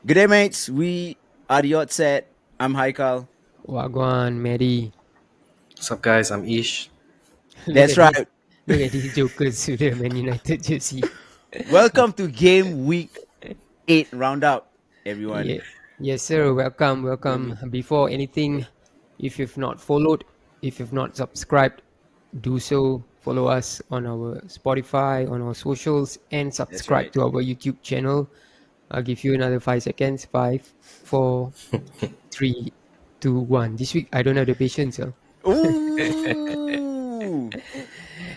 Good day, mates. We are the Odd Set. I'm Haikal. Wagwan, Maddie. What's up, guys? I'm Ish. Look That's at this. right. Look at these jokers with the Man United jersey. Welcome to Game Week 8 Roundup, everyone. Yeah. Yes, sir. Welcome, Gonna welcome. be Before anything, if you've not followed, if you've not subscribed, do so. Follow us on our Spotify, on our socials, and That's subscribe right. to our YouTube channel. I'll give you another 5 seconds. 5, 4, 3, 2, 1. This week, I don't have the patience. Ooh,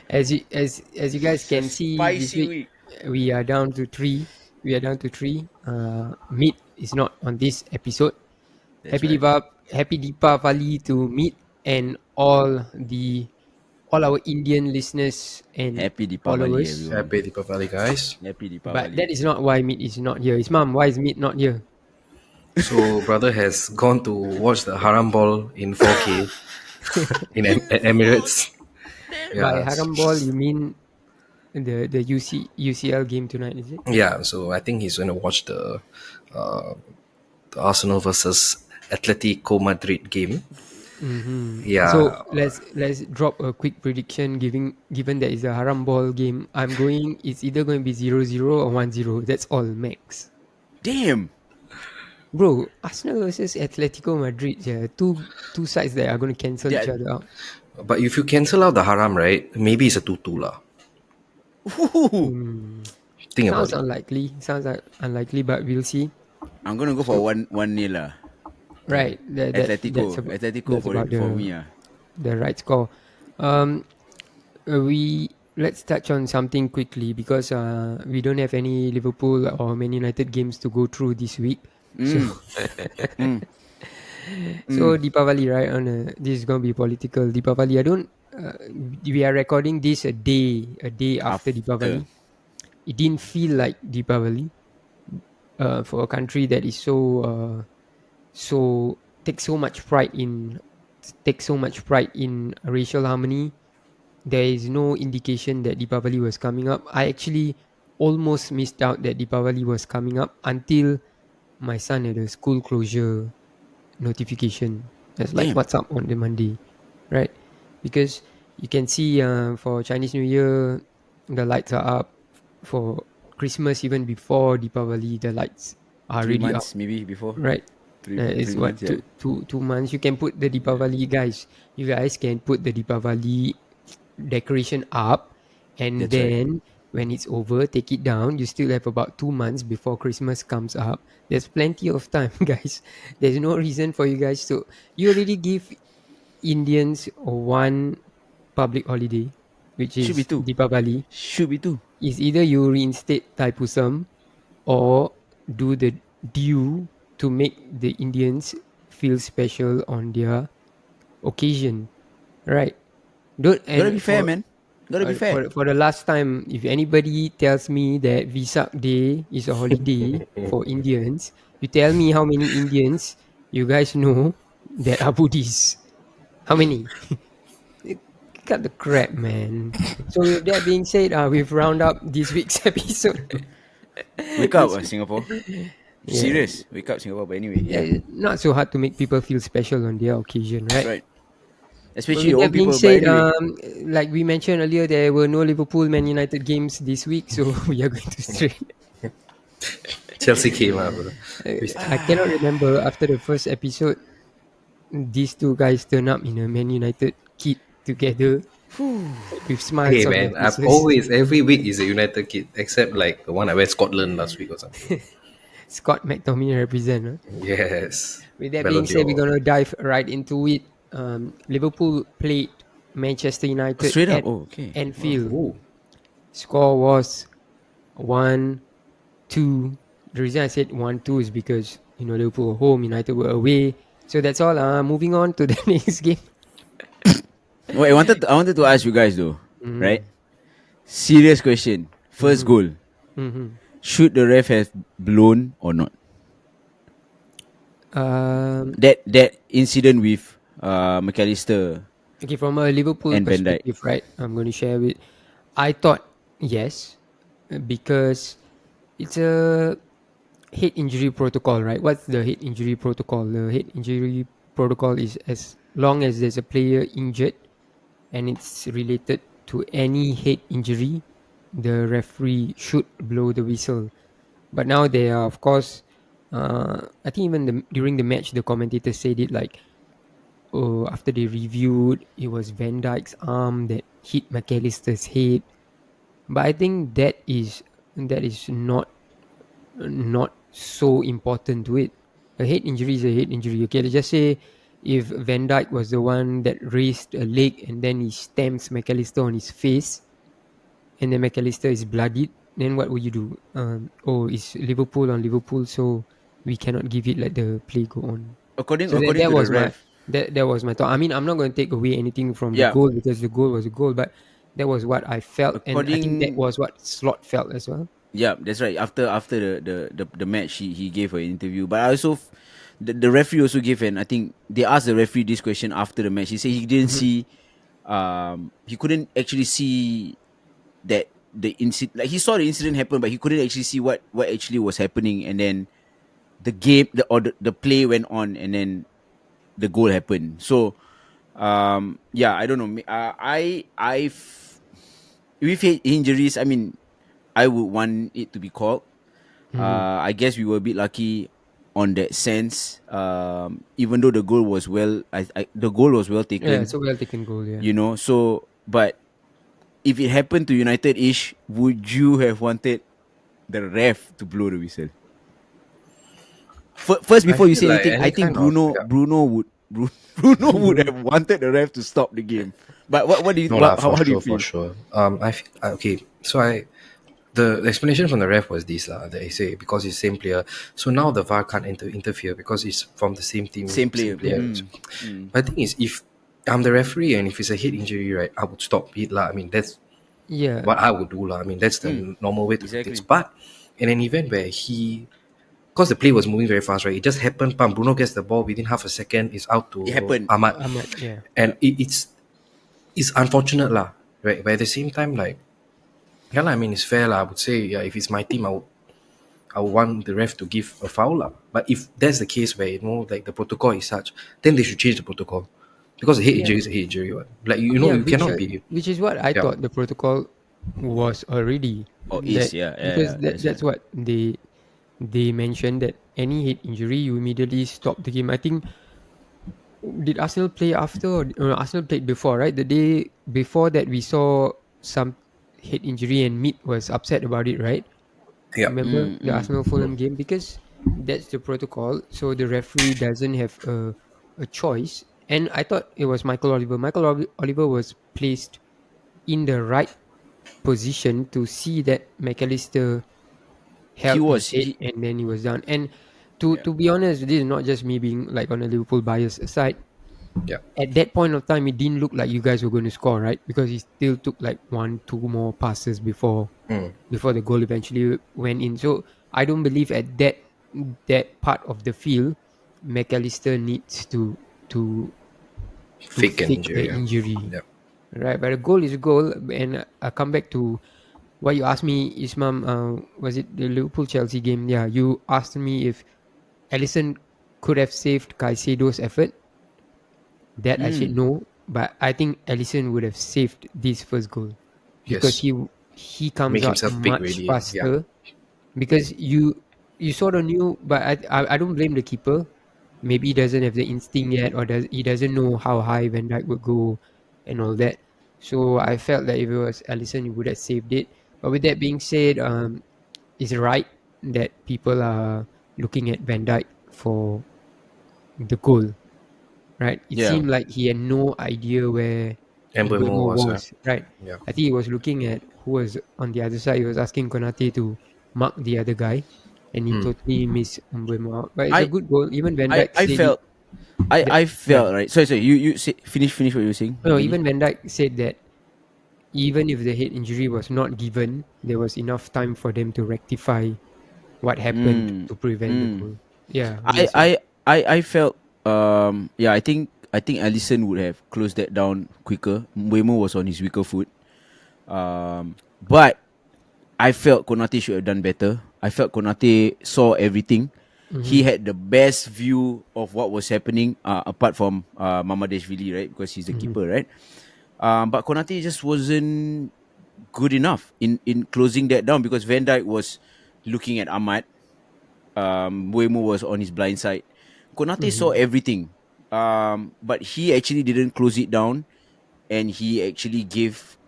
As you guys it's a can see, this spicy week week. we are down to three. We are down to three. Meat is not on this episode. That's right. Happy Deepavali to Meat and all our Indian listeners and Happy Deepavali, followers. everyone. Happy Deepavali, guys. Happy But Deepavali. that is not why Meat is not here. His mom, why is Meat not here? So, brother has gone to watch the Haram Ball in 4K at Emirates. By Yeah, Haram Ball, you mean the UCL game tonight, is it? yeah. So I think he's going to watch the Arsenal versus Atletico Madrid game. So Yeah, let's drop a quick prediction. Given that it's a haram ball game, it's either going to be 0-0 or 1-0. That's all max. Damn. Bro, Arsenal versus Atletico Madrid, yeah, two sides that are going to cancel each That, other out. but if you cancel out the Haram, right? Maybe it's a 2-2 lah. ooh. Think about Sounds it. unlikely. Sounds like unlikely, but we'll see. I'm gonna go for 1-0 lah. Right, Atletico. Atletico that's about for me. the right score. Um, let's touch on something quickly because we don't have any Liverpool or Man United games to go through this week. So so Deepavali, right? This is gonna be political. Deepavali. I don't. We are recording this a day after Deepavali. It didn't feel like Deepavali for a country that is so takes so much pride in racial harmony. There is no indication that Deepavali was coming up. I actually almost missed out that Deepavali was coming up until my son had a school closure notification. That's like, Damn. what's up on the Monday, right? Because you can see for Chinese New Year, the lights are up. For Christmas, even before Deepavali, the lights are 3 already up, months maybe before. right? Three It's what months, yeah. 2 months. You can put the Deepavali guys. You guys can put the Deepavali decoration up, and That's right. then when it's over, take it down. You still have about 2 months before Christmas comes up. There's plenty of time, guys. There's no reason for you guys to. You already give Indians one public holiday, which Should be is two. Deepavali. Should be two. Is either you reinstate Taipusam or do the due to make the Indians feel special on their occasion, right? Don't Gotta be and fair, man. Gotta be fair. for the last time, if anybody tells me that Vesak Day is a holiday for Indians, you tell me how many Indians you guys know that are Buddhists. How many? Cut the crap, man. So with that being said, we've round up this week's episode. Wake up, This week. Singapore. Yeah. Serious. Wake up, Singapore. But anyway, yeah. Not so hard to make people feel special on their occasion, That's right? right. But Especially with old that being people. But said, anyway. like we mentioned earlier, there were no Liverpool Man United games this week, so we are going to straight. Chelsea came out. I cannot remember after the first episode, these two guys turn up in a Man United kit together with smiles Hey on their man, I've faces. always every week is a United kid, except like the one I went Scotland last week or something. Scott McTominay represent. Huh? Yes. With that Ballon being said, we're d'Or. gonna dive right into it. Liverpool played Manchester United Straight up. at Oh, okay. Anfield. Ooh. Score was 1-2. The reason I said 1-2 is because Liverpool were home, United were away. So that's all. Moving on to the next game. Wait, I wanted to ask you guys though, right? Serious question. First goal. Should the ref have blown or not? That incident with McAllister. Okay, from a Liverpool And Van Dijk. perspective, right? I'm going to share with. I thought yes, because it's a head injury protocol, right? What's the head injury protocol? The head injury protocol is as long as there's a player injured and it's related to any head injury, the referee should blow the whistle. But now they are, of course, I think even during the match, the commentator said it like, oh, after they reviewed, it was Van Dijk's arm that hit McAllister's head. But I think that is not so important to it. A head injury is a head injury. Okay, let's just say if Van Dijk was the one that raised a leg and then he stamps McAllister on his face, and then McAllister is bloodied, then what would you do? It's Liverpool on Liverpool, so we cannot give it, let the play go on. According So that, according that to the was my ref, that was my thought. I mean, I'm not going to take away anything from the yeah. goal because the goal was a goal, but that was what I felt, and I think that According, was what Slot felt as well. yeah, that's right. After the match, he gave an interview. But I also, the referee also gave an. I think they asked the referee this question after the match. He said he didn't Mhm. see, he couldn't actually see that the incident. Like he saw the incident happen, but he couldn't actually see what actually was happening. And then the game, the play went on, and then the goal happened. So, yeah, I don't know. With injuries, I mean, I would want it to be called. Mhm. I guess we were a bit lucky on that sense. Even though the goal was the goal was well Yeah, taken, it's a well taken goal. Yeah. you know. So, but if it happened to United-ish, would you have wanted the ref to blow the whistle? First, I before you feel say like anything, I any think kind of Bruno would have wanted the ref to stop the game. But what do you no lah, how do you for feel? sure. I feel, okay. So the explanation from the ref was this lah. That he say because it's same player, so now the VAR can't interfere because it's from the same team, Same same player. player. But the thing is, if I'm the referee and if it's a head injury, right, I would stop it lah. I mean, that's Yeah. what I would do lah. I mean, that's the normal way to do things. Exactly. But in an event where because the play was moving very fast, right? It just happened. Pam, Bruno gets the ball within half a second. It's out It to happened. Ahmad, Ahmad. Yeah. and it's unfortunate lah, right? But at the same time, like, yeah lah, I mean, it's fair lah. I would say, yeah, if it's my team, I would want the ref to give a foul lah. But if that's the case where like the protocol is such, then they should change the protocol because a head Yeah. injury is a head injury. What? Like Yeah. you Which cannot be which is what I yeah thought the protocol was already, Oh, that yeah, because that's that's right. what they mentioned, that any head injury you immediately stop the game. I think, did Arsenal play after, or Arsenal played before, right? The day before that we saw some head injury and Meat was upset about it, right? yeah. Remember the Arsenal Fulham game? Because that's the protocol, so the referee doesn't have a choice. And I thought it was Michael Oliver. Oliver was placed in the right position to see that McAllister He held his was head he and then he was down. And to Yeah. to be honest, this is not just me being like on a Liverpool bias aside. Yeah. At that point of time, it didn't look like you guys were going to score, right? Because he still took like one, two more passes before the goal eventually went in. So I don't believe at that part of the field, McAllister needs to to Fake an fake the injury. Yeah. injury, Yeah. right? But a goal is a goal, and I come back to what you asked me, Ismam. Was it the Liverpool Chelsea game? Yeah, you asked me if Alisson could have saved Caicedo's effort. That I said mm, no, but I think Alisson would have saved this first goal because Yes. he comes Make out himself big, much really. Yeah. faster. Because you sort of knew, but I don't blame the keeper. Maybe he doesn't have the instinct yet, or he doesn't know how high Van Dijk would go and all that. So I felt that if it was Alisson, he would have saved it. But with that being said, it's right that people are looking at Van Dijk for the goal, right? It yeah. seemed like he had no idea where Embuemo Mbeumo was. was, right? Yeah. I think he was looking at who was on the other side. He was asking Konate to mark the other guy, and he totally missed Mbeumo out. But it's a I good goal. Even Van I Dijk I said it. felt I Yeah. felt right. Sorry, you finish what you were saying, No, Maddie? even Van Dijk said that even if the head injury was not given, there was enough time for them to rectify what happened Mm, to prevent the mm. goal. Yeah, I yes, I yes. I felt yeah, I think Alisson would have closed that down quicker. Mbeumo was on his weaker foot. But I felt Konate should have done better. I felt Konate saw everything. He had the best view of what was happening, apart from Mamadashvili, right? Because he's the keeper, right? But Konate just wasn't good enough in closing that down because Van Dijk was looking at Ahmad. Buemo was on his blind side. Konate saw everything, but he actually didn't close it down, and he actually gave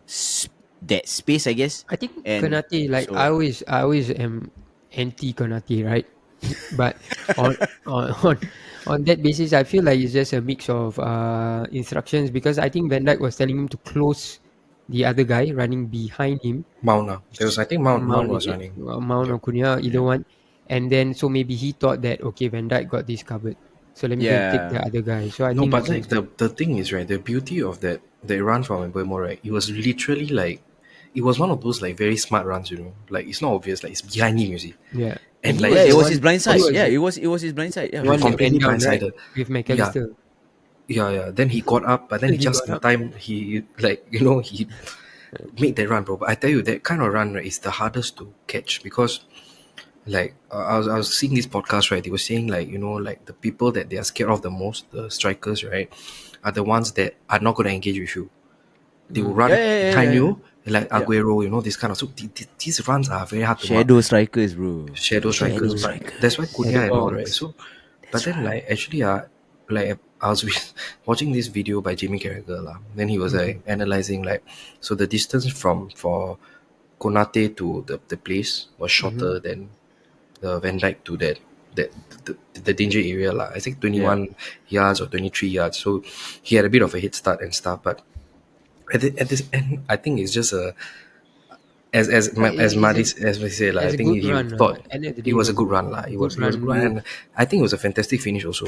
that space, I guess. I think And Konate, like so, I always am anti Konate, right? But on on on on that basis, I feel like it's just a mix of instructions because I think Van Dijk was telling him to close the other guy running behind him, Mount. There was, I think Mount Mount, was running. Mount Yep. or Cunha, either Yeah. one. And then so maybe he thought that okay, Van Dijk got this covered, so let me go and take the yeah, other guy. So I No, think but it's like just the thing is, right, the beauty of that run from Mbeumo, right, it was literally like it was one of those like very smart runs, like it's not obvious, like it's behind him, you see. yeah. And And he like yeah, was it the was just his one. blind He side. because was Yeah, the, it was his blind side. Yeah, the for one that sure. completely went down right blindsided. with Yeah, McAllister. yeah. Then he got up, but then He just got in up. time he like he made that run, bro. But I tell you, that kind of run, right, is the hardest to catch because like I was seeing this podcast, right, they were saying like like the people that they are scared of the most, the strikers, right, are the ones that are not going to engage with you. They will Yeah, run yeah, yeah, behind yeah, yeah. you like Yeah. Aguero, this kind of. So these runs are very hard to mark. Shadow strikers, bro. Shadow strikers, Shadow but that's why strikers. At the Cunha and all, right? box. So, but That's then right. like actually, like I was watching this video by Jamie Carragher, lah. Then he was like analyzing like, so the distance for Konate to the place was shorter than the Van Dijk to that the danger area, lah. I think Yeah. 21 yards or 23 yards. So he had a bit of a head start and stuff, but at this end, I think it's just a as Madi as we say, like, I It's a think good he run. thought End of the it day, it was a was good run, lah. a It good was a good run. run, You and I think it was a fantastic finish also.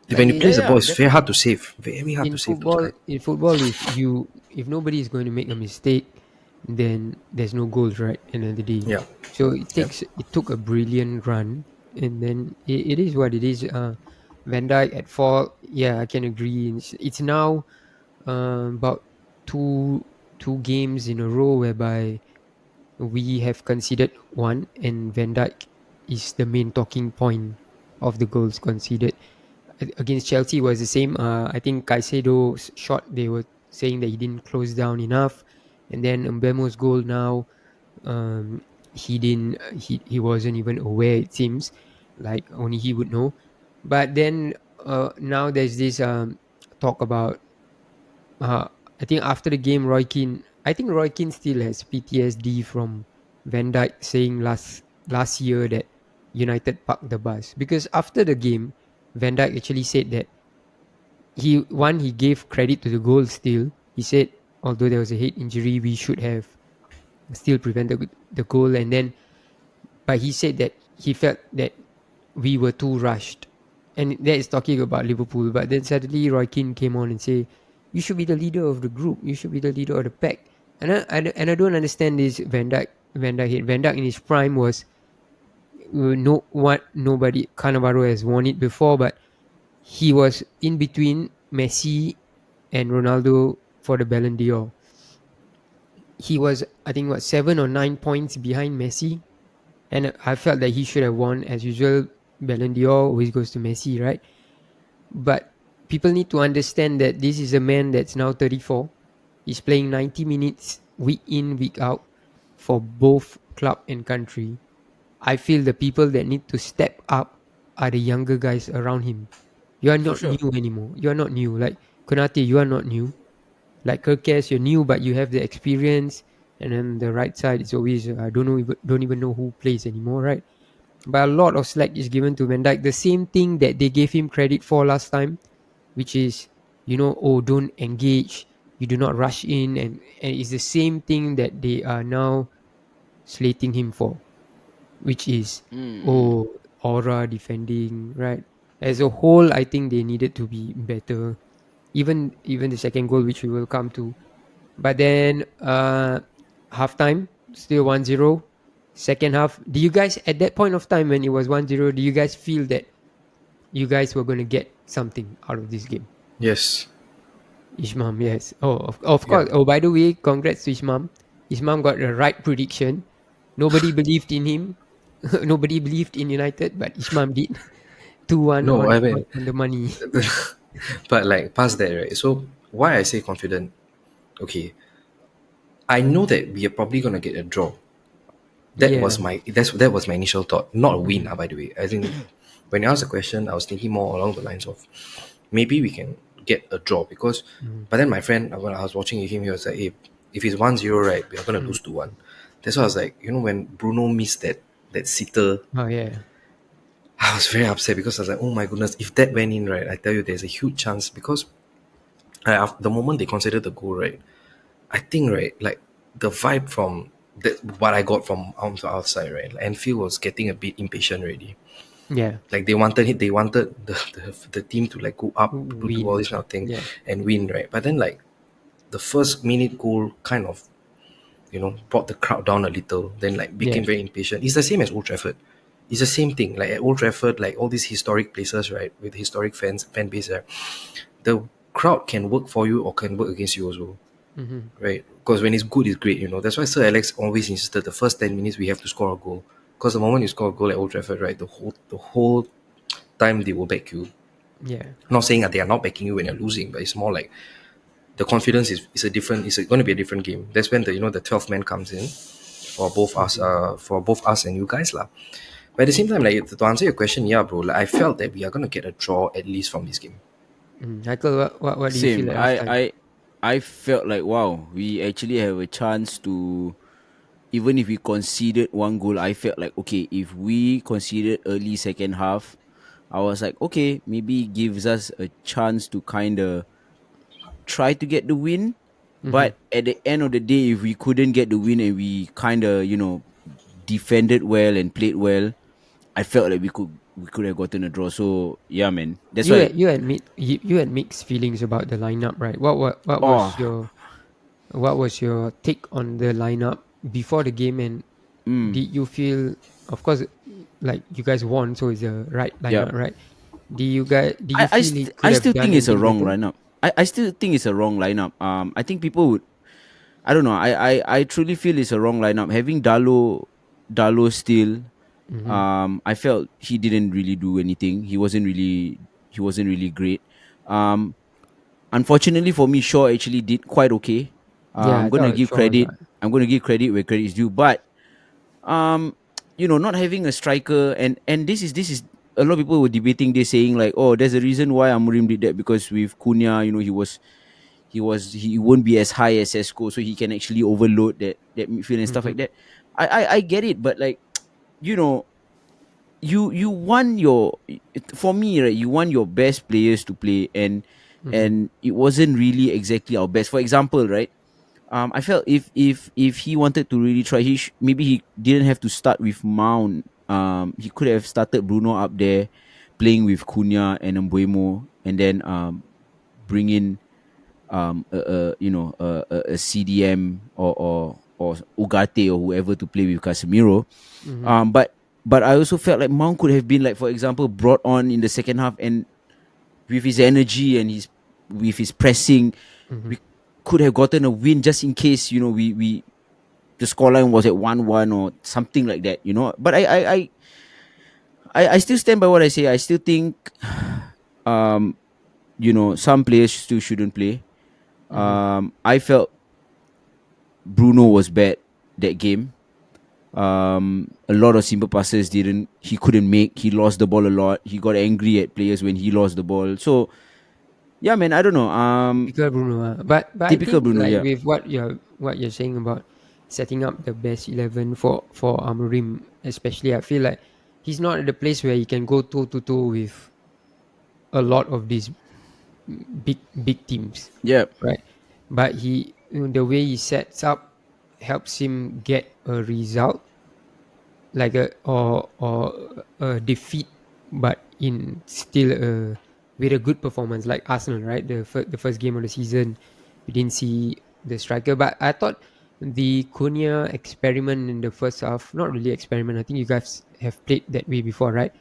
like When you Yeah, place the yeah, ball, it's very hard definitely. to save, very hard to save those guys. in football, if nobody is going to make a mistake, then there's no goals, right? End of the day. Yeah, So yeah. it took a brilliant run, and then it is what it is. Van Dijk at fault. Yeah, I can agree. It's now about two two games in a row whereby we have conceded one, and Van Dijk is the main talking point of the goals conceded. Against Chelsea was the same. I think Caicedo's shot, they were saying that he didn't close down enough, and then Mbemo's goal now, he didn't. He wasn't even aware. It seems like only he would know. But then now there's this talk about uh, I think after the game, I think Roy Keane still has PTSD from Van Dijk saying last year that United parked the bus because after the game, Van Dijk actually said that he gave credit to the goal still. He said although there was a head injury, we should have still prevented the goal, and then but he said that he felt that we were too rushed. And that is talking about Liverpool. But then suddenly Roy Keane came on and say, you should be the leader of the group. You should be the leader of the pack. And I don't understand this Van Dijk in his prime was nobody Cannavaro has won it before, but he was in between Messi and Ronaldo for the Ballon d'Or. He was, I think, 7 or 9 points behind Messi, and I felt that he should have won as usual. Ballon d'Or always goes to Messi, right? But people need to understand that this is a man that's now 34. He's playing 90 minutes week in, week out for both club and country. I feel the people that need to step up are the younger guys around him. You are For not sure. new anymore. You are not new. Like Konate, you are not new. Like Kirkes, you're new, but you have the experience. And then the right side is always I don't even know who plays anymore, right? But a lot of slack is given to Van Dijk. The same thing that they gave him credit for last time, which is, oh, don't engage, you do not rush in, and it's the same thing that they are now slating him for, which is, Mm-hmm. oh, aura defending, right? As a whole, I think they needed to be better. Even the second goal, which we will come to. But then halftime, still 1-0. Second half, do you guys at that point of time when it was 1-0, do you guys feel that you guys were going to get something out of this game? Yes. Ishmam, yes. Oh, of Yeah. course. Oh, by the way, congrats to Ishmam. Ishmam got the right prediction. Nobody believed in him. Nobody believed in United, but Ishmael did. 2-1 No, I mean, on the money. but like past that, right? So why I say confident? Okay, I know that we are probably gonna get a draw. Yeah. That was my initial thought. Not a win, Mhm. by the way. I think when you asked the question, I was thinking more along the lines of maybe we can get a draw because. Mhm. But then my friend, when I was watching him, he was like, "Hey, if it's 1-0, right, we are gonna Mhm. lose 2-1." That's why I was like, when Bruno missed that sitter, Oh yeah. I was very upset because I was like, oh my goodness, if that went in, right, I tell you, there's a huge chance because the moment they considered the goal, right, I think, right, like the vibe from what I got from on the outside, right, like, Anfield was getting a bit impatient already. Yeah. Like they wanted the team to like go up to do all Win. this kind of thing Yeah. and win, right? But then like the first minute goal kind of brought the crowd down a little, then like Yeah. became very impatient. It's the same as Old Trafford. It's the same thing. Like at Old Trafford, like all these historic places, right, with historic fan base, right, the crowd can work for you or can work against you also, Mhm. right? Because when it's good, it's great. That's why Sir Alex always insisted the first 10 minutes we have to score a goal. Because the moment you score a goal at Old Trafford, right, the whole time they will back you. Yeah. Not saying that they are not backing you when you're losing, but it's more like the confidence is a different. It's going to be a different game. That's when the 12th man comes in Mhm. for both us and you guys lah. But at the same time, like to answer your question, yeah, bro, like I felt that we are gonna get a draw at least from this game. Michael, what do you feel Same. at halftime? I felt like wow, we actually have a chance to, even if we conceded one goal, I felt like okay, if we conceded early second half, I was like okay, maybe gives us a chance to kind of try to get the win. Mhm. But at the end of the day, if we couldn't get the win and we kind of defended well and played well, I felt like we could have gotten a draw. So yeah, man, that's You why. had you had mixed feelings about the lineup, right? Oh, What was your take on the lineup before the game, and mm, did you feel, of course, like you guys won, so it's the right yeah. lineup, right? Do you feel he could I have still done think it's a anything wrong better? lineup. I still think it's a wrong lineup. I think people would. I don't know. I truly feel it's a wrong lineup. Having Dalo still. Mm-hmm. I felt he didn't really do anything. He wasn't really great. Um, Unfortunately for me, Shaw actually did quite okay. Yeah, I'm I gonna thought give Shaw was credit. I'm gonna give credit where credit is due. But um, not having a striker, and this is a lot of people were debating this, saying like, oh, there's a reason why Amorim did that, because with Cunha, he won't be as high as Sesko, so he can actually overload that midfield and stuff mm-hmm. like that. I get it, but like you know you want for me, right, you want your best players to play, Mm-hmm. and it wasn't really exactly our best. For example, right, I felt if he wanted to really try, maybe he didn't have to start with Mount. He could have started Bruno up there, playing with Cunha and Mbuemo, and then bring in a CDM or Ugarte or whoever to play with Casemiro. Mm-hmm. But I also felt like Mount could have been, like, for example, brought on in the second half, and with his energy and his with his pressing, Mm-hmm. we could have gotten a win, just in case we the scoreline was at 1-1 or something like that. But I still stand by what I say. I still think um some players still shouldn't play. Mm-hmm. I felt Bruno was bad that game. A lot of simple passes didn't he couldn't make. He lost the ball a lot. He got angry at players when he lost the ball. So yeah, man, I don't know. Typical Bruno, ah. But I Typical think, Bruno. like, Yeah, with what you're saying about setting up the best 11 for Amorim, especially, I feel like he's not at the place where he can go toe to toe with a lot of these big teams, yeah, right? But the way he sets up helps him get a result, like a defeat, but in still with a good performance, like Arsenal, right? The first game of the season, we didn't see the striker, but I thought the Cunha experiment in the first half, not really experiment, I think you guys have played that way before, right?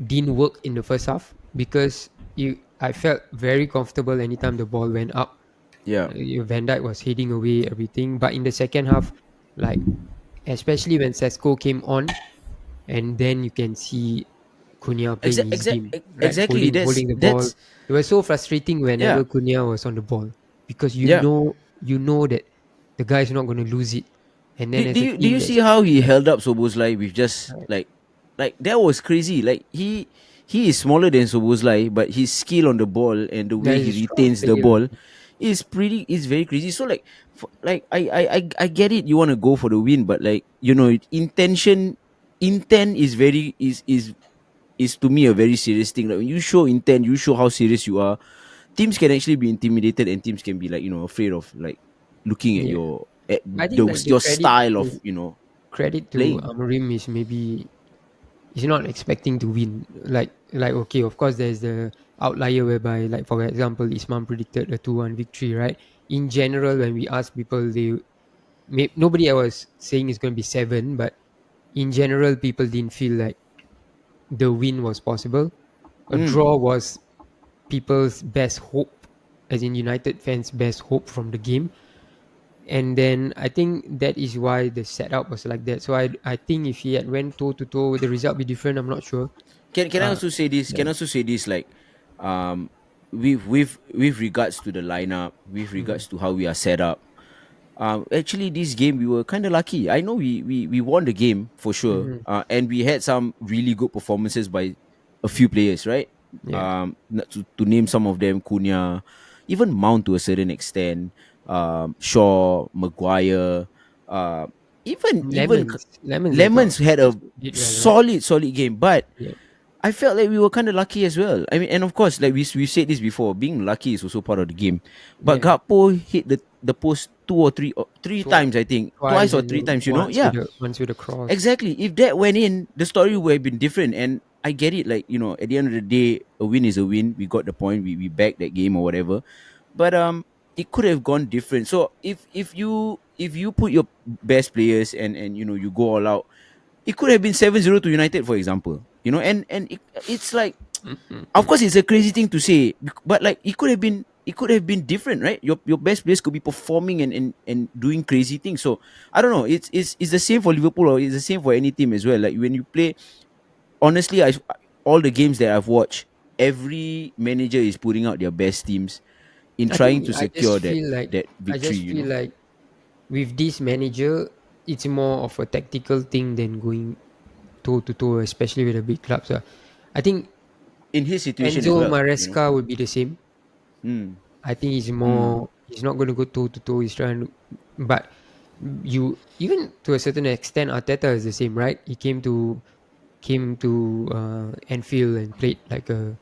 Didn't work in the first half because I felt very comfortable anytime the ball went up. yeah, Van Dijk was heading away everything, but in the second half, like, especially when Sesko came on, and then you can see Cunha playing his game, right? Exactly. Holding the ball. That's It was so frustrating yeah, whenever Cunha was on the ball, because yeah. you know that the guy is not going to lose it, and then as a Do team you that's see how he like, held up Soboslai with just right, like that was crazy. Like he is smaller than Soboslai, but his skill on the ball and the that way is he a strong retains the player. ball is very crazy. So like like I get it. You want to go for the win, but like intent is very is to me a very serious thing. Like when you show intent, you show how serious you are. Teams can actually be intimidated, and teams can be like afraid of like looking at Yeah, your at I think like the your style of credit to playing. Amorim is maybe he's not expecting to win. Like okay, of course there's the outlier whereby, like for example, Isman predicted a 2-1 victory, right? In general, when we ask people, nobody was saying it's going to be 7, but in general, people didn't feel like the win was possible. A Mm. draw was people's best hope, as in United fans' best hope from the game. And then I think that is why the setup was like that. So I think if he had went toe to toe, would the result be different? I'm not sure. Can I Uh, also say this? Can yeah. I also say this? Like, with regards to the lineup, with Mm, regards to how we are set up. Actually, this game we were kind of lucky. I know we won the game for sure, mhm. and we had some really good performances by a few players, right? Yeah. To name some of them, Cunha, even Mount to a certain extent, Shaw, Maguire, uh, even Lemons, I thought Lemons had a did well, right? solid game, but Yeah. I felt like we were kind of lucky as well. I mean, and of course, like we said this before, being lucky is also part of the game. But Yeah. Gakpo hit the post three Twi- times, I think, twice Twice, or and three then times. Yeah, once with a cross. exactly. If that went in, the story would have been different. And I get it. Like at the end of the day, a win is a win. We got the point. We backed that game or whatever. But it could have gone different. So if you put your best players and you go all out, it could have been 7-0 to United, for example. And it's like, of course, it's a crazy thing to say, but like it could have been different, right? Your best players could be performing and doing crazy things. So I don't know. It's the same for Liverpool, or it's the same for any team as well. Like when you play, honestly, all the games that I've watched, every manager is putting out their best teams in I trying think to secure that I victory. just feel like with this manager, it's more of a tactical thing than going toe to toe, especially with the big clubs. I think In his situation as Enzo well. Maresca would be the same. Mm, I think mm, he's not going to go toe to toe. He's trying to, but you even to a certain extent, Arteta is the same, right? He came to Anfield and played like a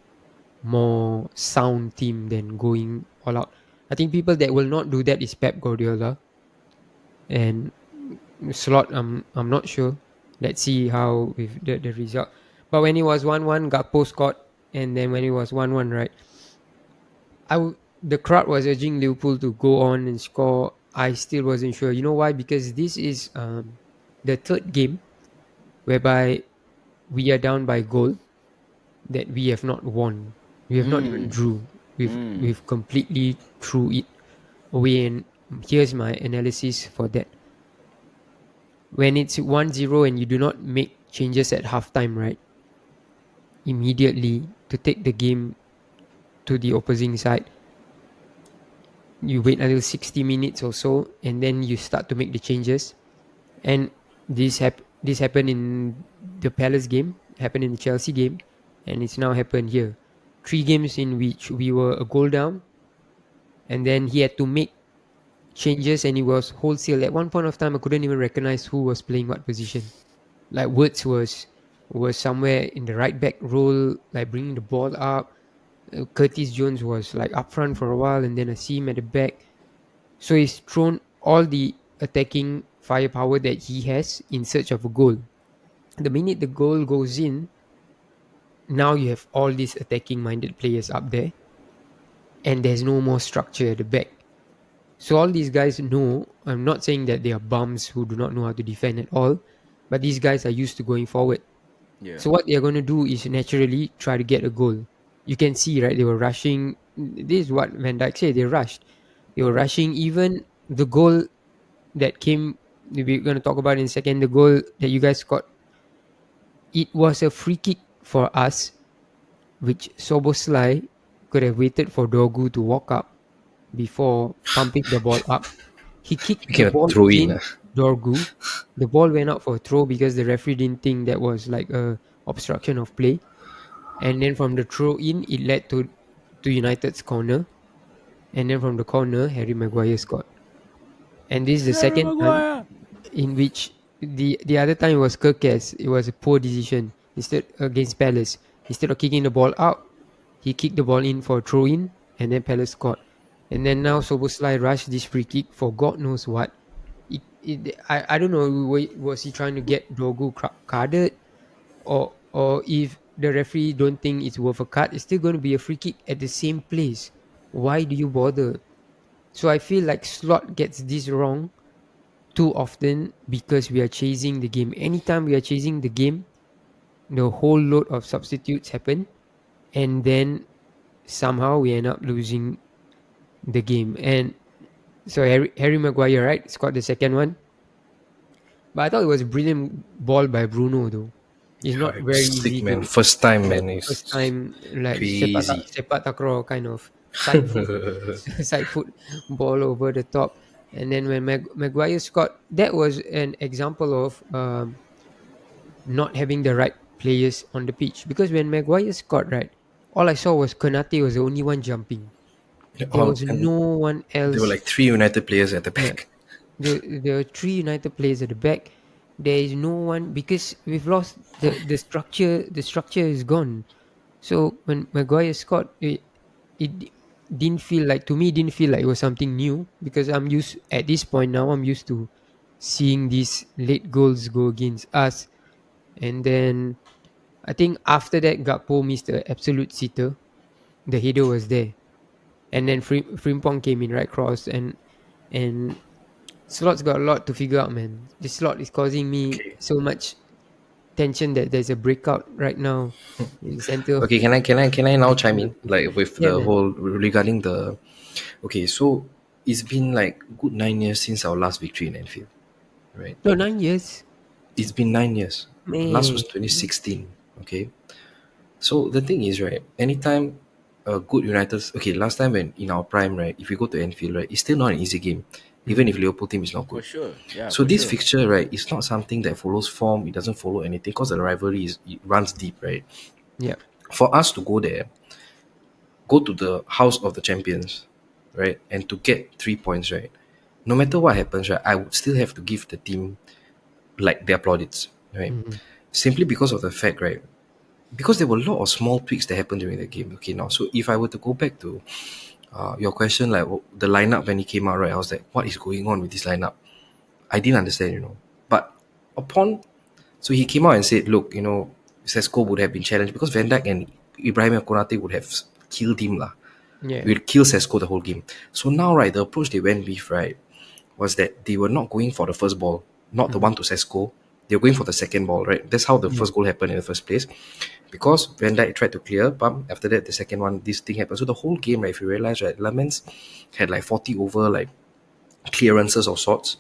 more sound team than going all out. I think people that will not do that is Pep Guardiola and Slot. I'm not sure. Let's see how with the result. But when it was 1-1, Gakpo scored, and then when it was 1-1, right? The crowd was urging Liverpool to go on and score. I still wasn't sure. You know why? Because this is the third game whereby we are down by goal that we have not won. We have not even mm, drew. mm. We've completely threw it away. And here's my analysis for that. When it's 1-0 and you do not make changes at halftime, right? Immediately to take the game to the opposing side, you wait until 60 minutes or so, and then you start to make the changes. And this happened in the Palace game, happened in the Chelsea game, and it's now happened here. 3 games in which we were a goal down, and then he had to make changes, and it was wholesale. At one point of time, I couldn't even recognize who was playing what position. Like Words was somewhere in the right back role, like bringing the ball up. Curtis Jones was like up front for a while, and then I see him at the back. So he's thrown all the attacking firepower that he has in search of a goal. The minute the goal goes in, now you have all these attacking minded players up there, and there's no more structure at the back. So all these guys know, I'm not saying that they are bums who do not know how to defend at all, but these guys are used to going forward. Yeah. So what they're going to do is naturally try to get a goal. You can see, right? They were rushing. This is what Van Dijk said. They rushed. They were rushing. Even the goal that came, we're going to talk about in a second. The goal that you guys got it was a free kick for us, which Soboslai could have waited for Dogu to walk up before pumping the ball up. He kicked the Became a ball throw in. against Dorgu. The ball went out for a throw because the referee didn't think that was like a obstruction of play. And then from the throw in, it led to United's corner. And then from the corner, Harry Maguire scored. And this is the Harry second time Maguire. in which the other time was Kirkes. It was a poor decision. Instead against Palace, instead of kicking the ball out, he kicked the ball in for a throw in, and then Palace scored. And then now Soboslai rushed this free kick for God knows what. I don't know, was he trying to get Dogu carded, or if the referee don't think it's worth a card, it's still going to be a free kick at the same place. Why do you bother? So I feel like Slot gets this wrong too often because we are chasing the game. Anytime we are chasing the game, the whole load of substitutes happen, and then somehow we end up losing the game. And so Harry Maguire, right, scored the second one. But I thought it was a brilliant ball by Bruno though. It's Yeah, not it very was sick, easy man. to, First time, yeah, man. first It's time like crazy. sepak takraw kind of side foot side foot ball over the top. And then when Maguire scored, that was an example of not having the right players on the pitch. Because when Maguire scored, right, all I saw was Konate was the only one jumping. There All was and no one there were else. like three United players at the Yeah, back. there are three United players at the back. There is no one because we've lost the structure. The structure is gone. So when Maguire scored, it didn't feel like, to me, it didn't feel like it was something new because I'm used at this point now. I'm used to seeing these late goals go against us, and then I think after that, Gakpo missed the absolute sitter. The header was there, and then Frimpong came in right cross, and Slot's got a lot to figure out, man. This Slot is causing me Okay. so much tension that there's a breakout right now in the center of Okay, can I now chime in midfield. like with Yeah, the man. whole regarding the okay, so it's been like good 9 years since our last victory in Anfield, right? No, 9 years, It's been 9 years. Last was man. 2016. Okay. So the thing is, right, anytime a good United, okay, last time when in our prime, right, if we go to Anfield, right, it's still not an easy game, even Mm, if Liverpool team is not For good. sure. Yeah, So for this sure. fixture, right, is not something that follows form. It doesn't follow anything because the rivalry it runs deep, right? yeah. For us to go there, go to the house of the champions, right, and to get 3 points, right. No matter what happens, right, I would still have to give the team like their plaudits, right, Mm-hmm. simply because of the fact, right, because there were a lot of small tweaks that happened during the game. Okay, now, so if I were to go back to your question, like the lineup when he came out, right, I was like, what is going on with this lineup? I didn't understand, But upon, so he came out and said, look, Sesko would have been challenged because Van Dijk and Ibrahim Konate would have killed him, lah. Yeah. We'll kill Sesko the whole game. So now, right, the approach they went with, right, was that they were not going for the first ball, not the Mm-hmm. one to Sesko. They were going for the second ball, right? That's how the Yeah. first goal happened in the first place. Because Van Dijk tried to clear, bump. After that, the second one, this thing happened. So the whole game, right, if you realize, right, Lamens had like 40 over like clearances of sorts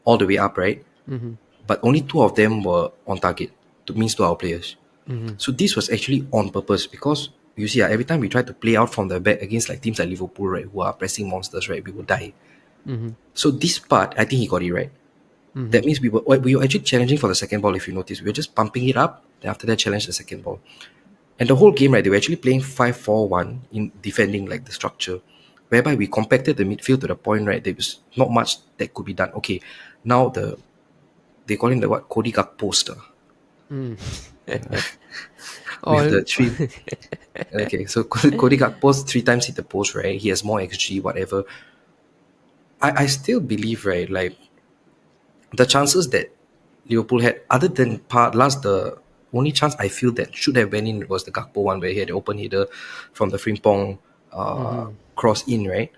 all the way up, right? Mm-hmm. But only two of them were on target, means to our players. Mm-hmm. So this was actually on purpose because you see, every time we try to play out from the back against like teams like Liverpool, right, who are pressing monsters, right, we will die. Mm-hmm. So this part, I think he got it right. Mm-hmm. That means we were actually challenging for the second ball. If you notice, we were just pumping it up. Then after that, challenge the second ball. And the whole game, right, they were actually playing 5-4-1 in defending like the structure, whereby we compacted the midfield to the point, right, there was not much that could be done. Okay, now they call him the what, Cody Gakpo poster Mm. with All. the three. Okay, so Cody Gakpo three times hit the post, right? He has more XG, whatever. I still believe, right, like the chances that Liverpool had, other than part last, the only chance I feel that should have went in was the Gakpo one where he had the open header from the Frimpong Mm-hmm. cross in, right?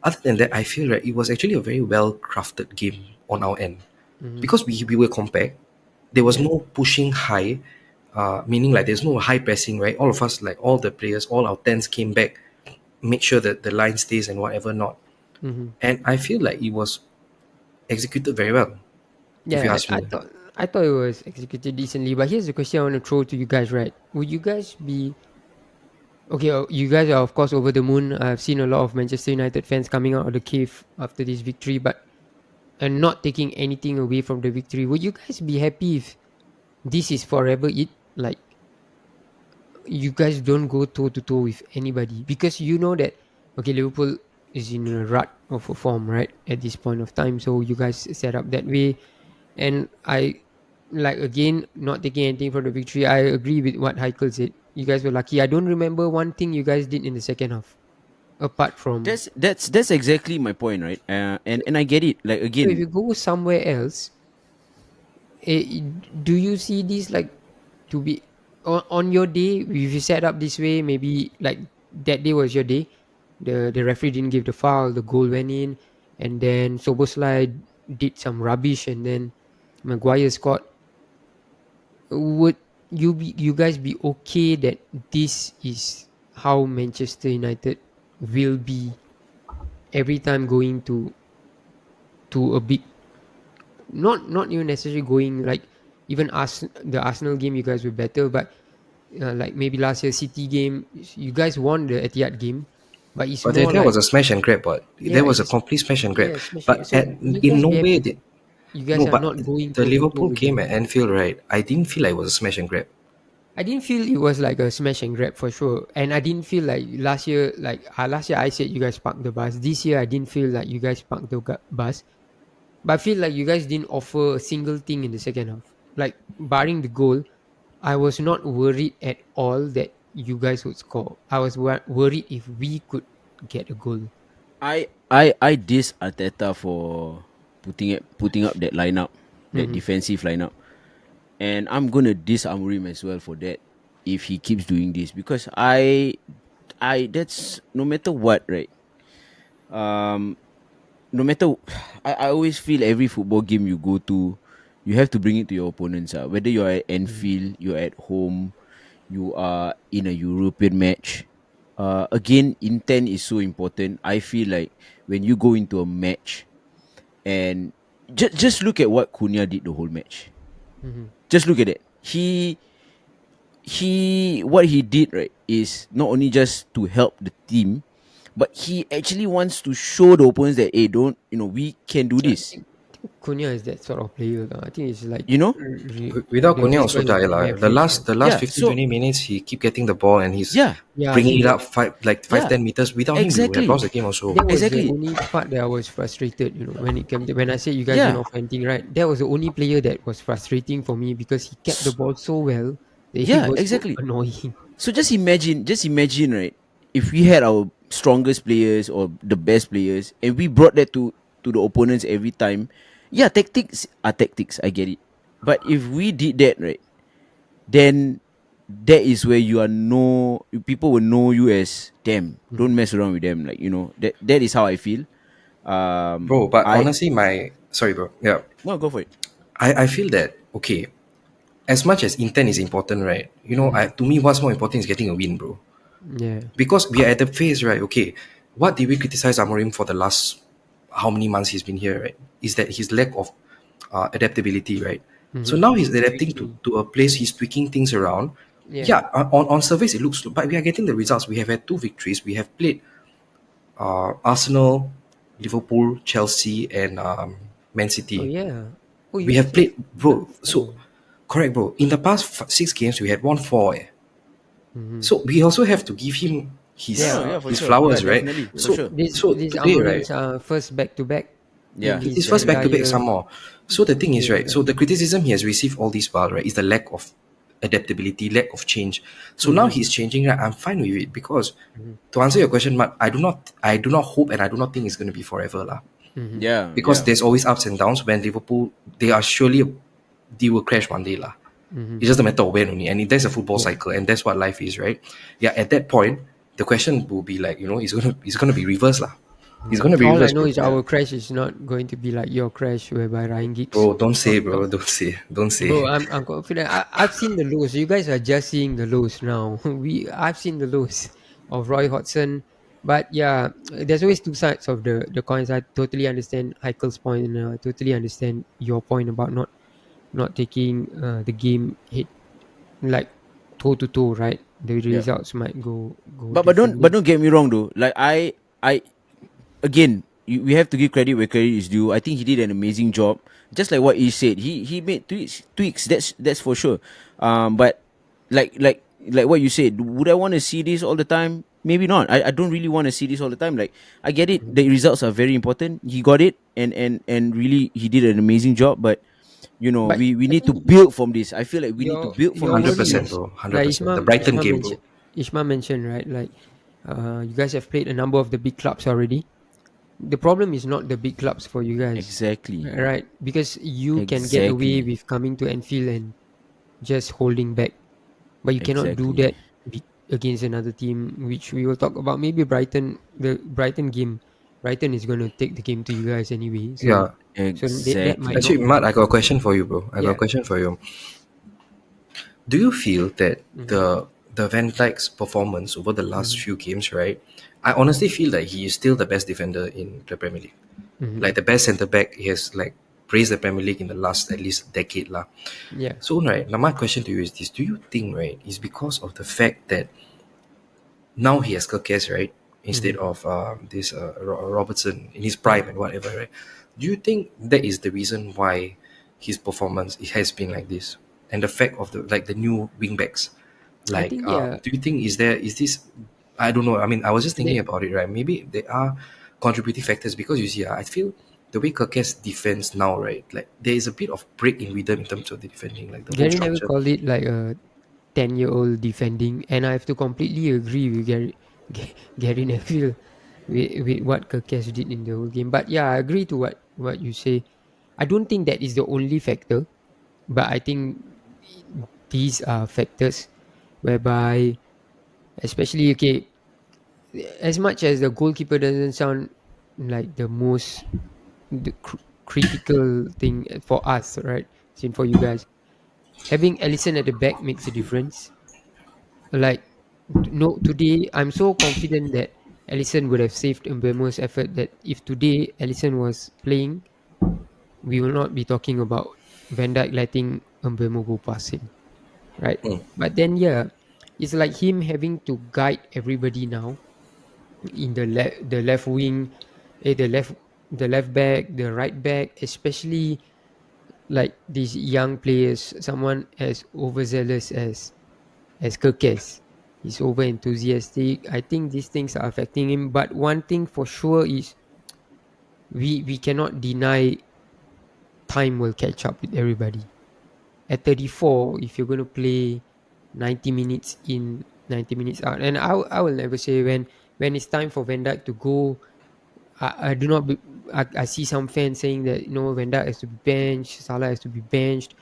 Other than that, I feel right, it was actually a very well crafted game on our end Mm-hmm. because we were compact. There was Yeah. no pushing high, meaning like there's no high pressing, right? All of us, like all the players, all our tens came back, make sure that the line stays and whatever not. Mm-hmm. And I feel like it was executed very well, if you Yeah, ask I me. thought I thought it was executed decently. But here's the question I want to throw to you guys, right? Would you guys be okay? You guys are of course over the moon. I've seen a lot of Manchester United fans coming out of the cave after this victory, but and not taking anything away from the victory. Would you guys be happy if this is forever it? Like you guys don't go toe to toe with anybody because you know that okay, Liverpool is in a rut of a form right at this point of time. So you guys set up that way, and I like again not taking anything from the victory. I agree with what Heikel said. You guys were lucky. I don't remember one thing you guys did in the second half apart from. That's exactly my point, right? And I get it. Like So if again, you go somewhere else, do you see this like to be on your day if you set up this way, maybe like that day was your day, the referee didn't give the foul, the goal went in, and then Soboslai did some rubbish, and then Maguire scored. Would you guys be okay that this is how Manchester United will be every time going to a big, not even necessarily going like even the Arsenal game you guys were better, but like maybe last year City game you guys won the Etihad game, but it's But more that was like a smash and grab, but yeah there was a it's complete smash and grab. yeah especially But so will you in guys no be way happy did you guys no. are But not going the toe to Liverpool toe with game them? at Anfield, right? I didn't feel like it was a smash and grab. I didn't feel it was like a smash and grab for sure, and I didn't feel like last year I said you guys parked the bus. This year I didn't feel like you guys parked the bus, but I feel like you guys didn't offer a single thing in the second half. Like barring the goal, I was not worried at all that you guys would score. I was worried if we could get a goal. I diss Arteta for putting up that lineup, that Mm-hmm. defensive lineup, and I'm gonna diss Amorim as well for that if he keeps doing this because I that's no matter what, right? Um, no matter I always feel every football game you go to, you have to bring it to your opponents. Whether you're at Mm-hmm. Anfield, you're at home, you are in a European match. Again, intent is so important. I feel like when you go into a match and just look at what Cunha did the whole match. Mm-hmm. Just look at it. He what he did right is not only just to help the team, but he actually wants to show the opponents that hey, don't we can do I this. think Cunha is that sort of player. Though. I think it's like You know? Without the Konya best also guy is die like lah. average. Right? The last Yeah. 15, So 20 minutes he keep getting the ball and he's yeah, Yeah, I bringing think it that up five yeah, 10 meters. Without him we would have exactly, lost the game also. that was the exactly. only part that I was frustrated. You know, when it came to, when I said you guys didn't Yeah, offer anything, right? That was the only player that was frustrating for me because he kept the S- ball so well that he yeah, was so exactly. annoying. So just imagine, right? If we had our strongest players or the best players, and we brought that to the opponents every time, yeah, tactics are tactics. I get it, but if we did that, right, then that is where you are no people will know you as damn. Don't Mhm. mess around with them. Like that is how I feel. Bro, but I honestly my sorry bro. Yeah. no go for it. I feel that okay, as much as intent is important, right? Mhm. To me what's more important is getting a win, bro. Yeah. Because we are at the phase, right? Okay, what did we criticize Amorim for the last how many months he's been here, right? Is that his lack of adaptability, right? So Mhm. now he's adapting to a place, he's tweaking things around. Yeah. Yeah, on surface it looks, but we are getting the results. We have had two victories. We have played Arsenal, Liverpool, Chelsea, and Man Oh City. yeah. Oh, you We have guys have played, done bro. So 4. correct, bro. In the past 6 games, we had won four. Mhm. So we also have to give him No, Yeah. no, yeah, for his sure. Yeah, flowers, right? definitely, for So sure. This today, right? Amorim's first back to back in Yeah, His his first back to back some entire more. So the thing is, right? career. So the criticism he has received all this while, right, is the lack of adaptability, lack of change. So now Mhm. he's changing, right? I'm fine with it because Mhm. to answer your question, Matt, I do not hope and I do not think it's going to be forever, lah. Mhm. yeah, Because yeah. there's always ups and downs. When Liverpool, they will crash one day, lah. Mhm. It's just a matter of when only, and that's a football Yeah. cycle, and that's what life is, right? Yeah, at that point, the question will be like, it's gonna be reversed, lah. It's gonna be All I reversed, know bro. is Yeah. our crash is not going to be like your crash whereby Ryan Giggs Bro, don't say, knocked out. bro, don't say, don't Bro, say. I'm confident. I've seen the lows. You guys are just seeing the lows now. I've seen the lows of Roy Hodgson. But yeah, there's always two sides of the coins. I totally understand Heikel's point and I totally understand your point about not not taking the game hit like toe to toe, right? The Yeah. results might go But differently. don't get me wrong though. Like I again, we have to give credit where credit is due. I think he did an amazing job. Just like what he said, he made tweaks. That's for sure. But like what you said, would I want to see this all the time? Maybe not. I don't really want to see this all the time. Like I get it. Mhm. The results are very important. He got it, and really he did an amazing job. But But we I need to think build from this. I feel like we need to build from your this. 100%, worry is bro. like 100%. The Brighton game, bro. Ishma mentioned, right? Like you guys have played a number of the big clubs already. The problem is not the big clubs for you guys, Exactly. right? Because you can get away Exactly. with coming to Anfield and just holding back, but you cannot do Exactly. that against another team, which we will talk about. Maybe Brighton, the Brighton game, Brighton is going to take the game to you guys anyway. So, Yeah. that might Exactly. not Actually, be Matt, the I got a question for you, bro. I got a yeah. question for you. Do you feel that Mm-hmm, the Van Dijk's performance over the last mm-hmm, few games, right? I honestly feel that he is still the best defender in the Premier League. mm-hmm. Like the best centre back, he has like praised the Premier League in the last at least decade lah. Yeah, So right now, my question to you is this: do you think right is because of the fact that now he has Kirkes, right, instead mm-hmm. of this Robertson in his Yeah. prime and whatever, right? Do you think that is the reason why his performance it has been like this, and the fact of the new wingbacks, I like think yeah. do you think is this? I don't know. I mean, I was just thinking They, about it, right? Maybe there are contributing factors because you see, I feel the way Kirkes defends now, right? Like there is a bit of break in rhythm in terms of the defending, like the whole Gary never structure. called it like a 10-year-old defending, and I have to completely agree with Gary Neville with what Kirkes did in the whole game. But yeah, I agree to what you say. I don't think that is the only factor, but I think these are factors whereby, especially okay, as much as the goalkeeper doesn't sound like the most critical thing for us, right? Same for you guys. Having Ellison at the back makes a difference. Like no, today I'm so confident that Ellison would have saved Mbeumo's effort. That if today Ellison was playing, we will not be talking about Van Dijk letting Mbeumo go past him, right? Mm, But then yeah, it's like him having to guide everybody now in the left wing, the left back, the right back, especially like these young players. Someone as overzealous as Kirkes. He's over enthusiastic. I think these things are affecting him. But one thing for sure is we cannot deny time will catch up with everybody. At 34, if you're going to play 90 minutes in, 90 minutes out, and I will never say when it's time for Van Dijk to go, I do not. I see some fans saying that Van Dijk has to be benched, Salah has to be benched.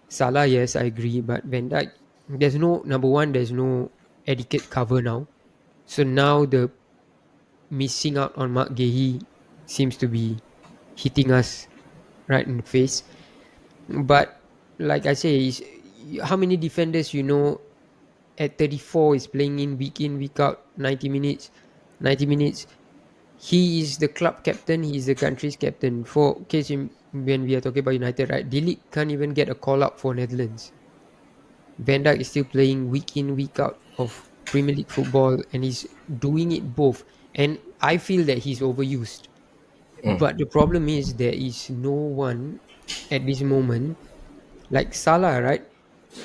Salah, yes, I agree, but Van Dijk, there's no number one. There's no adequate cover now. So now the missing out on Mark Gahey seems to be hitting us right in the face. But like I say, how many defenders at 34 is playing in week out 90 minutes, 90 minutes. He is the club captain. He is the country's captain. For case when we are talking about United, right? Dilik can't even get a call up for Netherlands. Van Dijk is still playing week in, week out of Premier League football, and he's doing it both. And I feel that he's overused. mm. But the problem is there is no one at this moment like Salah, right?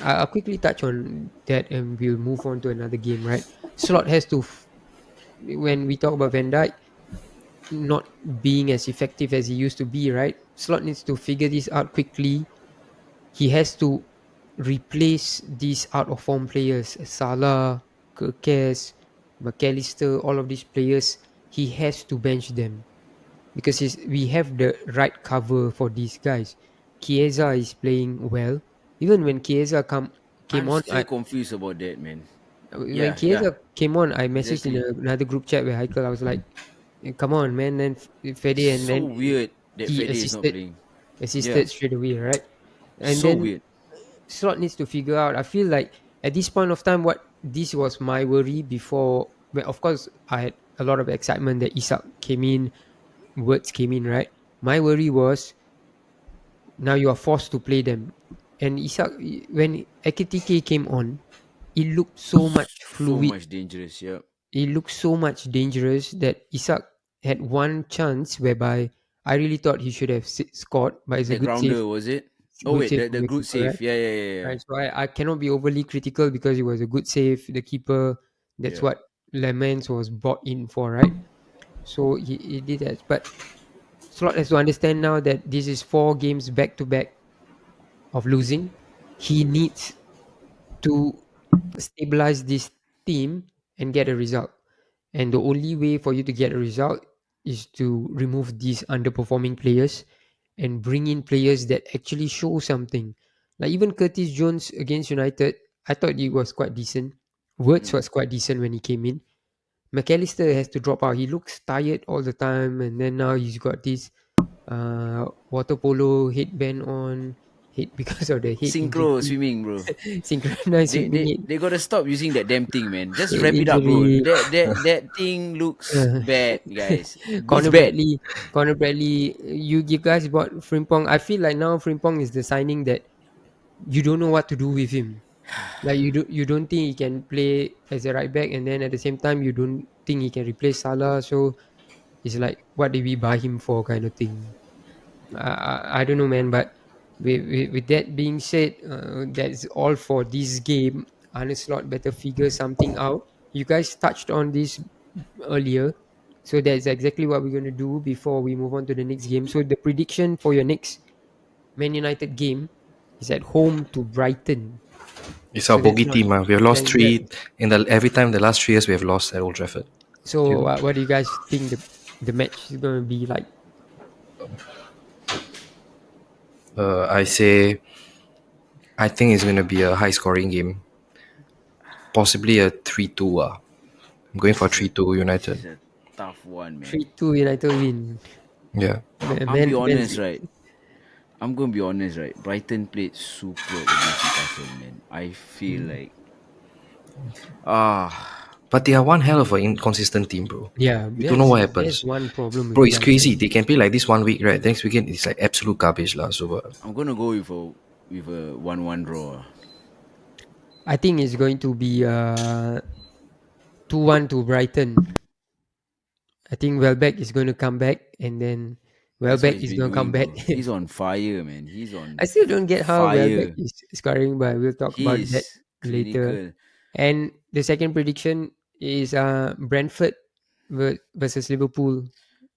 I'll quickly touch on that, and we'll move on to another game, right? Slot has to, when we talk about Van Dijk not being as effective as he used to be, right? Slot needs to figure this out quickly. He has to replace these out of form players, Salah, Kirkes, McAllister, all of these players. He has to bench them because we have the right cover for these guys. Chiesa is playing well. Even when came I'm on, still confused about that, man. when Yeah, yeah, Chiesa came on, I messaged in exactly. another group chat with Heikel. I was like, come on, man. Then Fede, and So then weird that he Fede is not playing. Yeah, assisted straight away, right? And so then weird. Slot needs to figure out. I feel like at this point of time, what this was my worry before. Well, of course, I had a lot of excitement that Isak came in, words came in, right? My worry was Now you are forced to play them. And Isak, when Ekitike came on, it looked so much So fluid. much dangerous. Yeah. It looked so much dangerous that Isak had one chance whereby I really thought he should have scored, but it's a The grounder was it? Oh good wait, save the from the good keeper, right? save. Yeah, yeah, yeah, yeah. Right. So I cannot be overly critical because it was a good save. The keeper, that's Yeah. what Lemans was brought in for, right? So he did that. But Slot has to understand now that this is 4 games back to back of losing. He needs to stabilize this team and get a result. And the only way for you to get a result is to remove these underperforming players and bring in players that actually show something. Like even Curtis Jones against United, I thought he was quite decent. Words Mm. was quite decent when he came in. McAllister has to drop out. He looks tired all the time, and then now he's got this water polo headband on head because of the head Synchro injury, swimming, bro. synchronized swimming head, They gotta stop using that damn thing, man. Just head wrap it up, bro. injury. That thing looks Uh, bad, guys. It's Conor bad. Bradley, Conor Bradley, you guys bought Frimpong. I feel like now Frimpong is the signing that you don't know what to do with him. Like you don't think he can play as a right back, and then at the same time you don't think he can replace Salah. So it's like, what did we buy him for, kind of thing. I don't know, man. But with that being said, that's all for this game. Arne Slot better figure something out. You guys touched on this earlier, so that's exactly what we're going to do before we move on to the next game. So the prediction for your next Man United game is at home to Brighton. It's our So that's bogey not team. We have lost that. three in the every time the last 3 years we have lost at Old Trafford. So You know? what do you guys think the match is going to be like? I say I think it's going to be a high scoring game, possibly a 3-2. I'm going for This is a 3-2 this United. is a tough one, man. 3-2 United win. Yeah. I'm be Man honest, City. right? I'm gonna be honest, right? Brighton played superb against Newcastle, man. I feel Mm. like ah But they are one hell of an inconsistent team, bro. Yeah, You don't know what that's happens. one problem Bro, with it's crazy. Brighton. They can play like this one week, right? Next weekend it's like absolute garbage lah. So I'm gonna go with a 1-1 draw. I think it's going to be 2-1 to Brighton. I think Welbeck is going to come back, and then That's what Welbeck he's is been going to come doing, back. bro. He's on fire, man. He's on I still don't get how Welbeck fire. is scoring, but we'll talk He about that is later. clinical. And the second prediction is Brentford versus Liverpool.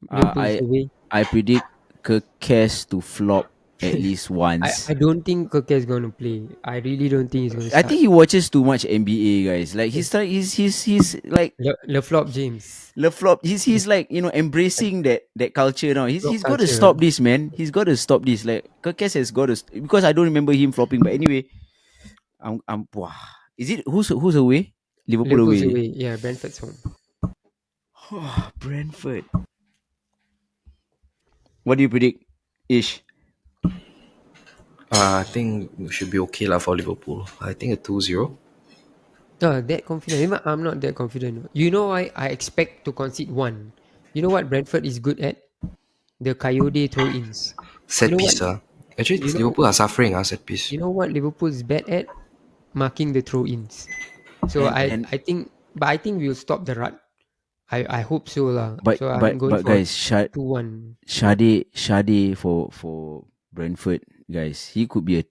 Uh, Liverpool is I away. I predict Kirkes to flop at least I once. don't think Koke is going to play. I really don't think he's going to I start. think he watches too much NBA, guys. Like he's like Le Flop James. the flop. He's like embracing that culture now. Flop He's got to culture. stop this, man. He's got to stop this. Like Kirkes has got to because I don't remember him flopping. But anyway, I'm wow. Is it who's away? Liverpool Liverpool's away. away. Yeah, Brentford's home. Brentford. What do you predict, Ish? I think we should be okay lah for Liverpool. I think a 2-0. That confident. Even I'm not that confident. You know why I expect to concede one? You know what Brentford is good at? The Coyote throw-ins. You Set know what? piece. Actually, You know. Liverpool are suffering set piece. You know what Liverpool is bad at? Marking the throw-ins. So And I think, but I think we'll stop the run. I hope so lah. but So I'm but going but for guys, 2-1. Shade for Brentford, guys. He could be a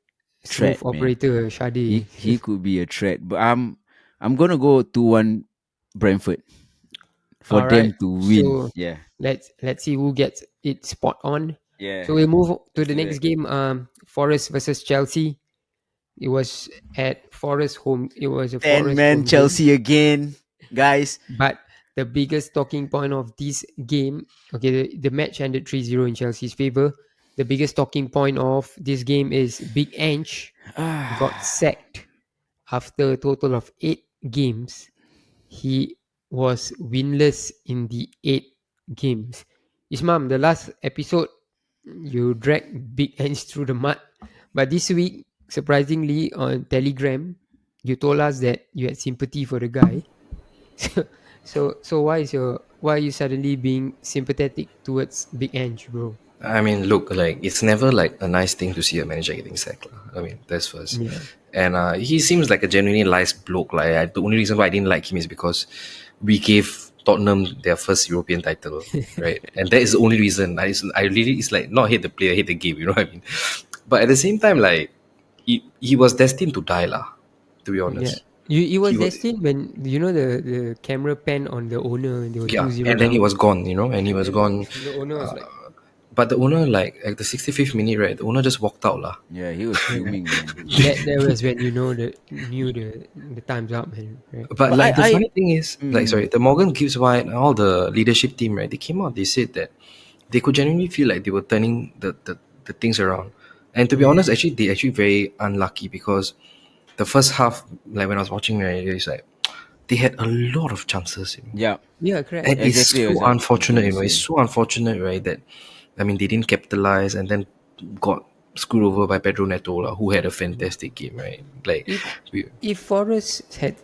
Smooth threat, man. operator Shade. He could be a threat. But I'm gonna go 2-1 Brentford for All right. them to win. So Yeah. let's see who gets it spot on. Yeah. So we'll move to Let's the do next that. game. Forest versus Chelsea. It was at Forest home. It was a 10 Forest man home game. Chelsea again, guys. But the biggest talking point of this game, okay, the match ended 3-0 in Chelsea's favor. The biggest talking point of this game is Big Ange got sacked after a total of 8 games. He was winless in the 8 games. Ismam, the last episode, you dragged Big Ange through the mud. But this week, surprisingly, on Telegram, you told us that you had sympathy for the guy. So why are you suddenly being sympathetic towards Big Ange, bro? I mean, look, like it's never like a nice thing to see a manager getting sacked. Lah. I mean, that's first. Yeah. And he seems like a genuinely nice bloke. Like the only reason why I didn't like him is because we gave Tottenham their first European title, right? And that is the only reason. I really, it's like not hate the player, hate the game. You know what I mean? But at the same time, like he was destined to die, lah. To be Yeah. honest, It was he was. destined when you know the camera pan on the owner and they were Yeah, 2-0 and then he down. was gone. You know, and he And was then gone. the owner was like, But the owner, like at the 65th minute, right? The owner just walked out, lah. Yeah, he was yeah. fuming, man. That was when you know the time's up, man. Right? But But like the I funny thing is, like mm, sorry, the Morgan Gibbs White and all the leadership team, right? They came out, they said that they could genuinely feel like they were turning the things around. And to be Mm. honest, actually they actually very unlucky because the first half, like when I was watching, right, it's like they had a lot of chances, you know. yeah, Yeah, correct. And it's exactly so as I was unfortunate, gonna you know. It's say. so unfortunate, right, that I mean they didn't capitalize and then got screwed over by Pedro Neto, lah, who had a fantastic game, right? Like If we if Forest had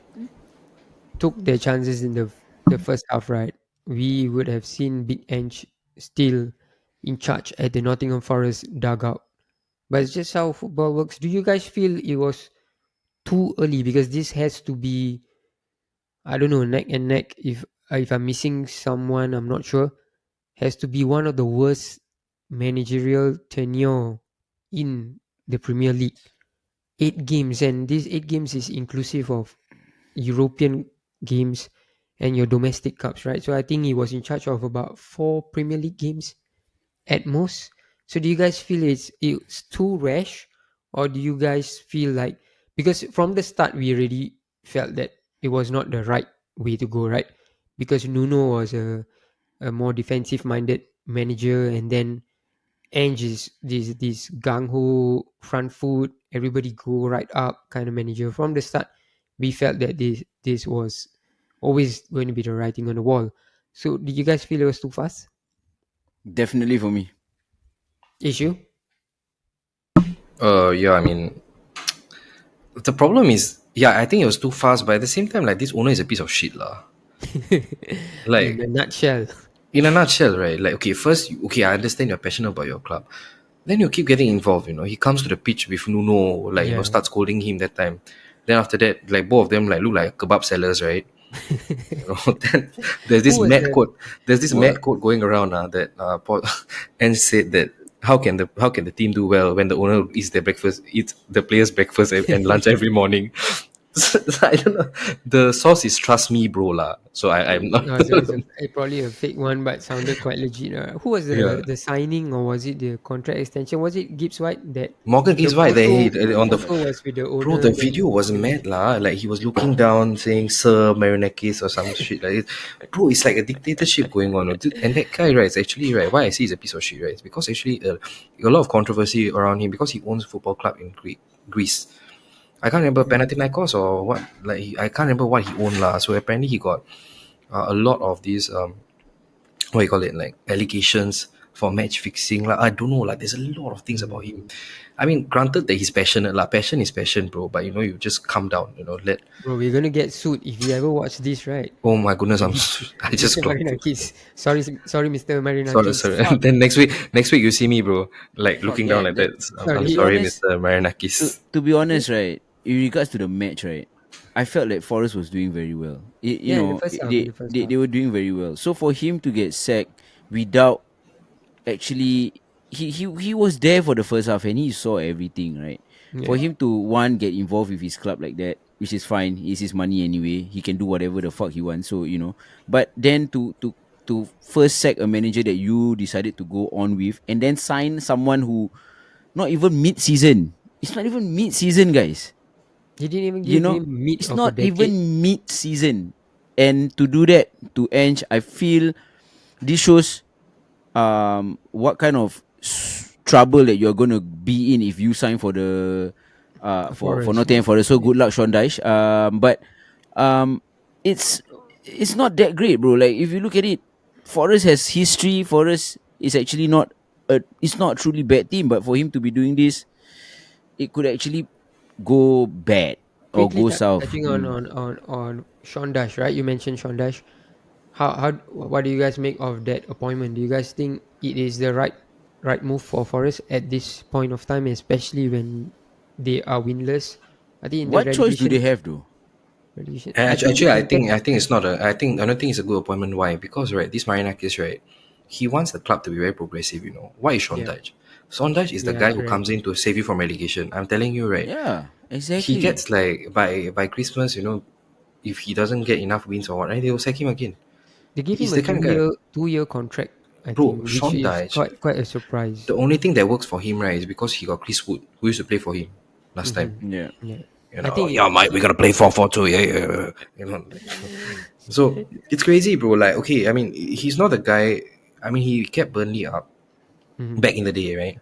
took their chances in the first half, right, we would have seen Big Ange still in charge at the Nottingham Forest dugout. But it's just how football works. Do you guys feel it was too early? Because this has to be, I don't know, neck and neck. If I'm missing someone, I'm not sure. Has to be one of the worst managerial tenure in the Premier League. 8 games, and these 8 games is inclusive of European games and your domestic cups, right? So I think he was in charge of about 4 Premier League games at most. So do you guys feel it's too rash, or do you guys feel like, because from the start we already felt that it was not the right way to go, right? Because Nuno was a more defensive minded manager, and then Ange is this gung ho front foot, everybody go right up kind of manager. From the start, we felt that this was always going to be the writing on the wall. So did you guys feel it was too fast? Definitely for me. Issue? yeah, I mean the problem is, yeah, I think it was too fast, but at the same time, like this owner is a piece of shit, lah. In a Like nutshell. in a nutshell, right? Like okay, first, okay, I understand you're passionate about your club. Then you keep getting involved. You know, he comes to the pitch with Nuno, like Yeah. starts scolding him that time. Then after that, like both of them like look like kebab sellers, right? You know, then there's Who this was mad the quote. There's this What? mad quote going around that Paul and said that how can the team do well when the owner eats the players' breakfast and lunch every morning. So, I don't know. The source is trust me, bro, lah. So I'm not. no, it's probably a fake one, but sounded quite legit. Who was Yeah. the signing, or was it the contract extension? Was it Gibbs White that Morgan the Gibbs White, photo on the was with the bro, owner? the Then video was mad lah. Like he was looking down, saying "Sir Marinakis" or some shit like it. Bro, it's like a dictatorship going on. And that guy, right, is actually right. Why I say he's a piece of shit, right? It's because actually a lot of controversy around him because he owns a football club in Greece. I can't remember Panathinaikos or what. Like I can't remember what he owned lah. So apparently he got a lot of these what you call it, like allegations for match fixing. Like I don't know, like there's a lot of things about him. I mean, granted that he's passionate, like passion is passion, bro. But you know, you just calm down. You know, let. bro, we're gonna get sued if you ever watch this, right? Oh my goodness, I just Mr. clocked. Marinakis. Sorry, Mr. Sorry, Marinakis. sorry. Fuck, And then next week you see me, bro, like fuck. looking down Yeah, like that, that. to I'm Sorry. be sorry, honest, Mr. Marinakis. to be honest, right, in regards to the match, right, I felt like Forest was doing very well. You Yeah, in the know, first half. In they, the first they half. they were doing very well. So for him to get sacked without actually, he was there for the first half and he saw everything, right? For Yeah. him to one get involved with his club like that, which is fine, it's his money anyway. He can do whatever the fuck he wants. So but then to first sack a manager that you decided to go on with, and then sign someone who not even mid-season. It's not even mid-season, guys. He didn't even You give know, him mid it's of a not decade. even mid-season, and to do that to Ange, I feel this shows what kind of trouble that you're gonna be in if you sign for the for Forest. Nottingham Forest. So Yeah. good luck, Sean Dyche. But um, it's it's not that great, bro. Like if you look at it, Forest has history. Forest is actually not it's not a truly bad team, but for him to be doing this, it could actually go bad or Quickly go south. touching on Sean Dash, right? You mentioned Sean Dash. What do you guys make of that appointment? Do you guys think it is the right right move for Forest at this point of time, especially when they are winless. I think in the What choice do they have though? relegation. I And think actually, they I can get. think I think it's not a. I don't think it's a good appointment. Why? Because right, this Marinakis, right, he wants the club to be very progressive. You know, why is Sean Yeah, Dyche? Sean Dyche is the yeah, guy who correct. comes in to save you from relegation. I'm telling you, right. Yeah, He exactly. gets like by Christmas, you know, if he doesn't get enough wins or what, right, they will sack him again. They gave him He's a the kind of guy, two year contract, I bro. think, which Sean is Dyche. quite a surprise. The only thing that works for him, right, is because he got Chris Wood, who used to play for him last time. Yeah. Yeah, You I know, think yeah, mate, we gotta play 4-4-2. Yeah, yeah, yeah. You know, like, so it's crazy, bro. Like, okay, I mean, he's not the guy. I mean, he kept Burnley up mhm. back in the day, right?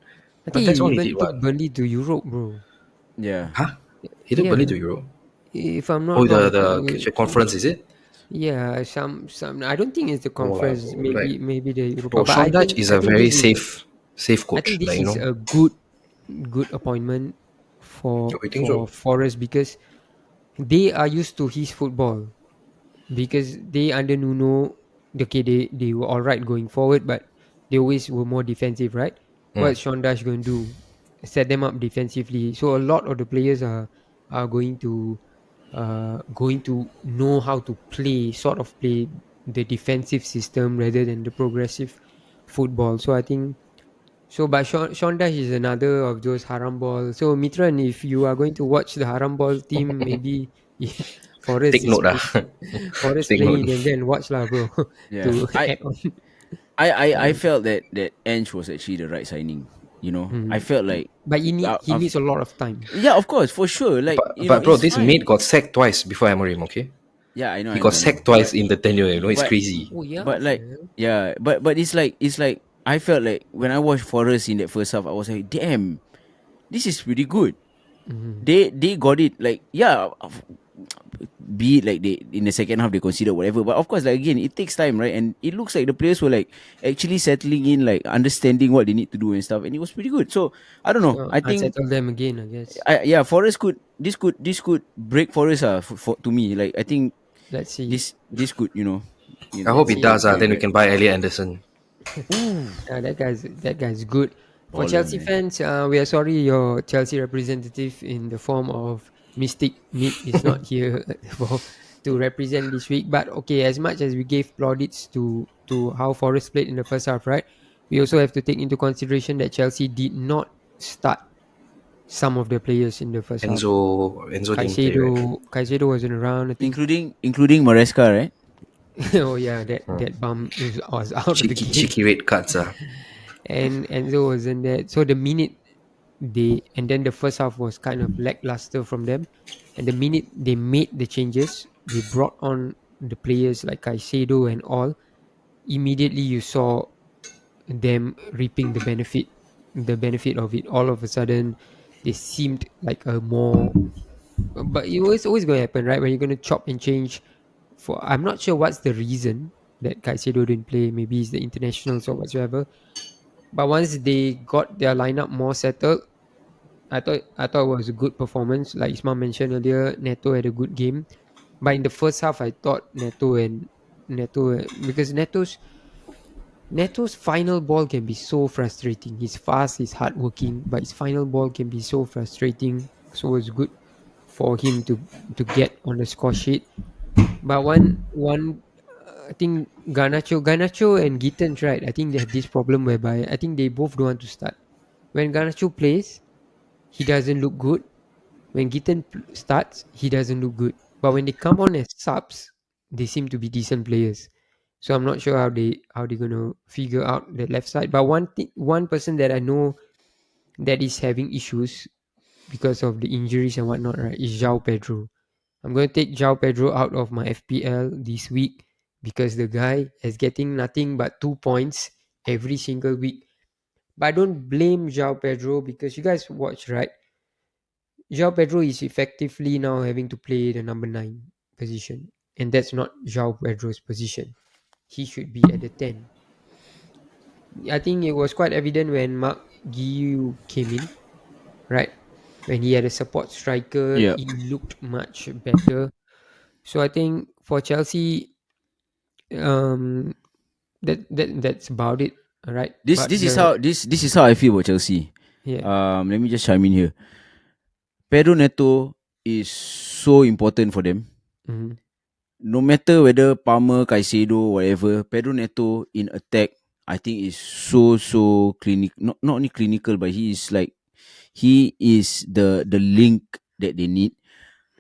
I But think that's he all he even did. took What? Burnley to Europe, bro. Yeah. Huh? He took Burnley Yeah, to Euro. if I'm not Oh, wrong, I the think conference is it? yeah, some. I don't think it's the No lah, conference. bro. Like, Maybe the Europa. bro, But Sean Dyche is I a think very this is safe I coach. think this Like, you is know, a good appointment we think for so. Forest because they are used to his football because they under Nuno. Okay, they were all right going forward, but they always were more defensive, right? Mm. What's Sean Dash going to do? Set them up defensively. So a lot of the players are going to know how to play the defensive system rather than the progressive football. So I think so. But Sean Dash is another of those haram ball. So Mitran, if you are going to watch the haram ball team, maybe Forest Take is note, ah. Forest Take playing, note. you can go and watch lah, bro. Yeah. To add on. I Um, felt that Ange was actually the right signing. You know, I mm. felt like But he I've, needs a lot of time. yeah, of course, for sure. Like, you know, But bro, it's this fine. mate got sacked twice before Amorim. Okay, Yeah, he got I know. sacked twice in the tenure. You know, it's But crazy. Oh yeah, but like, sir. yeah, but it's like I felt like when I watched Forest in that first half, I was like, damn, this is pretty good. Mm-hmm. They got it. Like, yeah, be it like they in the second half they consider whatever, but of course, like, again, it takes time, right? And it looks like the players were like actually settling in, like understanding what they need to do and stuff, and it was pretty good. So I don't know. So I I think settle them again, I guess. yeah, Forest could this could break Forest for to me. Like, I think Let's see. this could, I hope Let's it see. does. Then we break can buy Elliot Anderson. Ooh, That guy's good. For baller, Chelsea man. fans, we are sorry your Chelsea representative in the form of Mystic Mid is not here for to represent this week. But okay, as much as we gave plaudits to how Forest played in the first half, right? We also have to take into consideration that Chelsea did not start some of the players in the first half. Enzo didn't play, right? Caicedo wasn't around. I think. Including Maresca, right? Oh yeah, that bum was out of the game. Cheeky red cards. And Enzo wasn't there. So the minute and then the first half was kind of lackluster from them. And the minute they made the changes, they brought on the players like Caicedo and all. Immediately you saw them reaping the benefit of it. All of a sudden, they seemed like a more. But it was always going to happen, right? When you're going to chop and change. For I'm not sure what's the reason that Caicedo didn't play. Maybe it's the internationals or whatsoever. But once they got their lineup more settled, I thought it was a good performance. Like Ismail mentioned earlier, Neto had a good game. But in the first half, I thought Neto because Neto's final ball can be so frustrating. He's fast, he's hardworking, but his final ball can be so frustrating. So it's good for him to get on the score sheet. But one I think Garnacho and Gittens, right? I think they have this problem whereby I think they both don't want to start. When Garnacho plays, he doesn't look good. When starts, he doesn't look good. But when they come on as subs, they seem to be decent players. So I'm not sure how they gonna figure out the left side. But one person that I know that is having issues because of the injuries and whatnot, right, is João Pedro. I'm going to take João Pedro out of my FPL this week because the guy is getting nothing but 2 points every single week. But I don't blame João Pedro because you guys watch, right? João Pedro is effectively now having to play the number 9 position. And that's not João Pedro's position. He should be at the 10. I think it was quite evident when Mark Guiu came in, right? When he had a support striker, Yeah. he looked much better. So I think for Chelsea, um, that's about it. Alright, This but this is how this is how I feel about Chelsea. yeah. Let me just chime in here. Pedro Neto is so important for them. Mm-hmm. No matter whether Palmer, Caicedo, whatever, Pedro Neto in attack, I think is so clinical. Not only clinical, but he is the link that they need.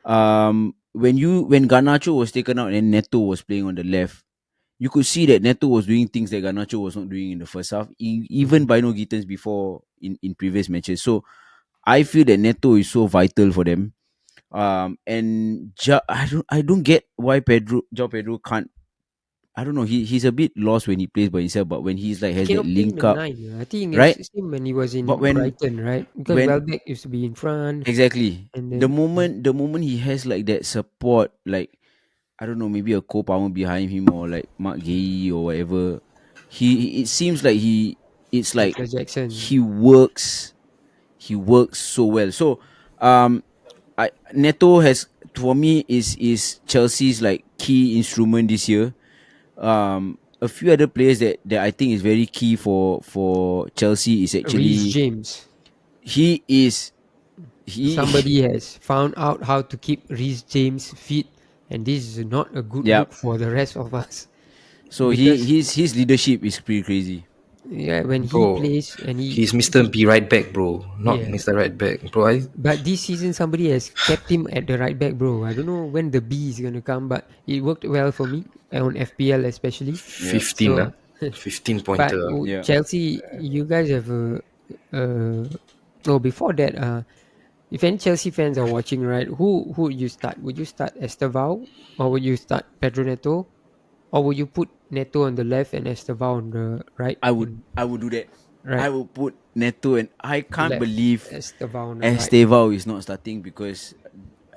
When Garnacho was taken out and Neto was playing on the left, you could see that Neto was doing things that Garnacho was not doing in the first half, even Mm-hmm. by no Gittins before in previous matches. So I feel that Neto is so vital for them. I don't get why Pedro can't. I don't know. He's a bit lost when he plays by himself, but when he's like He has that cannot play in link the up, 9. I think it's right? the same when he was But in when Brighton, right? Because when Welbeck used to be in front, exactly and the then moment he has like that support, like I don't know, maybe a co-power behind him or like Mark Gay or whatever, it seems like it's like Nicolas Jackson. he works so well. So um Neto has, for me, is Chelsea's like key instrument this year. A few other players that I think is very key for Chelsea is Reece actually James. he is he Somebody has found out how to keep Reece James fit, and this is not a good yeah. look for the rest of us. So Because his leadership is pretty crazy. yeah, when he Bro, plays and he's Mr. Be Right Back, bro. Not yeah, Mr. Right Back, bro. but this season somebody has kept him at the right back, bro. I don't know when the B is gonna come, but it worked well for me on FPL especially. Yeah, 15, So, 15 but pointer. yeah. Chelsea, you guys have uh, oh, before that, if any Chelsea fans are watching, right, who would you start? Would you start Estevao, or would you start Pedro Neto, or would you put Neto on the left and Estevao on the right? I would In I would do that. I right, would put Neto, and I can't left, believe Estevao on the right. Estevao is not starting, because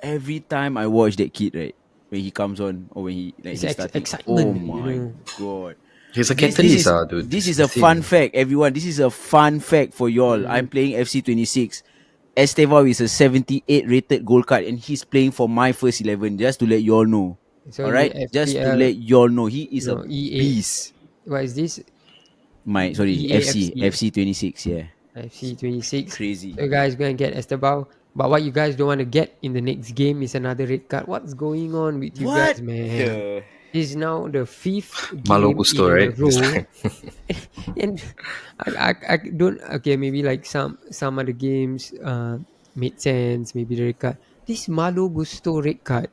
every time I watch that kid, right, when he comes on or when It's he's starting, oh excitement, you my know. god. He's a This catalyst, is dude. this This is is the a fun thing. fact, everyone. This is a fun fact for y'all. I'm Mm. playing FC 26. Estevao is a 78 rated goal card, and he's playing for my first 11. Just to let y'all know. So All you right, just to FPL, let y'all know, he is a no EA. beast. What is this? My sorry, FC EAFC. FC 26. Yeah, FC 26. crazy. So guys go and get Estebao. But what you guys don't want to get in the next game is another red card. What's going on with you What guys, man? the? This is now the fifth Malo game Gusto, in a right? This row. time. And I don't, okay, maybe like some other games made sense, maybe the red card. This Malo Gusto red card,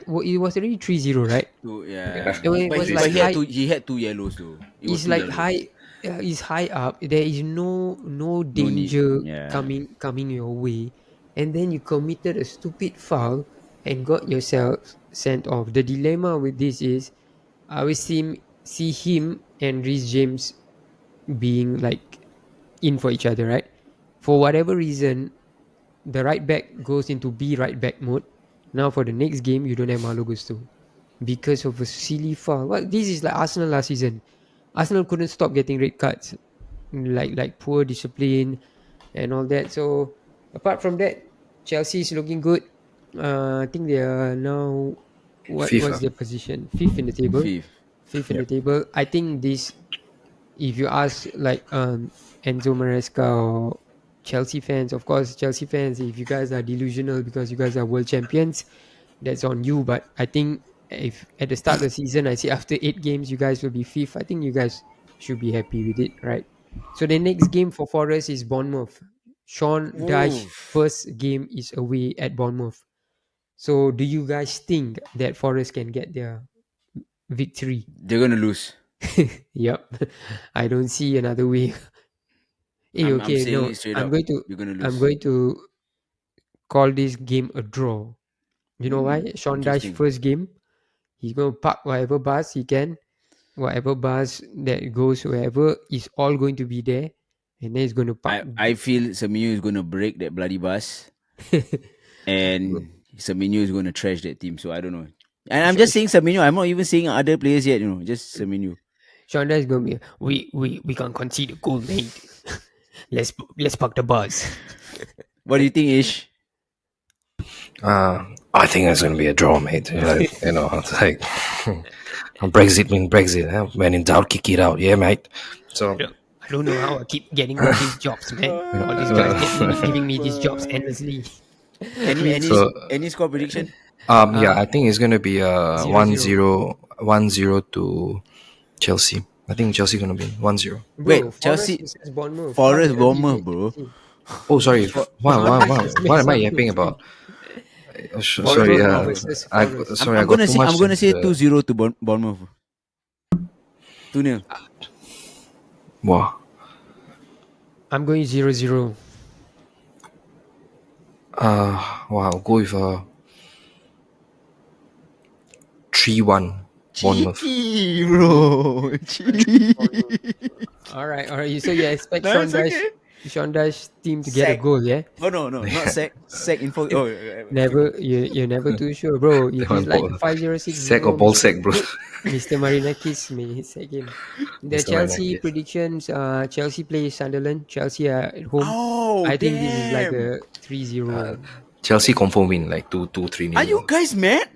well, it was already 3-0, right? Two, Yeah, yeah. It But was he but like he had high. two he had 2 yellows though. It was It's two like yellows. high. It's high up. There is no No need. danger Yeah. coming your way, and then you committed a stupid foul and got yourself sent off. The dilemma with this is I always see him and Reece James being like in for each other, right? For whatever reason, the right back goes into B right back mode. Now for the next game, you don't have Malo Gusto because of a silly foul. What, this is like Arsenal last season. Arsenal couldn't stop getting red cards, like poor discipline and all that. So apart from that, Chelsea is looking good. I think they are now what's FIFA. their position? Fifth in the table. Fifth. Fifth in the Yep. table. I think this, if you ask like Enzo Maresca or Chelsea fans, of course Chelsea fans, if you guys are delusional because you guys are world champions, that's on you. But I think if at the start of the season I see after 8 games you guys will be fifth, I think you guys should be happy with it, right? So the next game for Forest is Bournemouth. Sean Dyche Ooh. first game is away at Bournemouth. So do you guys think that Forest can get their victory? They're gonna lose. Yep. I don't see another way. Hey, I'm okay, saying no, it straight up. You're gonna I'm lose. going to call this game a draw. You know why? Sean Dyche Interesting. first game, he's gonna park whatever bus he can, whatever bus that goes wherever is all going to be there, and then he's going to park. I feel Semenyo is gonna break that bloody bus, and Semenyo is gonna trash that team. So I don't know. And I'm just Sean saying Semenyo. I'm not even saying other players yet. Just Semenyo. Dyche is going to be, we can't concede a goal, mate. let's park the bus. What do you think, Ish? I think it's gonna be a draw, mate. Like, it's like Brexit mean Brexit. Huh? When in doubt, kick it out. Yeah, mate. So I don't know how I keep getting all these jobs, man. All these guys giving me these jobs endlessly. Any so any score prediction? yeah, I think it's gonna be 0-0. 1-0 to Chelsea. I think Chelsea gonna be 1-0. Bro, Wait, Forest Chelsea, versus Bournemouth. How the Forest, hell do you Bournemouth, get bro. Chelsea? Oh, sorry. Forest What versus am I Bournemouth, yapping man. about? Sorry. Bournemouth versus Forest. Sorry. I got too I'm much gonna into say the. 2-0 to Bournemouth. 2-0. Wow. I'm going 0-0. Wow. I'll go with 3-1 Bournemouth. Cheeky, bro. Cheeky. Alright. So you expect No, it's okay. Sean Dash team to get a Sack. goal, yeah? Oh no, not sack. Sack info. Oh, Never, you're never too sure, bro. If That it's one like ball. 5-0-6, Sack or bro, ball sack, bro. Mr. Marinakis may sack him. The Mr. Man, Chelsea yes. predictions, Chelsea plays Sunderland. Chelsea are at home. oh I think this is like damn. a 3-0. Chelsea confirm win like 2-3 Are 0 you guys mad?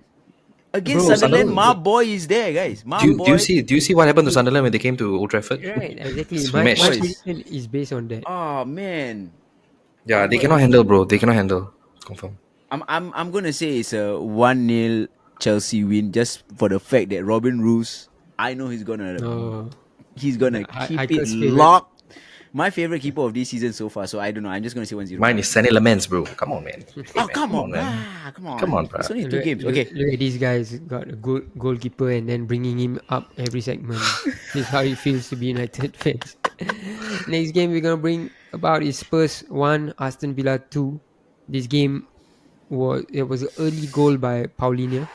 Against Bro, Sunderland, Sunderland. my boy is there, guys. My Do you boy. see what happened to Sunderland when they came to Old Trafford? Right, exactly. My Smashed. Boys. prediction is based on that. Oh man. Yeah, they But cannot handle, bro. They cannot handle. Confirm. I'm gonna say it's a 1-0 Chelsea win just for the fact that Robin Roos, I know Oh, he's gonna keep it Haikal's favorite. locked. My favorite keeper of this season so far, so I don't know. I'm just gonna say 1-0. Mine is Sunny Laments, bro. Come on, man. Oh Man, come on, man. come on. Come on, bruh. It's only 2 games. Okay. Look at these guys got a good goalkeeper and then bringing him up every segment. This is how it feels to be United fans. Next game we're gonna bring about is Spurs 1, Aston Villa 2. This game was an early goal by Paulinho.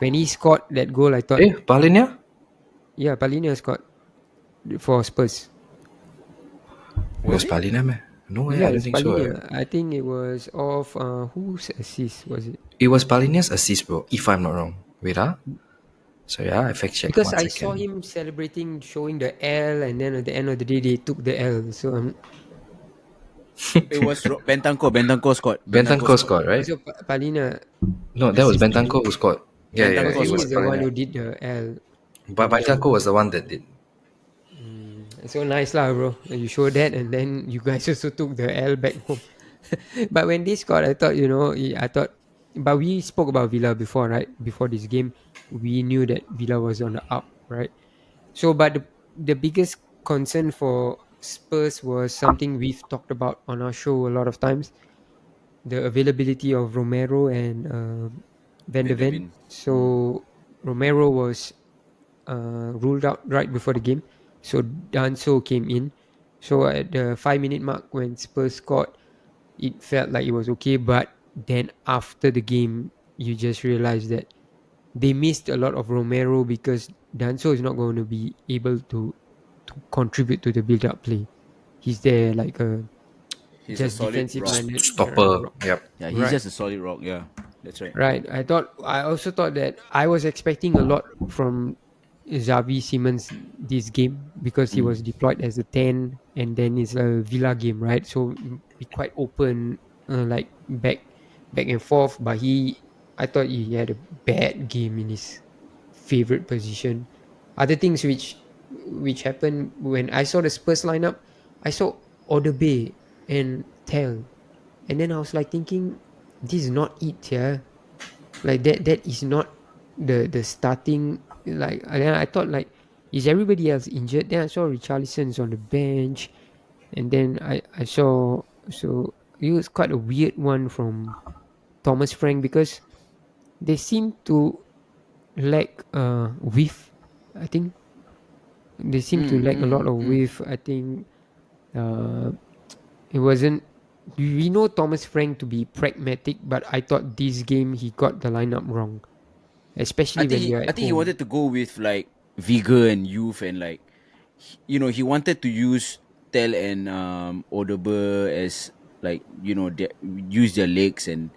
When he scored that goal, I thought, Paulinia? yeah, Paulinho scored for Spurs. It was Was it? Paulinia, man. No way, Yeah, I don't it's think so. Paulinho. I think it was off. Whose assist was it? It was Paulinia's assist, bro. If I'm not wrong. Wait, So yeah, I fact check Because 1 I second. saw him celebrating, showing the L, and then at the end of the day, they took the L. So It was Bentancur. Bentancur scored. Bentancur scored, right? so Palina No, that was assisted Bentancur him. who scored. Yeah, yeah, Bentancur it He scored. was is the one Paulinia. who did the L. But Bentancur was the one that did. So nice lah, bro. You show that, and then you guys also took the L back home. But when they scored, I thought, I thought, but we spoke about Villa before, right? Before this game, we knew that Villa was on the up, right? So, but the biggest concern for Spurs was something we've talked about on our show a lot of times: the availability of Romero and Van de Van de Ven. Ven. So Romero was ruled out right before the game. So Danso came in. So at the 5 minute mark when Spurs scored, it felt like it was okay. But then after the game, you just realize that they missed a lot of Romero because Danso is not going to be able to contribute to the build-up play. He's there like a He's a just solid defensive rock. minded. Stopper. Yep. Yeah, he's Right. just a solid rock. Yeah, that's right. Right. I also thought that I was expecting a lot from Xavi Simons this game because he was deployed as a 10 and then it's a Villa game, right? So be quite open, like back and forth. But I thought he had a bad game in his favorite position. Other things which happened when I saw the Spurs lineup, I saw Odebear and Tel, and then I was like thinking, this is not it, yeah. Like that is not the starting. Like and then I thought like, is everybody else injured? Then I saw Richarlison's on the bench, and then I saw, so it was quite a weird one from Thomas Frank because they seem to lack width. I think they seem to lack a lot of width. I think uh, it wasn't. We know Thomas Frank to be pragmatic, but I thought this game he got the lineup wrong, especially when you're I at think he home. wanted to go with like vigor and youth and like he wanted to use Tel and Odober as like use their legs and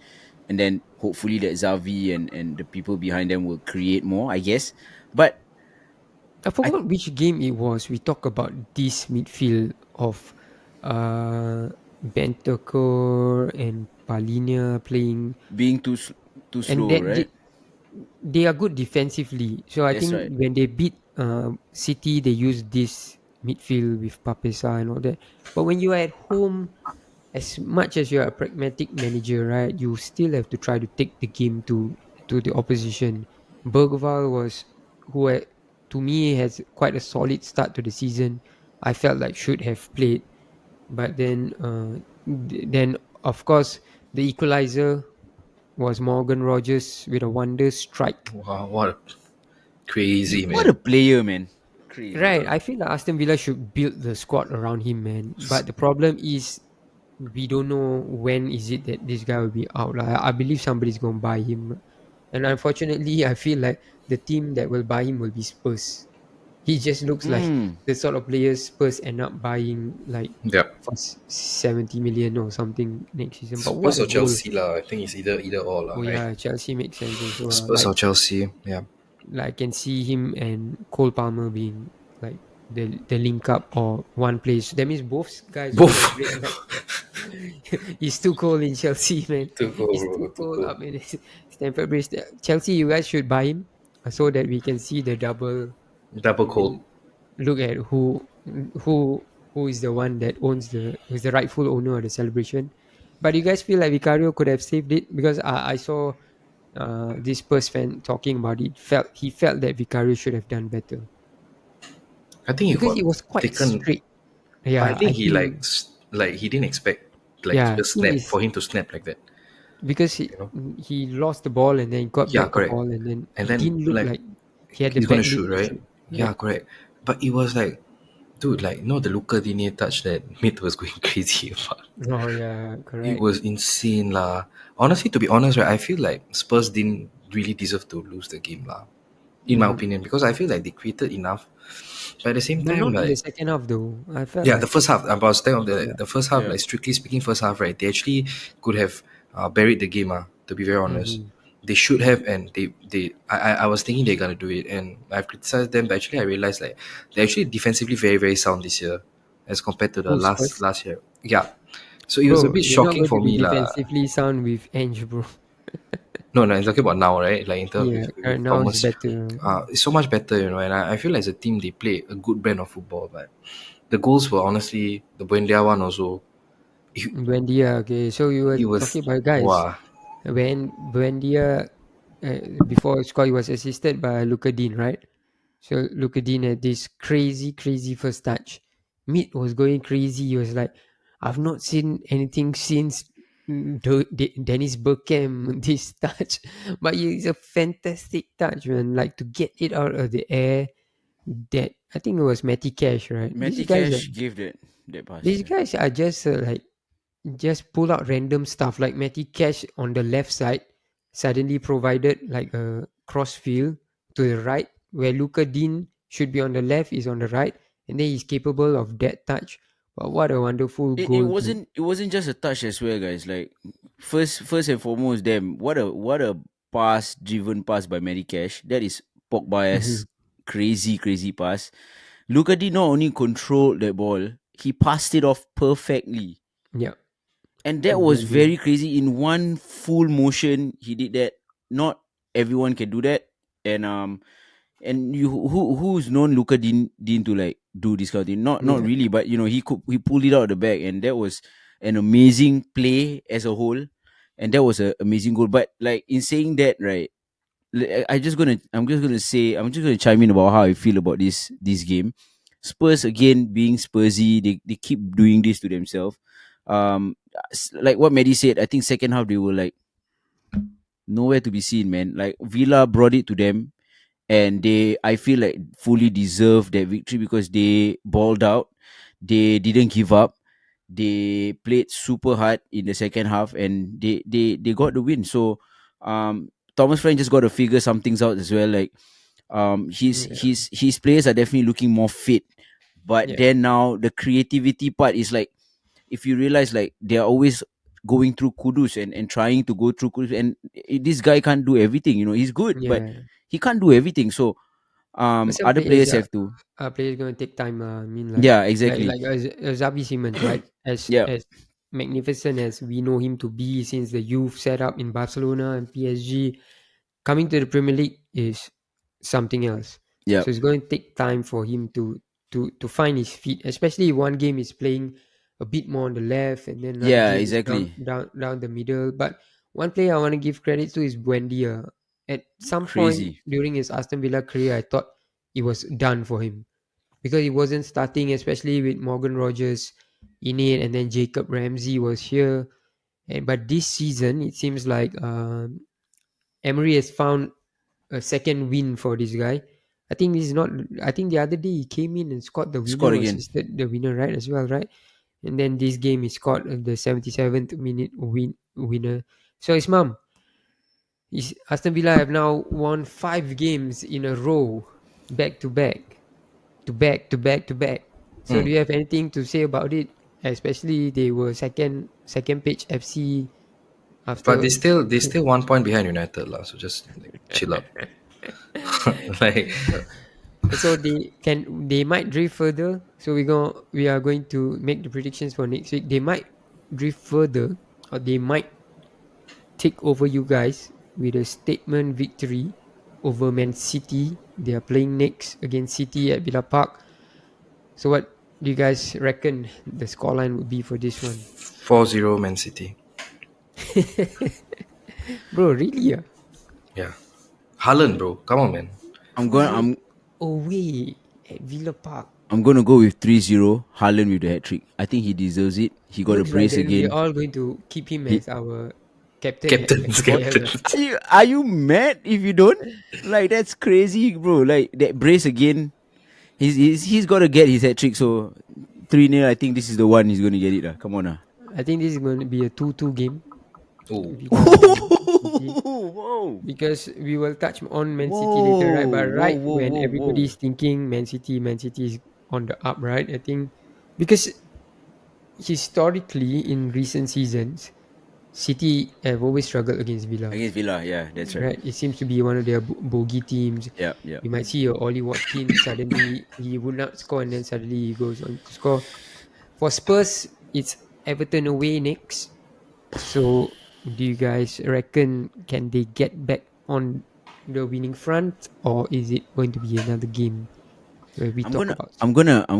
then hopefully that Zavi and the people behind them will create more, I guess. But I forgot which game it was. We talk about this midfield of Bentancur and Palinia playing, being too and slow, right? they are good defensively. So I That's think right. when they beat City, they use this midfield with Papesa and all that. But when you are at home, as much as you're a pragmatic manager, right, you still have to try to take the game to the opposition. Bergval was who to me has quite a solid start to the season. I felt like should have played, but then of course the equalizer was Morgan Rogers with a wonder strike. Wow, what crazy What a man. player, man. Crazy. Right, I feel like Aston Villa should build the squad around him, man. But the problem is we don't know when is it that this guy will be out. Like, I believe somebody's gonna buy him, and unfortunately, I feel like the team that will buy him will be Spurs. He just looks like Mm. the sort of players Spurs end up buying like Yeah. for 70 million or something next season. But what Spurs a or goal! Chelsea lah. I think it's either or lah, Oh right? yeah, Chelsea makes sense also. Spurs or Chelsea. Yeah. Like I can see him and Cole Palmer being like the link up or one place. That means both guys will Both. get a red card. He's too cold in Chelsea, man. Too cool, He's too bro. Too cold cool. up in Stamford Bridge. Chelsea, you guys should buy him so that we can see the double Double cold. and look at who is the one that owns who's the rightful owner of the celebration. But you guys feel like Vicario could have saved it because I saw this Spurs fan talking about it. He felt that Vicario should have done better I think he because got it was quite taken. straight. But I Yeah, I think he think like he didn't expect like yeah, the thing snap is for him to snap like that. because You know. he lost the ball and then got Yeah, back the correct. ball and then And it then didn't look like like he had the he's gonna back leg shoot, to right? shoot. Yeah. Yeah, correct. But it was like, dude, like no, the Luca Digne touch that mid was going crazy about. Oh yeah, It correct. was insane lah. Honestly, to be honest, right, I feel like Spurs didn't really deserve to lose the game lah. In my Mm. opinion, because I feel like they created enough. But at the same But time, not in the like second half though. I felt yeah, the like first half. I was telling of yeah. the first half. Yeah. Like strictly speaking, first half, right? They actually could have buried the game. To be very honest, Mm-hmm. they should have, and I was thinking they're gonna do it, and I've criticized them, but actually I realized like they're actually defensively very very sound this year, as compared to the Who's first? last year. Yeah, so it was a Bro, bit they're not shocking going to for be me lah. defensively sound with Ange, bro. No, no, I'm talking about now, right? Like in terms Yeah, right with now is Thomas, better. it's so much better, you know. And I feel like as a team they play a good brand of football, but the goals were honestly the Buendia one also. Buendia, okay. So you were It was talking about guys. wow. When Buendia, before score, he was assisted by Luka Dean, right? So Luka Dean had this crazy, crazy first touch. Mid was going crazy. He was like, I've not seen anything since Dennis Bergkamp, this touch. But it's a fantastic touch, man. Like to get it out of the air. That I think it was Matty Cash, right? Matty Cash gave that pass. These Yeah. guys are just like just pull out random stuff like Matty Cash on the left side suddenly provided like a cross field to the right where Luka Dean should be on the left is on the right and then he's capable of that touch. But what a wonderful It goal to wasn't just a touch as well, guys. Like first and foremost, them what a pass driven pass by Matty Cash. That is Mhm. Pogba's crazy pass. Luka did not only control that ball, he passed it off perfectly. Yeah, And that was exactly. very crazy. In one full motion, he did that. Not everyone can do that. And you who's known Luka didn't to like do this kind of thing. Not Yeah. really, but he pulled it out of the bag, and that was an amazing play as a whole. And that was an amazing goal. But like in saying that, right, I'm just gonna chime in about how I feel about this game. Spurs again being Spursy, they keep doing this to themselves. Like what Maddie said, I think second half they were like nowhere to be seen, man. Like Villa brought it to them, and they I feel like fully deserve that victory because they balled out, they didn't give up, they played super hard in the second half, and they got the win. So Thomas Frank just got to figure some things out as well. Like Yeah. his players are definitely looking more fit, but Yeah. then now the creativity part is like, if you realize, like they are always going through Kudus and trying to go through Kudus, and this guy can't do everything. He's good, but Yeah. he can't do everything. So But some other players players have to. are players gonna take time. I mean, Yeah, like exactly. like Zabi Simmons, right? Yeah, As magnificent as we know him to be since the youth setup in Barcelona and PSG, coming to the Premier League is something else. Yep. So it's going to take time for him to find his feet, especially if one game is playing a bit more on the left and then another Yeah, game is exactly. down the middle. But one player I want to give credit to is Buendia. At some point Crazy. during his Aston Villa career, I thought it was done for him because he wasn't starting, especially with Morgan Rogers in it, and then Jacob Ramsey was here. But this season, it seems like Emery has found a second win for this guy. I think this is not. I think the other day he came in and scored the winner Score or again. assisted the winner, right, as well, right? And then this game he scored the 77th minute winner. So his mum, Aston Villa have now won 5 games in a row, back to back, to back to back to back. So do Mm. you have anything to say about it? Especially they were second page FC But after. they still 1 point behind United lah. So just like, chill out. Like So they might drift further. So we are going to make the predictions for next week. They might drift further, or they might take over you guys with a statement victory over Man City. They are playing next against City at Villa Park. So what do you guys reckon the scoreline would be for this one? 4-0 Man City. Bro, really? Yeah. Haaland, bro. Come on, man. I'm going 4-0 away at Villa Park. I'm gonna go with 3-0. Haaland with the hat trick. I think he deserves it. He got a Looks like brace then we're again. all going to keep him He, as our captain at Captains, FPL. captains. are you mad if you don't? Like that's crazy, bro. Like that brace again. He's got to get his hat trick. So 3-0. I think this is the one he's gonna get it. Come on, I think this is going to be a 2-2 game. Oh, Villa and City. Whoa, Because we will touch on Man City later, right? whoa, But whoa, right whoa, when whoa, whoa. everybody's thinking Man City is on the up, right? I think because historically in recent seasons, City have always struggled against Villa, Against Villa, yeah, that's right. right? It seems to be one of their bogey teams. Yeah, yeah. You might see a Ollie Watkins suddenly he would not score and then suddenly he goes on to score. For Spurs, it's Everton away next. So, do you guys reckon can they get back on the winning front, or is it going to be another game where we I'm talk gonna about? I'm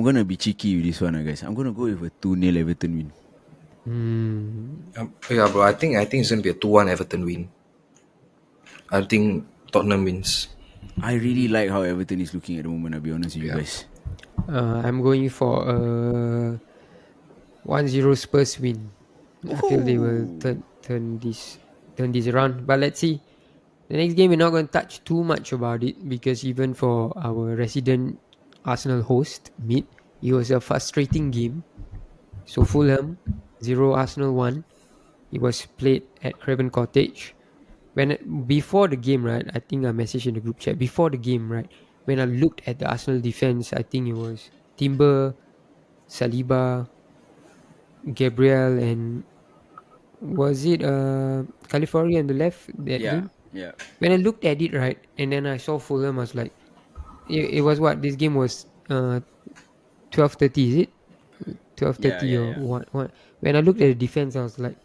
gonna be cheeky with this one, guys. I'm gonna go with a 2-0 Everton win. yeah, bro. I think it's gonna be a 2-1 Everton win. I think Tottenham wins. I really like how Everton is looking at the moment. I'll be honest with you Yeah. guys. I'm going for a 1-0 Spurs win. I feel they will Oh, turn this around. But let's see. The next game we're not going to touch too much about it because even for our resident Arsenal host, Mid, it was a frustrating game. So Fulham 0, Arsenal 1. It was played at Craven Cottage. Before the game, right? I think I messaged in the group chat. Before the game, right? When I looked at the Arsenal defense, I think it was Timber, Saliba, Gabriel, and was it California on the left that yeah, game? yeah, When I looked at it, right, and then I saw Fulham, I was like, it was what this game was 12:30, is it? twelve yeah, thirty yeah, or yeah. what? When I looked at the defense, I was like,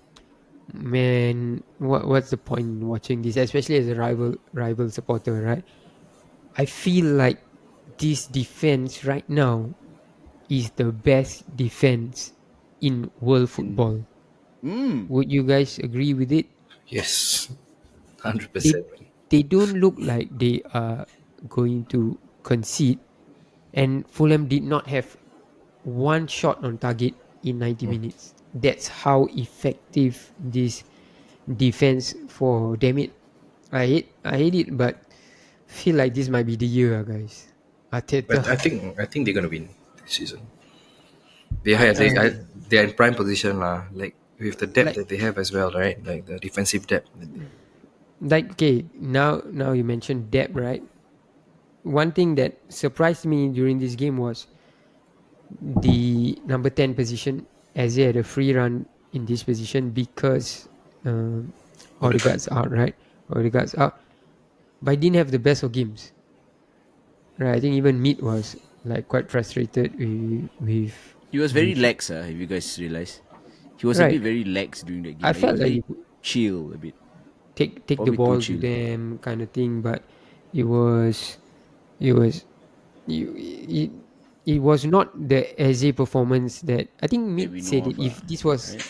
man, what's the point in watching this, especially as a rival supporter, right? I feel like this defense right now is the best defense in world In, football. Mm. Would you guys agree with it? yes, They 100%. they don't look like they are going to concede, and Fulham did not have one shot on target in 90 minutes. That's how effective this defense for. Damn it, I hate it, but feel like this might be the year, guys. But I Arteta. think I think they're gonna win this season. They I, have uh, they're in prime position lah. Like with the depth like that they have as well, right? Like the defensive depth. okay, now you mentioned depth, right? One thing that surprised me during this game was the number 10 position, as they had a free run in this position because um, Odegaard. Odegaard's out, right? Odegaard's out, but I didn't have the best of games, right? I think even Meat was like quite frustrated He was very with lax, if you guys realize. He was a right. bit very lax during that game. I Like he felt was like very chill a bit. take the Probably too ball to chill. them kind of thing. But it was it was you it, it was not the Eze performance that I think That Meat we said know it. of, If this was right?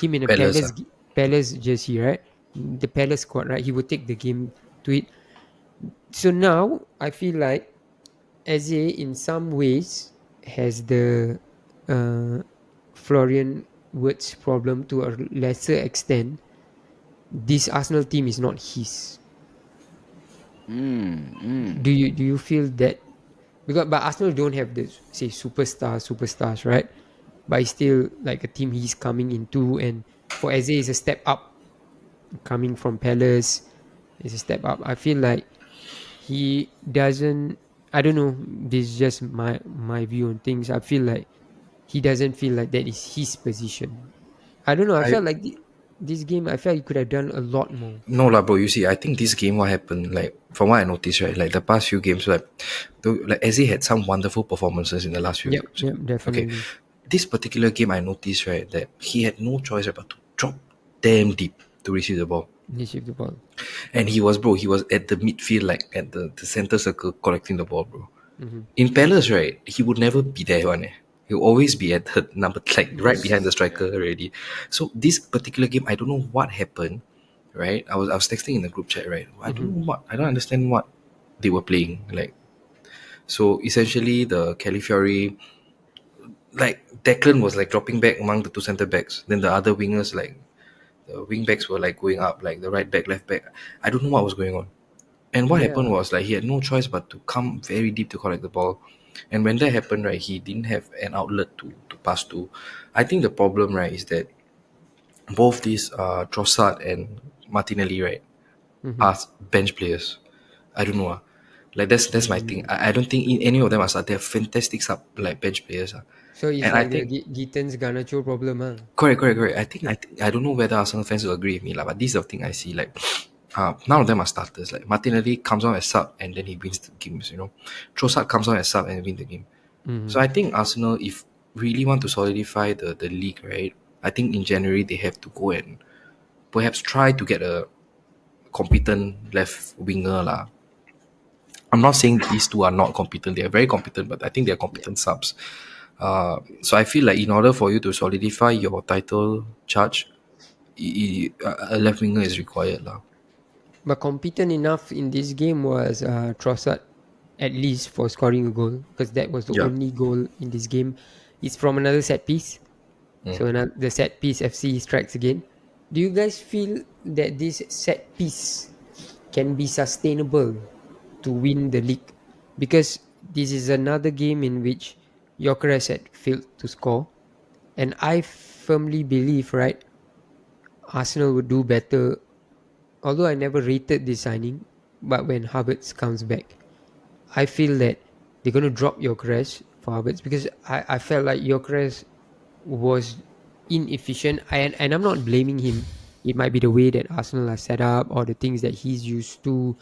him in a Palace. Palace jersey, right? The Palace squad, right? He would take the game to it. So now I feel like Eze in some ways has the uh, Florian Wirtz problem to a lesser extent. This Arsenal team is not his. Mm, mm. Do you feel that because but Arsenal don't have the say superstars, right? But it's still like a team he's coming into, and for Eze is a step up coming from Palace. Is a step up. I feel like he doesn't. I don't know. This is just my view on things. I feel like he doesn't feel like that is his position. I don't know. I I felt like this game. I felt he could have done a lot more. No lah, bro. You see, I think this game what happened, like from what I noticed, right, like the past few games, like Eze had some wonderful performances in the last few Yep, games. yep, Okay, definitely. this particular game I noticed, right, that he had no choice but to drop damn deep to receive the ball, Receive the ball. and he was at the midfield, like at the center circle, collecting the ball, bro. Mm-hmm. In Palace, right, he would never be there, one. He'll always be at the number, like right behind the Yes. striker already. So this particular game, I don't know what happened. Right, I was texting in the group chat. Right, Mm-hmm. I don't understand what they were playing. Like, so essentially, the Califiori, like Declan was like dropping back among the two center backs. Then the other wingers, like the wing backs, were like going up, like the right back, left back. I don't know what was going on. And what happened Yeah. was like he had no choice but to come very deep to collect the ball. And when that happened, right, he didn't have an outlet to pass to. I think the problem, right, is that both these Trossard and Martinelli, right, Mm-hmm. are bench players. I don't know. Like that's my thing. Mm. I don't think any of them are start. They're fantastic sub like bench players. So it's And I like the think Gittens Garnacho problem, huh? correct. I don't know whether Arsenal fans will agree with me, but this is the thing I see. Like none of them are starters. Like Martinelli comes on as sub and then he wins the games, Trossard comes on as sub and win the game. Mm-hmm. So I think Arsenal, if really want to solidify the league, right? I think in January they have to go and perhaps try to get a competent left winger lah. I'm not saying these two are not competent. They are very competent, but I think they are Yeah. competent subs. So I feel like in order for you to solidify your title charge, a left winger is required lah. But competent enough in this game was Trossard, at least for scoring a goal, because that was the Yeah. only goal in this game. It's from another set piece. So another, the set piece FC strikes again. Do you guys feel that this set piece can be sustainable to win the league? Because this is another game in which Gyökeres had failed to score, and I firmly believe, right, Arsenal would do better. Although I never rated this signing, but when Havertz comes back, I feel that they're going to drop Gyökeres for Havertz because I felt like Gyökeres was inefficient, and I'm not blaming him. It might be the way that Arsenal are set up or the things that he's used to,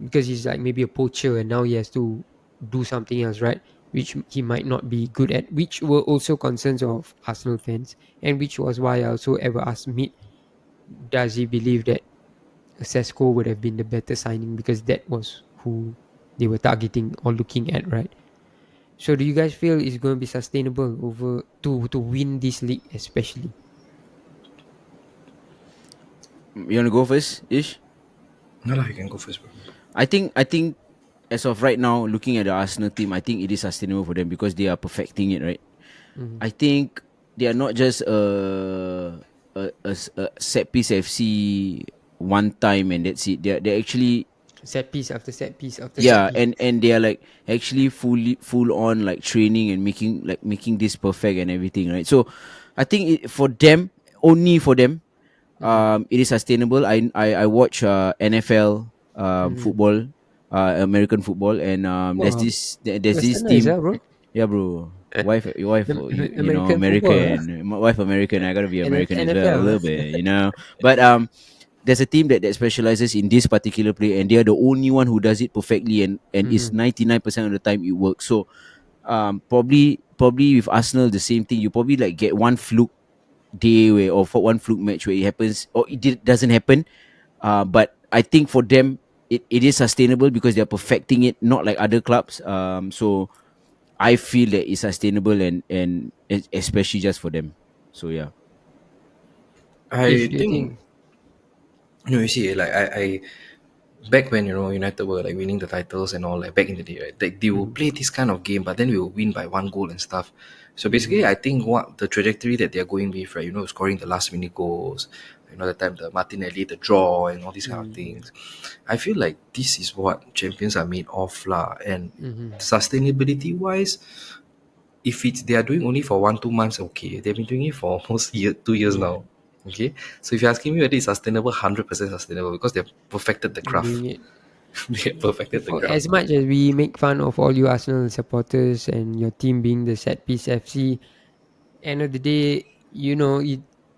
because he's like maybe a poacher and now he has to do something else, right? Which he might not be good at, which were also concerns of Arsenal fans, and which was why I also ever asked Meet, does he believe that Sesko would have been the better signing because that was who they were targeting or looking at, right? So do you guys feel it's going to be sustainable over to win this league especially? You want to go first, Ish? No lah, you can go first, bro. I think as of right now, looking at the Arsenal team, I think it is sustainable for them because they are perfecting it, right? Mm-hmm. I think they are not just a set piece FC one time and that's it. They're actually, Set piece after set piece after set yeah, piece. and they are like actually full on like training and making this perfect and everything, right? So I think for them, only for them, Mm-hmm. it is sustainable. I watch NFL Mm-hmm. football, American football, and Wow, there's this westernized, team. huh, bro? Yeah, bro. Wife, you know, American football, huh? American. My wife American. I gotta be American as well, a NFL, little huh? bit, you know. But there's a team that specializes in this particular play, and they are the only one who does it perfectly, and is Mm-hmm. 99% of the time it works. So probably with Arsenal the same thing. You probably like get one fluke day where or for one fluke match where it happens or doesn't happen, But I think for them, it is sustainable because they're perfecting it, not like other clubs. So I feel that it's sustainable and especially just for them. So yeah. If I you think, think, you see, like I back when United were like winning the titles and all, like back in the day, right? They will mm, play this kind of game, but then we will win by one goal and stuff. So basically, mm, I think what the trajectory that they're going with, right? Scoring the last minute goals, the time the Martinelli, the draw, and all these kind of mm, things. I feel like this is what champions are made of, lah. And mm, sustainability wise, if it's they are doing only for 1 2 months, okay. They've been doing it for almost 2 years yeah, now. Okay. So if you're asking me whether it's sustainable, 100% sustainable because they've perfected the craft. doing it. They have perfected the For craft. as much as we make fun of all you Arsenal supporters and your team being the set piece FC, end of the day,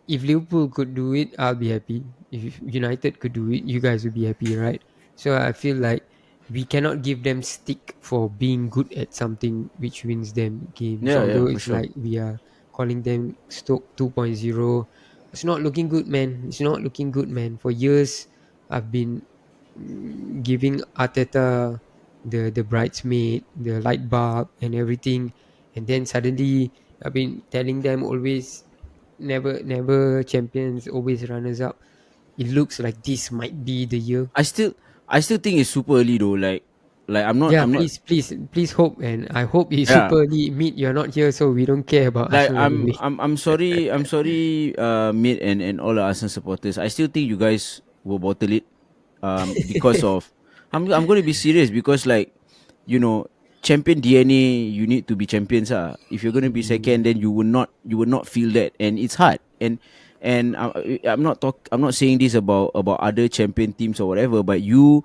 if Liverpool could do it, I'll be happy. If United could do it, you guys would be happy, right? So I feel like we cannot give them stick for being good at something which wins them games. Yeah, yeah, Although for it's sure. like we are calling them Stoke 2.0. It's not looking good, man. It's not looking good, man. For years, I've been giving Arteta the bridesmaid, the light bulb, and everything, and then suddenly I've been telling them always never champions, always runners up. It looks like this might be the year. I still I still think it's super early though. Like Yeah, I'm not please hope, and I hope it's yeah. super early. Meet you're not here, so we don't care about Like Arsenal anyway. I'm sorry, mate, and all the Arsenal supporters. I still think you guys will bottle it. Because of I'm gonna be serious because like, you know, champion DNA, you need to be champions. If you're gonna be second, Mm, then you will not feel that, and it's hard. And I'm not saying this about other champion teams or whatever, but you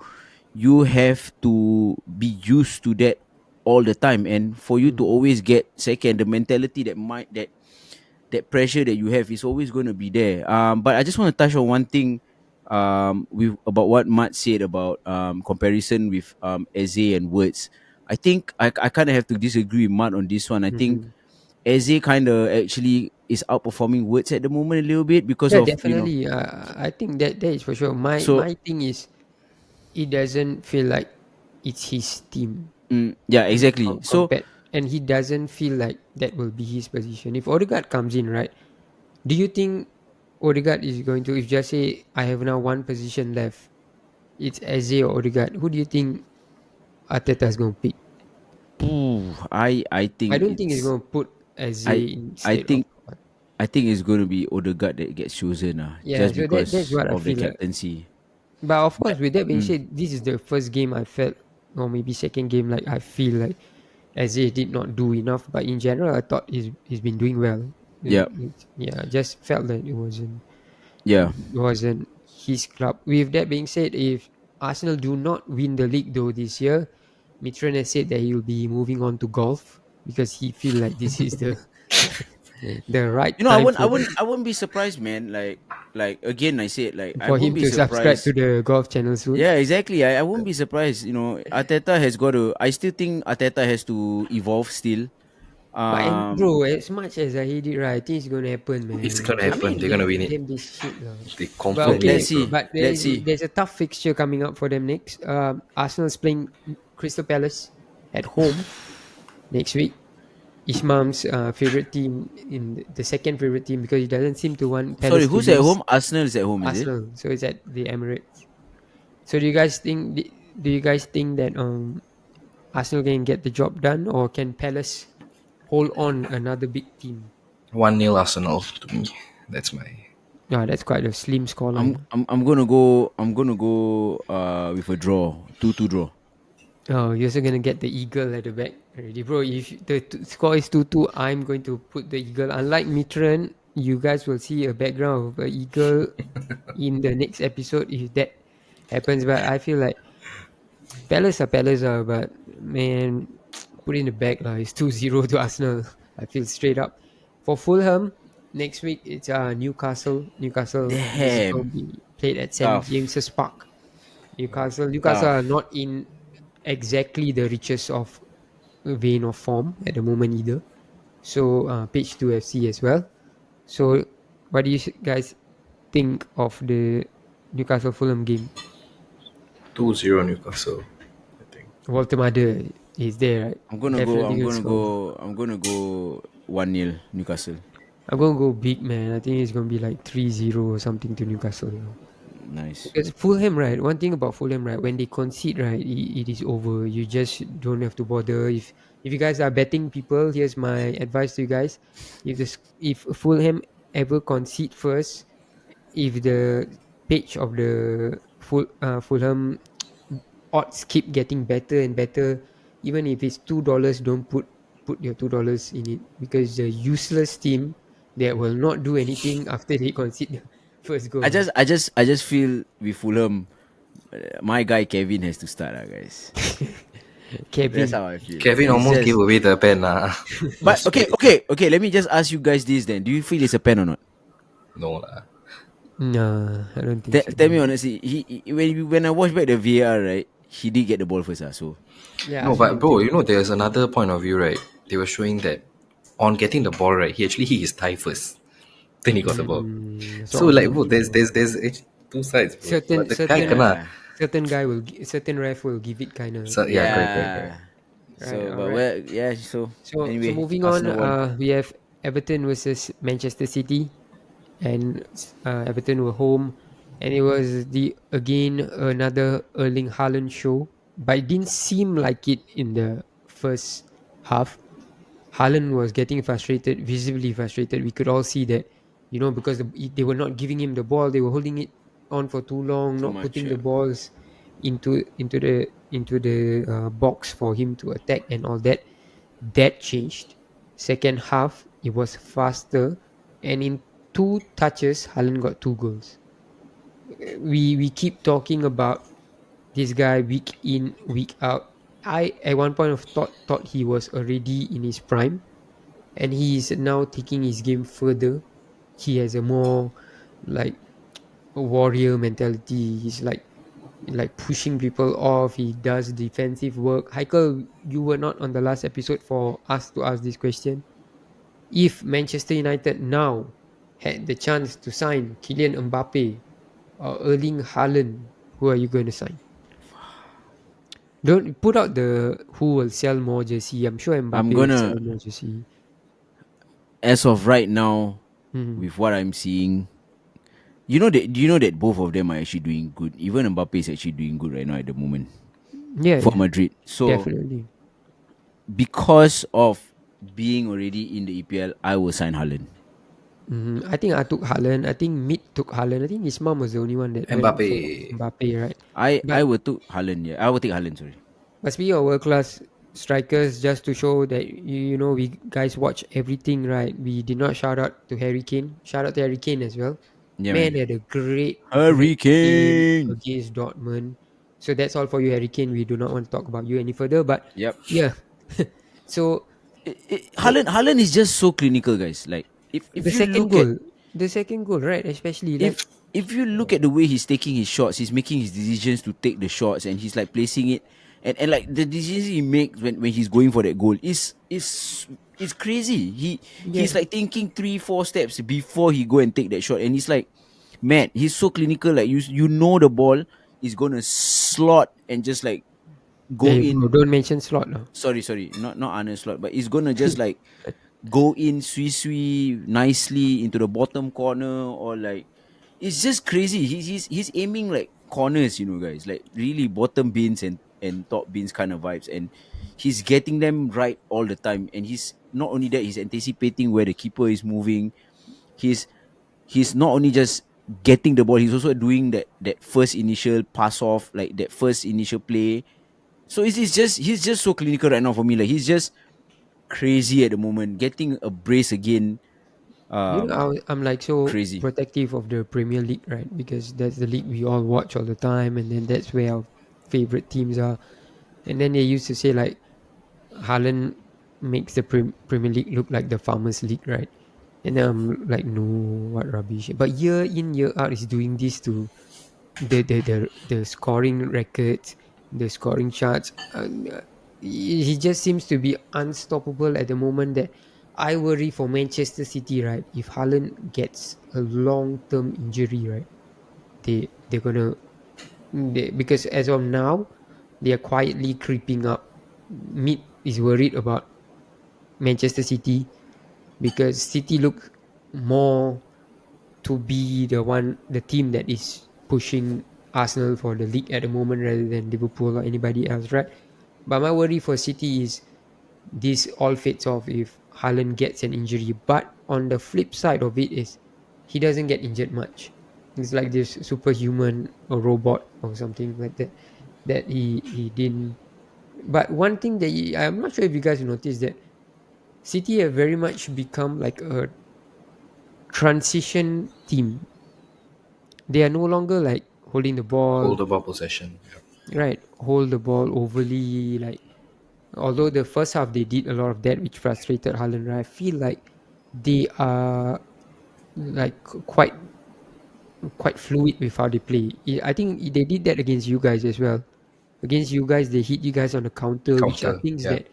have to be used to that all the time, and for you to mm, always get second, the mentality that pressure that you have is always going to be there. But I just want to touch on one thing, with about what Matt said about comparison with Eze and Words. I think I kind of have to disagree with Matt on this one. I think mhm. Eze kind of actually is outperforming Words at the moment a little bit because Yeah, of, you know. definitely. I think that is for sure. So My thing is, it doesn't feel like it's his team. yeah, exactly. So Compared, and he doesn't feel like that will be his position. If Odegaard comes in, right? Do you think Odegaard is going to? If just say I have now one position left, it's Eze or Odegaard. Who do you think Arteta is going to pick? I I think don't think he's it's going to put Eze I I instead of. think I think it's going to be Odegaard that gets chosen, Yeah, just so that's because what I of the feel like. captaincy. But of But course, with that being mm, said, this is the first game I felt, or maybe second game, like I feel like Eze did not do enough. But in general, I thought he's been doing well. yeah, Yeah, I just felt that yeah. it wasn't his club. With that being said, if Arsenal do not win the league though this year, Mitran has said that he will be moving on to golf because he feel like this is the the right You know, time I wouldn't be surprised, man. Like again, I said, like, I for won't him be to subscribe to surprised. the golf channel soon. Yeah, exactly. I won't be surprised. You know, Arteta has got to. I still think Arteta has to evolve still. But and Um, bro, as much as I hate it, right, I think it's gonna happen, It's man. gonna I Just happen. mean, They're gonna give win it. them this shit, lah. They But confirm win let's it, okay, bro. see, but let's see. there's a tough fixture coming up for them next. Arsenal's playing Crystal Palace at home next week. Ishmam's favorite team in the second favorite team because he doesn't seem to want Sorry, Palace to who's at lose. home? Arsenal is at home, is it? Arsenal, so it's at the Emirates. So do you guys think that Arsenal can get the job done, or can Palace hold on another big team? 1-0 Arsenal to me. That's my. Yeah, that's quite a slim scoreline. I'm gonna go with a draw, 2-2 draw. Oh, you're also gonna get the eagle at the back already, bro. If the score is 2-2, I'm going to put the eagle. Unlike Mitran, you guys will see a background of a eagle in the next episode if that happens. But I feel like Palace are, but man, put in the back lah. It's 2-0 to Arsenal. I feel straight up. For Fulham, next week it's Newcastle. Newcastle is going Damn, to be played at St tough, James's Park. Newcastle are tough. not in exactly the richest of vein of form at the moment either. So page 2 FC as well. So what do you guys think of Newcastle Fulham game? 2-0 Newcastle, I think. Walter Mother is there, right? I'm gonna go. Definitely I'm gonna gonna score. go. I'm gonna go 1-0 Newcastle. I'm gonna go big, man. I think it's gonna be like 3-0 or something to Newcastle. Nice. Because Fulham, right? One thing about Fulham, right? When they concede, right, it is over. You just don't have to bother. If you guys are betting people, here's my advice to you guys: if Fulham ever concede first, if the page of the Fulham odds keep getting better and better, even if it's $2, don't put your $2 in it, because the useless team that will not do anything after they concede the first goal. I just feel with Fulham, my guy Kevin has to start, guys. That's Kevin, how I feel. Kevin It's almost gave just. away the pen. But okay. Let me just ask you guys this then. Do you feel it's a pen or not? No lah. nah, I don't think so. Tell me honestly. When I watched back the VAR, right, he did get the ball first, so. Yeah, I No, also but don't bro, think. you know, there's another point of view, right? They were showing that on getting the ball, right, he actually hit his thigh first. Then he got the ball. So So like, bro, obvious, there's actually two sides, bro. certain But the guy certain kena. Yeah. certain guy will certain ref will give it kind of. So yeah, correct. Yeah. Right, So, all but right. well, yeah. So So anyway, moving on, Arsenal won. we have Everton versus Manchester City, and Everton were home, and it was the again another Erling Haaland show, but it didn't seem like it in the first half. Haaland was getting frustrated, visibly frustrated. We could all see that, because they were not giving him the ball, they were holding it on for too long, Too not much. putting Yeah. the balls into the box for him to attack and all that. That changed. Second half, it was faster, and in two touches, Haaland got two goals. We keep talking about this guy week in, week out. I at one point of thought he was already in his prime, and he is now taking his game further. He has a more like a warrior mentality. He's like pushing people off. He does defensive work. Heikel, you were not on the last episode for us to ask this question. If Manchester United now had the chance to sign Kylian Mbappe or Erling Haaland, who are you going to sign? Don't put out the who will sell more jersey. I'm sure I'm Mbappe will gonna, sell more jersey. as of right now, Hmm. with what I'm seeing, you know that. Do you know that both of them are actually doing good? Even Mbappe is actually doing good right now at the moment Yeah, for yeah, Madrid. So definitely. because of being already in the EPL, I will sign Haaland. I think I took Haaland. I think Mid took Haaland. I think his mom was the only one that went Mbappe. for Mbappe, right? I But will take Haaland. Yeah, I will take Haaland. Sorry. speaking of world class strikers, just to show that we guys watch everything, right? We did not shout out to Harry Kane. Shout out to Harry Kane as well. Yeah, Man man. had a great Harry game Kane. against Dortmund. So that's all for you, Harry Kane. We do not want to talk about you any further. But Yep. yeah, so the Haaland is just so clinical, guys. Like the if you second look at goal, the second goal, right? Especially like if you look at the way he's taking his shots, he's making his decisions to take the shots, and he's like placing it, and like the decisions he makes when he's going for that goal is crazy. yeah, He's like thinking 3-4 steps before he go and take that shot, and he's like, man, he's so clinical. Like you know the ball is gonna slot and just like go hey bro, in. don't mention slot now. Sorry, not Arnold slot, but it's gonna just like go in sui nicely into the bottom corner, or like it's just crazy. He's aiming like corners, guys, like really bottom bins and top bins kind of vibes, and he's getting them right all the time. And he's not only that, he's anticipating where the keeper is moving. He's not only just getting the ball, he's also doing that first initial pass off, like that first initial play. So it's just he's just so clinical right now for me. Like he's just crazy at the moment. Getting a brace again, I'm like so crazy. protective of the Premier League, right? Because that's the league we all watch all the time, and then that's where our favorite teams are. And then they used to say like Haaland makes the Premier League look like the Farmers League, right? And then I'm like, no, what rubbish. But year in, year out, is doing this to the scoring records, the scoring charts. He just seems to be unstoppable at the moment. That I worry for Manchester City, right? If Haaland gets a long term injury, right? they're gonna because as of now they are quietly creeping up. Mead is worried about Manchester City because City look more to be the team that is pushing Arsenal for the league at the moment rather than Liverpool or anybody else, right? But my worry for City is this all fades off if Haaland gets an injury. But on the flip side of it is he doesn't get injured much. It's like this superhuman or robot or something like that that he didn't. But one thing that I'm not sure if you guys noticed that City have very much become like a transition team. They are no longer like holding the ball, Hold the ball possession. Yeah. right? Hold the ball overly like. Although the first half they did a lot of that, which frustrated Haaland. Right? I feel like they are like quite fluid with how they play. I think they did that against you guys as well. Against you guys, they hit you guys on the counter, which are Counter. things Yeah. that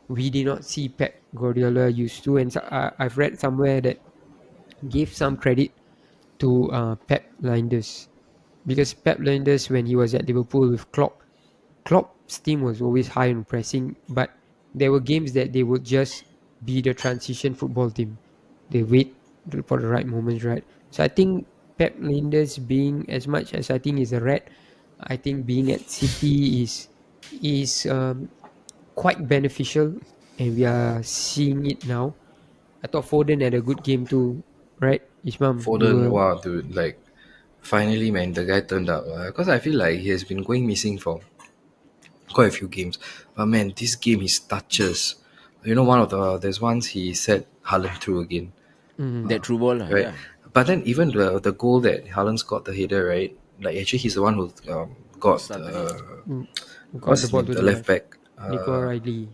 we did not see Pep Guardiola used to. And so, I've read somewhere that gave some credit to Pep Linders because Pep Linders, when he was at Liverpool with Klopp's team was always high on pressing, but there were games that they would just be the transition football team. They wait for the right moments, right? So I think Pep Linders being as much as I think is a rat, I think being at City is quite beneficial, and we are seeing it now. I thought Foden had a good game too, right? Ismam, you Foden, were wow, dude, like finally, man, the guy turned up. Because I feel like he has been going missing for quite a few games. But man, this game, his touches. You know, there's once he set Haaland through again, mm, That true ball, lah, right? yeah. But then even the goal that Haaland got the header, right? Like actually, he's the one who got Started it. mm, got what's the his ball name, to the the left left. back. Nico Riley.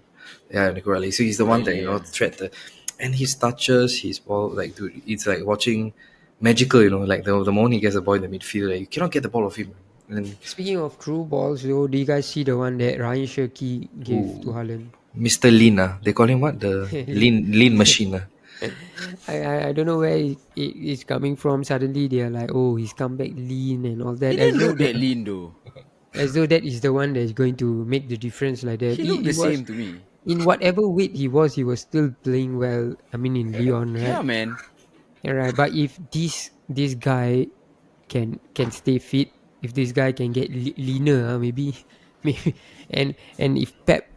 Yeah, Nico Riley. So he's the one that Riley, yeah. thread the, and his touches, his ball, like dude, it's like watching magical. Like the moment he gets the ball in the midfield, like, you cannot get the ball off him. And Speaking of true balls, though, do you guys see the one that Ryan Shirky gave to who, Haaland? Mr. Lean, they call him what? The lean machine. I don't know where it's coming from. Suddenly they are like, oh, he's come back lean and all He that, didn't look that lean though. as though that is the one that is going to make the difference like that. He looked He the was same to me. in whatever weight he was still playing well. I mean, in Leon, right? Yeah, man. Yeah, right. But if this guy can stay fit, if this guy can get leaner, maybe maybe, and if Pep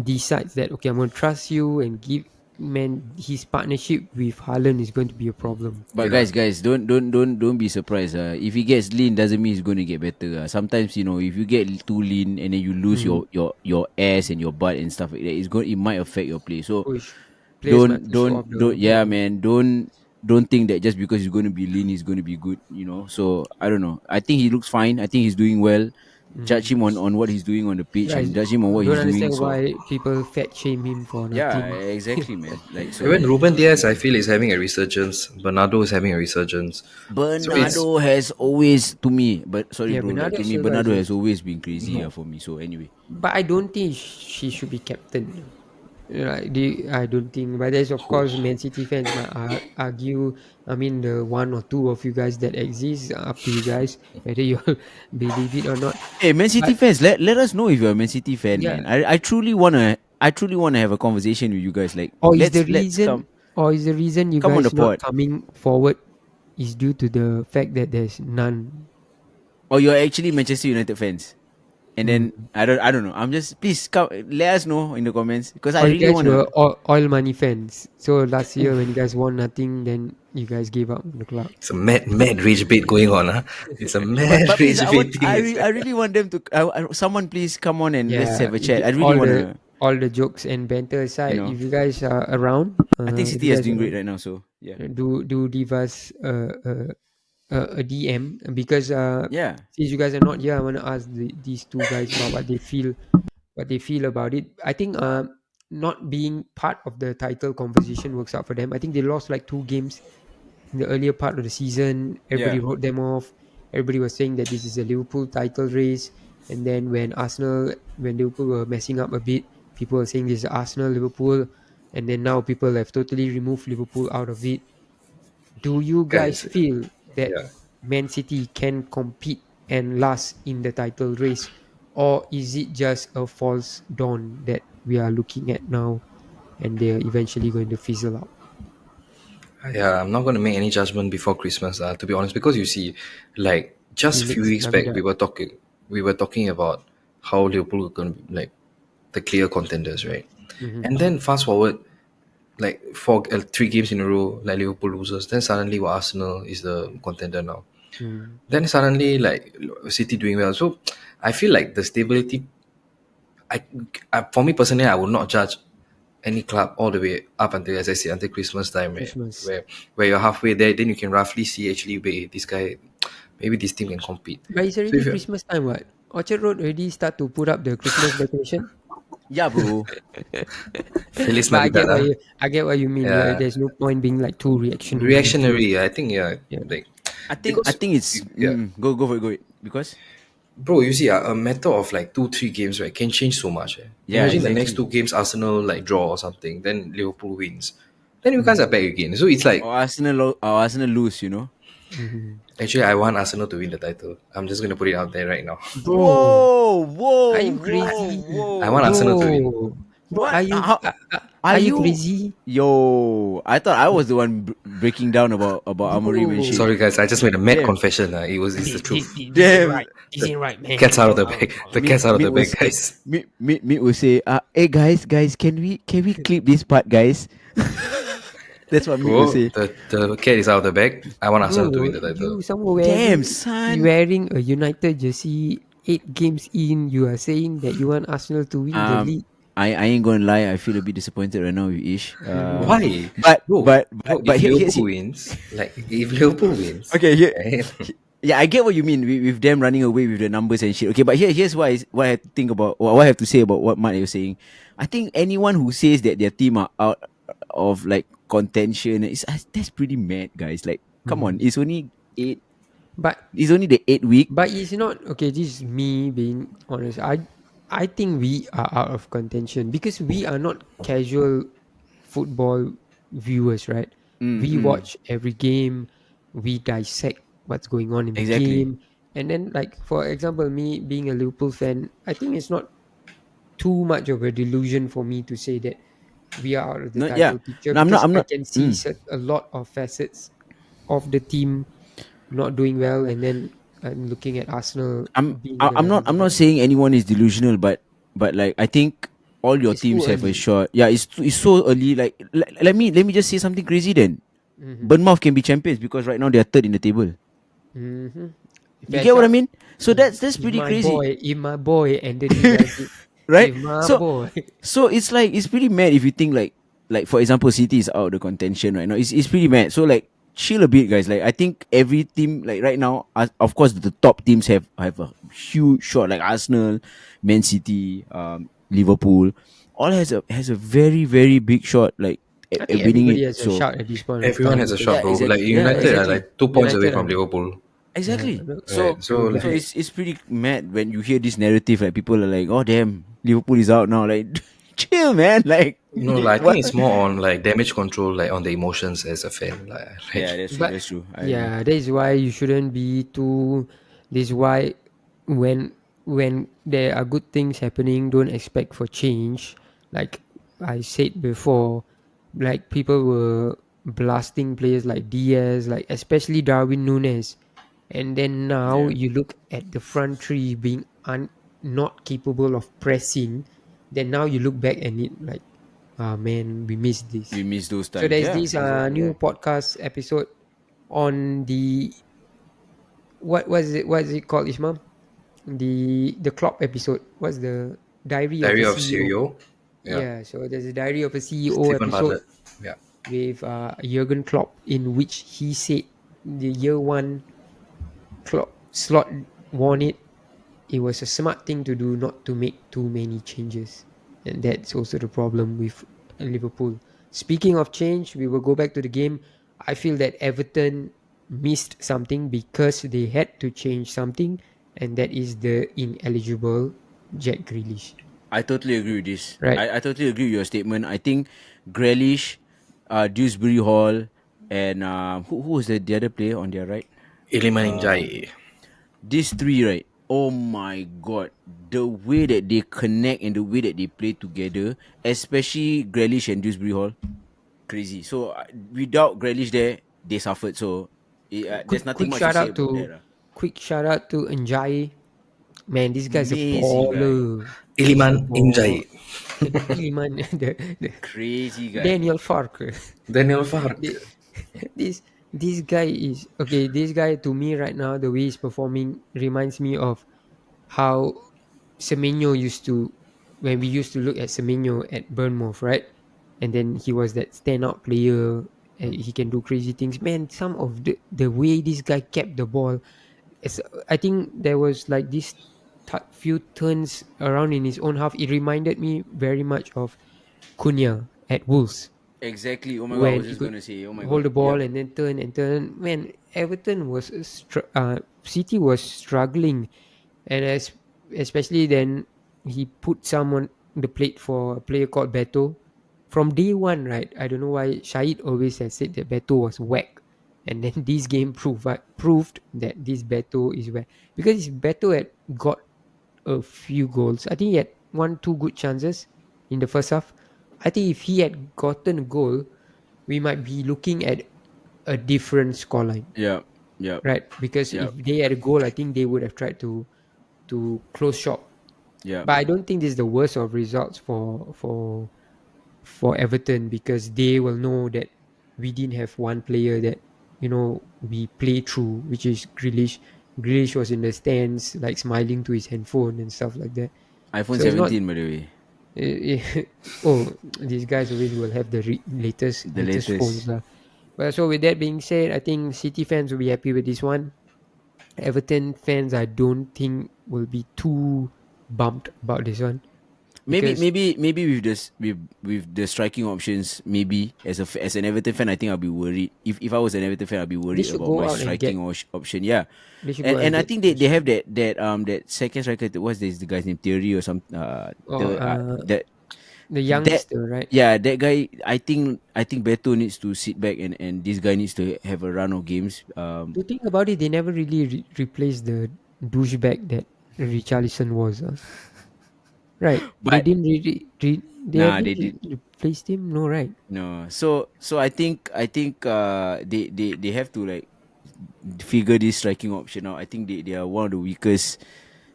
decides that okay, I'm going to trust you and give man his partnership with Haaland is going to be a problem. But guys, don't be surprised. If he gets lean, doesn't mean he's going to get better. Sometimes if you get too lean and then you lose Mm. your ass and your butt and stuff like that, it might affect your play. So Push players might don't push you don't off the don't yeah, ball. man. Don't think that just because he's going to be lean, he's going to be good. So I don't know. I think he looks fine. I think he's doing well. Judge Mm. him on what he's doing on the pitch Guys, and judge him on what don't he's doing. understand So why people fat shame him for yeah, nothing. exactly, man. Like Even so. Ruben Diaz, I feel, is having a resurgence. Bernardo is having a resurgence. So it's Bernardo has always to me, but sorry, Yeah, bro. Like Bernardo to me, Silva Bernardo is has always been crazy. no, For me. So anyway, but I don't think she should be captain. Like I don't think, but there's of who course Man City fans might argue. I mean, the one or two of you guys that exist, up to you guys whether you believe it or not. hey, Man City But fans, let us know if you're a Man City fan, yeah, man. I truly wanna have a conversation with you guys. Like or is the let's reason, you come on the guys not pod. coming forward is due to the fact that there's none. Or you're actually Manchester United fans, and Mm. then I don't know. I'm just please come let us know in the comments because I Or you really guys were wanna. oil money fans. So last year when you Oof. guys won nothing, then you guys gave up on the club. it's a mad rage bait going on, huh? It's a But mad but please, rage I want baiting. I really want them to. Someone please come on and let's Yeah, have a chat. I really all the wanna. jokes and banter You aside, know, if you guys are around, I think if City you is guys doing are great around, right now. So yeah, do leave us a DM because yeah. since you guys are not here, I want to ask these two guys about what they feel about it. I think not being part of the title conversation works out for them. I think they lost like two games in the earlier part of the season. Everybody Yeah. wrote them off. Everybody was saying that this is a Liverpool title race. And then when Liverpool were messing up a bit, people were saying this is Arsenal, Liverpool. And then now people have totally removed Liverpool out of it. Do you guys Guys, feel that yeah. Man City can compete and last in the title race, or is it just a false dawn that we are looking at now, and they're eventually going to fizzle out? Yeah, I'm not going to make any judgment before Christmas, to be honest, because you see, like just a few Felix weeks back, Navidad. we were talking about how Liverpool were going to be like the clear contenders, right? Mm-hmm. And then fast forward, like three games in a row, like Liverpool loses, then suddenly Arsenal is the contender now. Mm. Then suddenly, like City doing well. So I feel like the stability. For me personally, I would not judge any club all the way up until, as I said, until Christmas time, right? Christmas. Where you're halfway there, then you can roughly see actually, wait, this guy, maybe this team can compete. But it's So already if you Christmas time, what? Orchard Road already start to put up the Christmas decoration. Yeah, bro. Feliz But Navidad, I get what you mean. Yeah, yeah, there's no point being like too reactionary to it. reactionary. I think yeah, Yeah. like I because think it's yeah, go for it, go it because bro, you see, a matter of like 2 3 games, right, can change so much. Eh? yeah, Imagine the next exactly. 2 games, Arsenal like draw or something, then Liverpool wins, then you guys are back again. So it's like Or Arsenal lose, you know. Mm-hmm. actually, I want Arsenal to win the title. I'm just gonna put it out there right now. Bro, are Whoa, you crazy? I want whoa. Arsenal to win. Bro, What? How are are you you? crazy? Yo, I thought I was the one breaking down about Amorim and shit. Bro, Sorry, guys. I just made a mad Damn, confession. It's the truth. this ain't damn. right. This The ain't right, man. cat's out of the bag. The Me, cat's out of me the will bag, say, guys. me will say, hey guys, can we clip this part, guys? That's what me will Bro, say. the cat is out of the bag. I want Arsenal to Bro, win the title. you someone Damn, wearing son. wearing a United jersey 8 games in, you are saying that you want Arsenal to win the Um, league. I ain't gonna lie. I feel a bit disappointed right now with Ish. Why? But Bro, but bro, but but if here, Liverpool wins, like if Liverpool wins, okay here. right? Yeah, I get what you mean with them running away with the numbers and shit. Okay, but here's what I have to think about, or what I have to say about what Matt was saying. I think anyone who says that their team are out of like contention is that's pretty mad, guys. Like, come on, Mhm. it's only eight. But It's only the 8 week. it's not okay. This is me being honest. I think we are out of contention because we are not casual football viewers, right? We Mm. watch every game, we dissect what's going on in the Exactly. game, and then like for example, me being a Liverpool fan, I think it's not too much of a delusion for me to say that we are out of the No, yeah. title picture No, I'm not. because I'm I not. can see Mm. a lot of facets of the team not doing well, and then I'm looking at Arsenal being I'm the not. I'm not underdog. saying anyone is delusional, but like I think all your It's too teams have a early. shot. Yeah, it's so early. Like let me just say something crazy then. Mm-hmm. Bournemouth can be champions because right now they are third in the table. Mm-hmm. You get what I Better mean? So that's if pretty my crazy, boy, Anthony does it, right? if my So boy, so it's like it's pretty mad if you think like for example, City is out of the contention right now. It's pretty mad. So like chill a bit, guys. Like I think every team like right now, of course the top teams have a huge shot like Arsenal, Man City, Liverpool, all has a very very big shot like I at think winning everybody it. has a So shout at this point of Everyone time has a shot, yeah, because bro. Like yeah, United are exactly. like 2 points away United from are Liverpool, Exactly. right? So So so like it's pretty mad when you hear this narrative. Like people are like, "Oh damn, Liverpool is out now." Like, chill, man. Like, no, like, I think what? it's more on like damage control, like on the emotions as a fan, Yeah, that's true. but That's true. I agree. yeah, that is why you shouldn't be too. This is why when there are good things happening, don't expect for change. Like I said before, like people were blasting players like Diaz, like especially Darwin Nunes, and then now Yeah, you look at the front three being not capable of pressing. Then now you look back and it like, ah man, we missed this. we miss those So times. there's Yeah, this exactly. new podcast episode on the what is it called, Ismail? The Klopp episode. What's the Diary of Diary a of CEO? CEO, yeah, Yeah, so there's a Diary of a CEO Stephen episode Bartlett, yeah. with Jurgen Klopp in which he said the year one Klopp slot won it. It was a smart thing to do not to make too many changes. And that's also the problem with Liverpool. Speaking of change, we will go back to the game. I feel that Everton missed something because they had to change something, and that is the ineligible Jack Grealish. I totally agree with this. Right? I totally agree with your statement. I think Grealish, Dewsbury Hall, and who was the other player on their right? Iliman Injai. These three, right? Oh my god, the way that they connect and the way that they play together, especially Grealish and Dewsbury Hall, crazy. So without Grealish there, they suffered. So there's nothing Quick much to shout say out about that. to Njai. Man, this guy's a Amazing guy, baller. He's a Iliman ball. Injai. Iliman, the crazy guy. Daniel Farker. Daniel Fark. The- this guy is okay. This guy to me right now, the way he's performing reminds me of how Semenyo used to, when we used to look at Semenyo at Bournemouth, right? And then he was that standout player. And he can do crazy things. Man, some of the way this guy kept the ball, it's, I think there was like this few turns around in his own half. It reminded me very much of Cunha at Wolves Exactly. Oh my god, I when was he just could gonna say. Oh my hold god. the ball Yep. and then turn and turn. Man, Everton was City was struggling, and especially then he put someone the plate for a player called Beto. From day one, right? I don't know why Shahid always has said that Beto was whack, and then this game proved that this Beto is whack because if Beto had got a few goals, I think he had one two good chances in the first half. I think if he had gotten a goal, we might be looking at a different scoreline, Yep. Yep. right? Because if Yep. they had a goal, I think they would have tried to close shop. Yep. But I don't think this is the worst of results for Everton because they will know that we didn't have one player that we play through, which is Grealish. Grealish was in the stands, like smiling to his handphone and stuff like that. iPhone So it's not. 17, by the way. Oh, these guys always will have the latest The latest latest. phones lah. But so with that being said, I think City fans will be happy with this one. Everton fans, I don't think will be too bumped about this one Maybe, because maybe with this, with the striking options, maybe as an Everton fan, I think I'll be worried. If I was an Everton fan, I'll be they worried should about go my out and striking get option. Yeah, they should go out and and I get think they Spurs. have that second striker. What's this? The guy's name Theory or some Or the that the that youngster, right? yeah, that guy. I think Beto needs to sit back, and this guy needs to have a run of games. To think about it, they never really replaced the douchebag that Richarlison was. Right? They But didn't really. They nah, haven't they did. replaced him. No, right? No, so I think they have to like figure this striking option out. I think they are one of the weakest.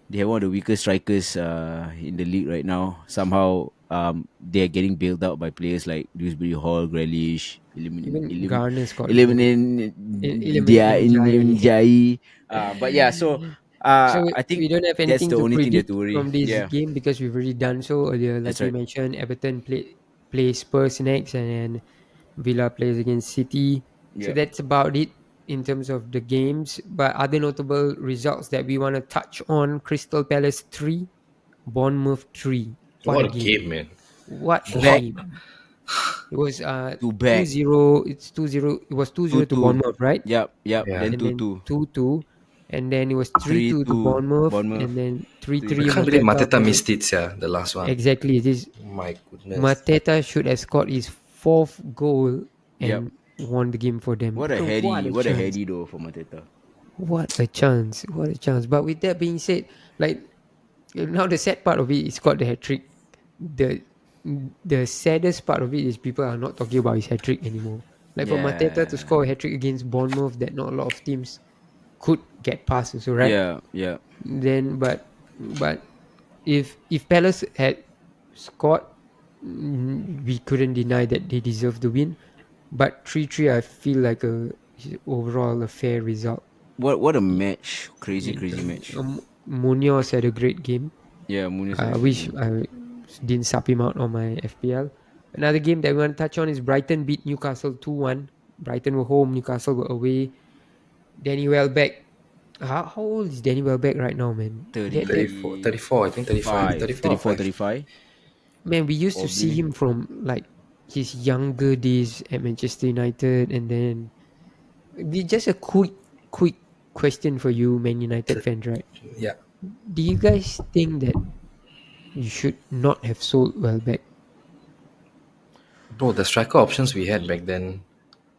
They have one of the weakest strikers in the league right now. Somehow they are getting bailed out by players like Dewsbury Hall, Grealish, Even Garner scored a goal. Elimin Iliman dia Njai. Njai. But yeah, so So I we think don't have that's anything the to only thing they have to predict worry. from this Yeah, game because we've already done so earlier. Like that's we right. mentioned, Everton play Spurs next, and then Villa plays against City. So Yeah. that's about it in terms of the games. But other notable results that we want to touch on: Crystal Palace 3, Bournemouth 3. What What a a game! game, man. What Too a back, game! It was too two back. zero. It's 2-0. It was 2-0 to 2-2. Bournemouth, right? Yep, yep. Yeah. Then And then 2-2. 2-2, and then it was 3-2 to 3-2 Bournemouth, Bournemouth. and then I 3-3 can't believe 3-3. Mateta Mateta to missed it, yeah, the last one. exactly this. My goodness. Mateta should have scored his fourth goal Yep. and won the game for them. What a What heady, a what a chance! heady though for Mateta. What a chance! What a chance! But with that being said, like now the sad part of it is got the hat trick. The the saddest part of it is people are not talking about his hat trick anymore. Like for Mateta to Yeah. score a hat trick against Bournemouth, that not a lot of teams could get past also, right? Yeah, yeah. Then but if Palace had scored, we couldn't deny that they deserve the win. But 3-3, I feel like overall a fair result. What a match. Crazy, In crazy term, match. Munoz had a great game. Yeah, Muniz had I a great wish game. I didn't sub him out on my FPL. Another game that we want to touch on is Brighton beat Newcastle 2-1. Brighton were home, Newcastle were away. Danny Welbeck. How old is Danny Welbeck right now, man? That 34, 34, I think 35. 35. 34 or 34, 5. 35. man, we used to see Probably. him from like his younger days at Manchester United, and then just a quick question for you, Man United fans, right? Yeah. Do you guys think that you should not have sold Welbeck? Bro, the striker options we had back then,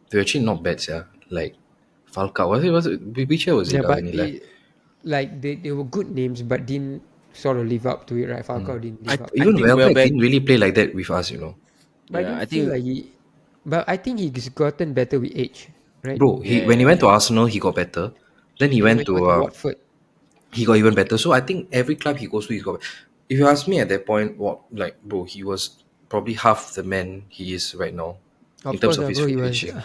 they were actually not bad, yeah. Like Falcao. Which year was it? Yeah, but When he left? they were good names, but didn't sort of live up to it, right? Falcao didn't I live up to I it. Even think Welbeck Welbeck. didn't really play like that with us, you know. But I Yeah, don't I feel think. like he. But I think he's gotten better with age, right? Bro, Yeah, when he yeah, went to yeah. Arsenal, he got better. Then he And then went when he went to to Watford, he got even better. So I think every club he goes to, he's got. If you ask me at that point, what like bro, he was probably half the man he is right now in of terms course, of his bro, he was finishing.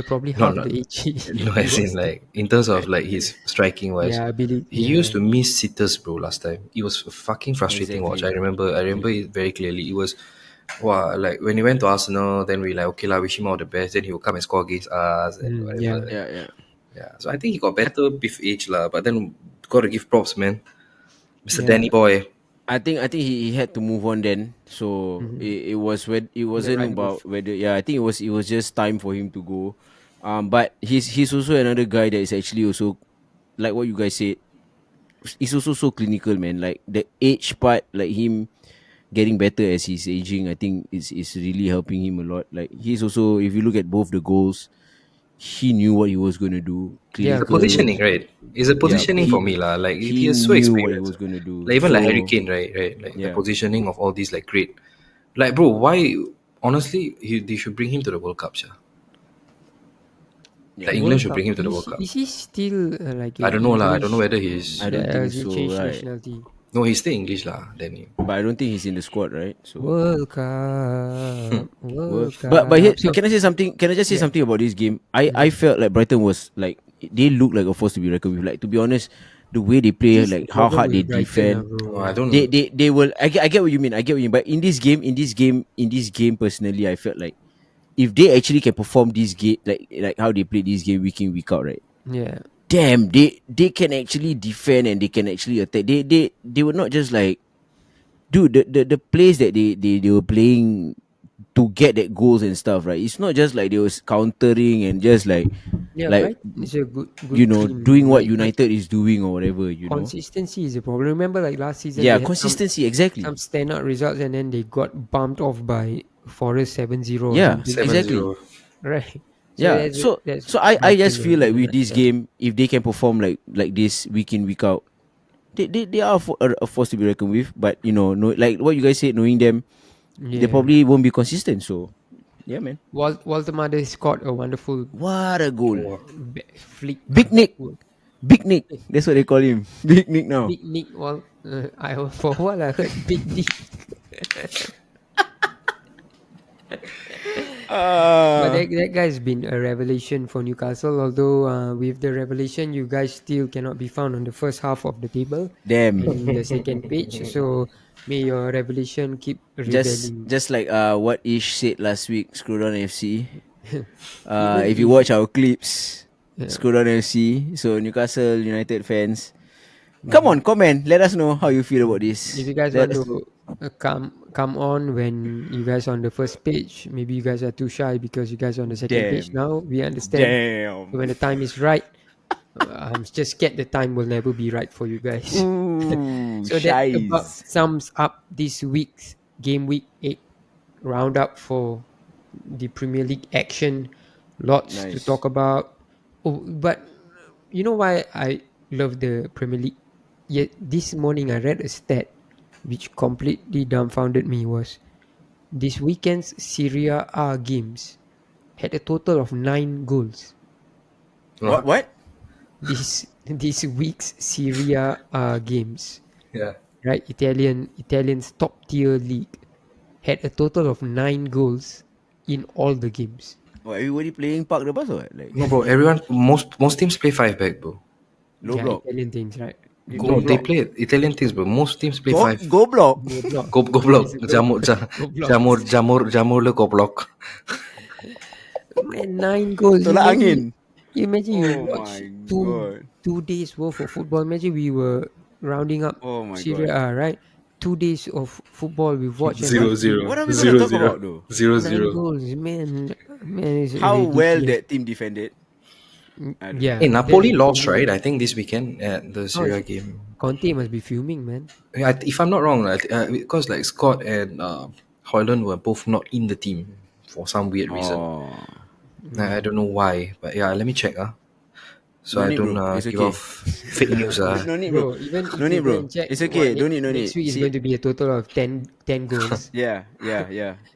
probably No, half not the age no, he as in was. like in terms of like his striking wise. Yeah, I believe. He used Yeah. to miss sitters, bro. Last time it was a fucking frustrating watch. Exactly. I remember it very clearly. It was wow, like when he went to Arsenal, then we like okay lah, wish him all the best. Then he will come and score against us and Yeah. whatever. Yeah, yeah. Yeah, so I think he got better with age lah. But then gotta give props, man. Mr. Danny Yeah. Boy. I think he had to move on then. So Mhm. it The wasn't right move. about whether, yeah, I think it was just time for him to go. But he's also another guy that is actually also, like what you guys said, he's also so clinical, man. Like the age part, like him getting better as he's aging, I think is really helping him a lot. Like he's also, if you look at both the goals, he knew what he was gonna do. Yeah, The Clinical. positioning, right? It's a Yeah, positioning for me lah. Like he he is so knew what he experienced. was gonna do. Like even like Harry So Kane, right? Right. Like the yeah, positioning of all these like great. Like bro, why? Honestly, they should bring him to the World Cup, yeah. yeah. Like England World should Cup. bring him to the World Cup. Is he still like I a don't know lah. I don't know English? whether he's I don't think Has he so, changed right? nationality? no, he's still English lah. Danny. But I don't think he's in the squad, right? So World Cup, well, World but here, Cup. So can I say something? Can I just say yeah. something about this game? I Mhm. felt like Brighton was like, they look like a force to be reckoned with. Like, to be honest, the way they play, This is like the how problem hard they with Brighton, defend, Oh, I bro. don't. they will. I get what you mean. I get what you mean. But in this game, personally, I felt like if they actually can perform this game, like how they play this game week in week out, right? Yeah. Damn, they can actually defend and they can actually attack. They were not just like, dude, the plays that they were playing to get that goals and stuff, right? It's not just like they was countering and just Yeah, like Brighton is a good team. doing what Like United is doing or whatever. consistency is a problem. Remember, like last season, Yeah, they had some consistency, exactly. some standout results, and then they got bumped off by Forest 7-0 or Yeah, something. 7-0. exactly. Right. So Yeah. that's So I just Brighton feel like in a with this nutshell. game, if they can perform like this week in week out, they are a force to be reckoned with. But no, like what you guys said, knowing them, they Yeah. probably won't be consistent. So yeah, man. Walter Made scored a wonderful What a goal. Oh, flick Big Nick. backward. Big Nick. That's what they call him. Big Nick now. Big Nick. For a while I heard Big Nick, but that guy's been a revelation for Newcastle. Although with the revelation, you guys still cannot be found on the first half of the table Damn. and the second page. So may your revelation keep Just rebelling. just like what Ish said last week, Screw Down FC. Even If you if watch our clips, yeah. Screw Down FC. So Newcastle United fans, come on, comment. Let us know how you feel about this. If you guys Let want us. to come on when you guys on the first page, maybe you guys are too shy because you guys on the second page Damn. now. We understand. So Damn. when the time is right, I'm just scared the time will never be right for you guys. Ooh, So that about shies. sums up this week's game week 8 roundup for the Premier League action. Lots to Nice. talk about. Oh, but you know why I love the Premier League? Yet this morning I read a stat which completely dumbfounded me was this weekend's Serie A games had a total of 9 goals. What? This week's Serie A games, yeah. right? Italian's top tier league had a total of 9 goals in all the games. What, everybody playing Park the Bus or what? Like No, bro. Everyone, most teams play five back, bro. low Yeah, block. Italian things, right? No, Go they block. play Italian teams, bro. Most teams play Go five. go block. Go block. Go block. It's a go block. Jamur le go block. Man, 9 goals. Tolak angin. Imagine you Oh watch my two god. 2 days worth of football. Imagine we were rounding up Oh my Serie god. A, right? 2 days of football we've watched and Zero we've seen zero What are we gonna zero talk zero about though? zero 9 zero. goals, man, is How well ridiculous. that team defended? I don't Yeah, Hey, that's Napoli the lost, problem. right? I think this weekend at the Oh, Serie A game. Conte must be fuming, man. Yeah, if I'm not wrong, because like Scott and Hoyland were both not in the team for some weird reason. Oh. I don't know why, but yeah, let me check. so No I need, don't bro. It's give okay. off fake news. No need, bro. Bro, even No if need, you go bro. and check It's what okay. Don't need, no next need. week is See, going to be a total of 10 goals. yeah.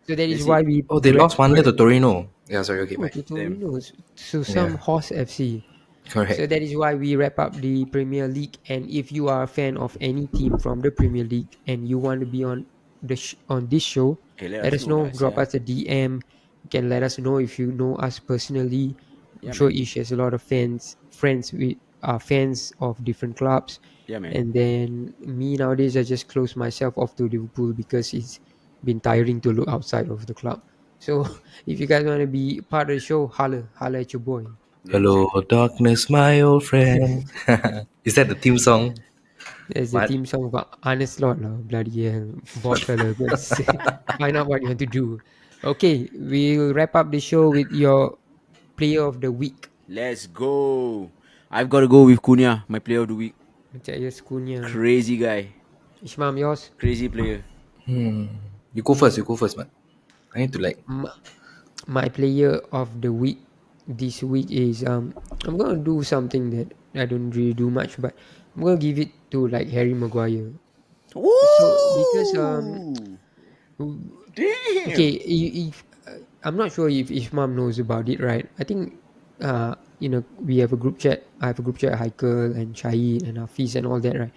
So that is That's why it. we Oh, they rep. lost 1-0 to Torino. Yeah, sorry. Okay, Oh, bye. to Damn. Torino. So some Yeah, horse FC. So correct. that is why we wrap up the Premier League. And if you are a fan of any team from the Premier League and you want to be on on this show, Okay, let let us us know, know. lah. Drop Yeah, us a DM. You can let us know if you know us personally. I'm yeah, sure man. Ish has a lot of friends with fans of different clubs. Yeah, man. And then me nowadays, I just close myself off to Liverpool because it's been tiring to look outside of the club. So if you guys want to be part of the show, holla at your boy. Yeah, Hello, exactly. darkness, my old friend. Is that the theme song? There's the What? team song about honest lot lah. Bloody hell. Bored fella. Go and find out what you want to do. Okay, we'll wrap up the show with your player of the week. Let's go. I've got to go with Cunha, my player of the week. Macam ya Skunya. Crazy guy. Ishmam, yours? Crazy player. You go first. You go first, man. I need to like. M- my player of the week this week is I'm gonna do something that I don't really do much, but I'm gonna give it to like Harry Maguire. So because Woo! okay, Damn. if I'm not sure if Ishmam knows about it, right? I think we have a group chat. I have a group chat, Haikal and Shahid and Hafiz and all that, right?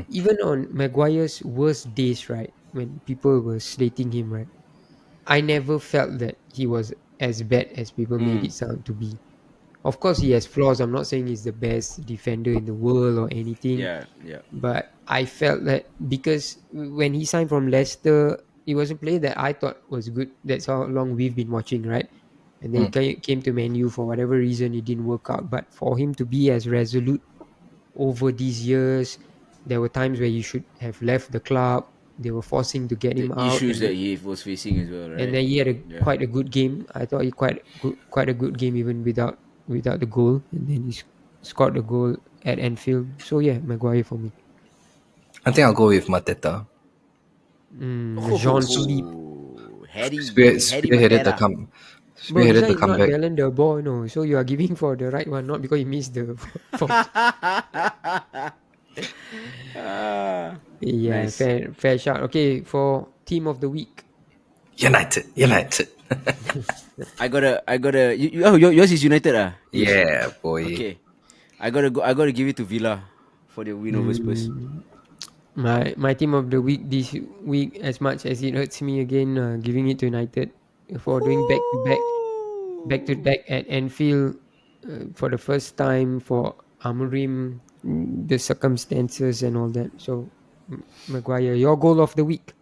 Even on Maguire's worst days, right, when people were slating him, right, I never felt that he was as bad as people made Mm. it sound to be. Of course, he has flaws. I'm not saying he's the best defender in the world or anything, Yeah, yeah. but I felt that because when he signed from Leicester, it was a player that I thought was good. That's how long we've been watching, right? And then he came to Man U for whatever reason it didn't work out. But for him to be as resolute over these years, there were times where he should have left the club. They were forcing to get The him out, issues that he was facing as well, and right? then he had Yeah. quite a good game. I thought he quite a good game even without the goal, and then he scored the goal at Anfield. So yeah, Maguire for me. I think I'll go with Mateta. Jean Philippe. Harry Spearheaded the Matera. come. Bro, this Spearheaded one the is not comeback. Ballon d'Or ball, no. So you are giving for the right one, not because you missed the fourth. Yeah, Nice. fair shout. Okay, for team of the week. United. Yours is United, Ish. Yeah, boy. Okay. I gotta give it to Villa for the win over Spurs. Mm, my team of the week this week, as much as it hurts me again, giving it to United for doing back to Ooh. back at Anfield for the first time for Amorim, the circumstances and all that. So, Maguire, your goal of the week.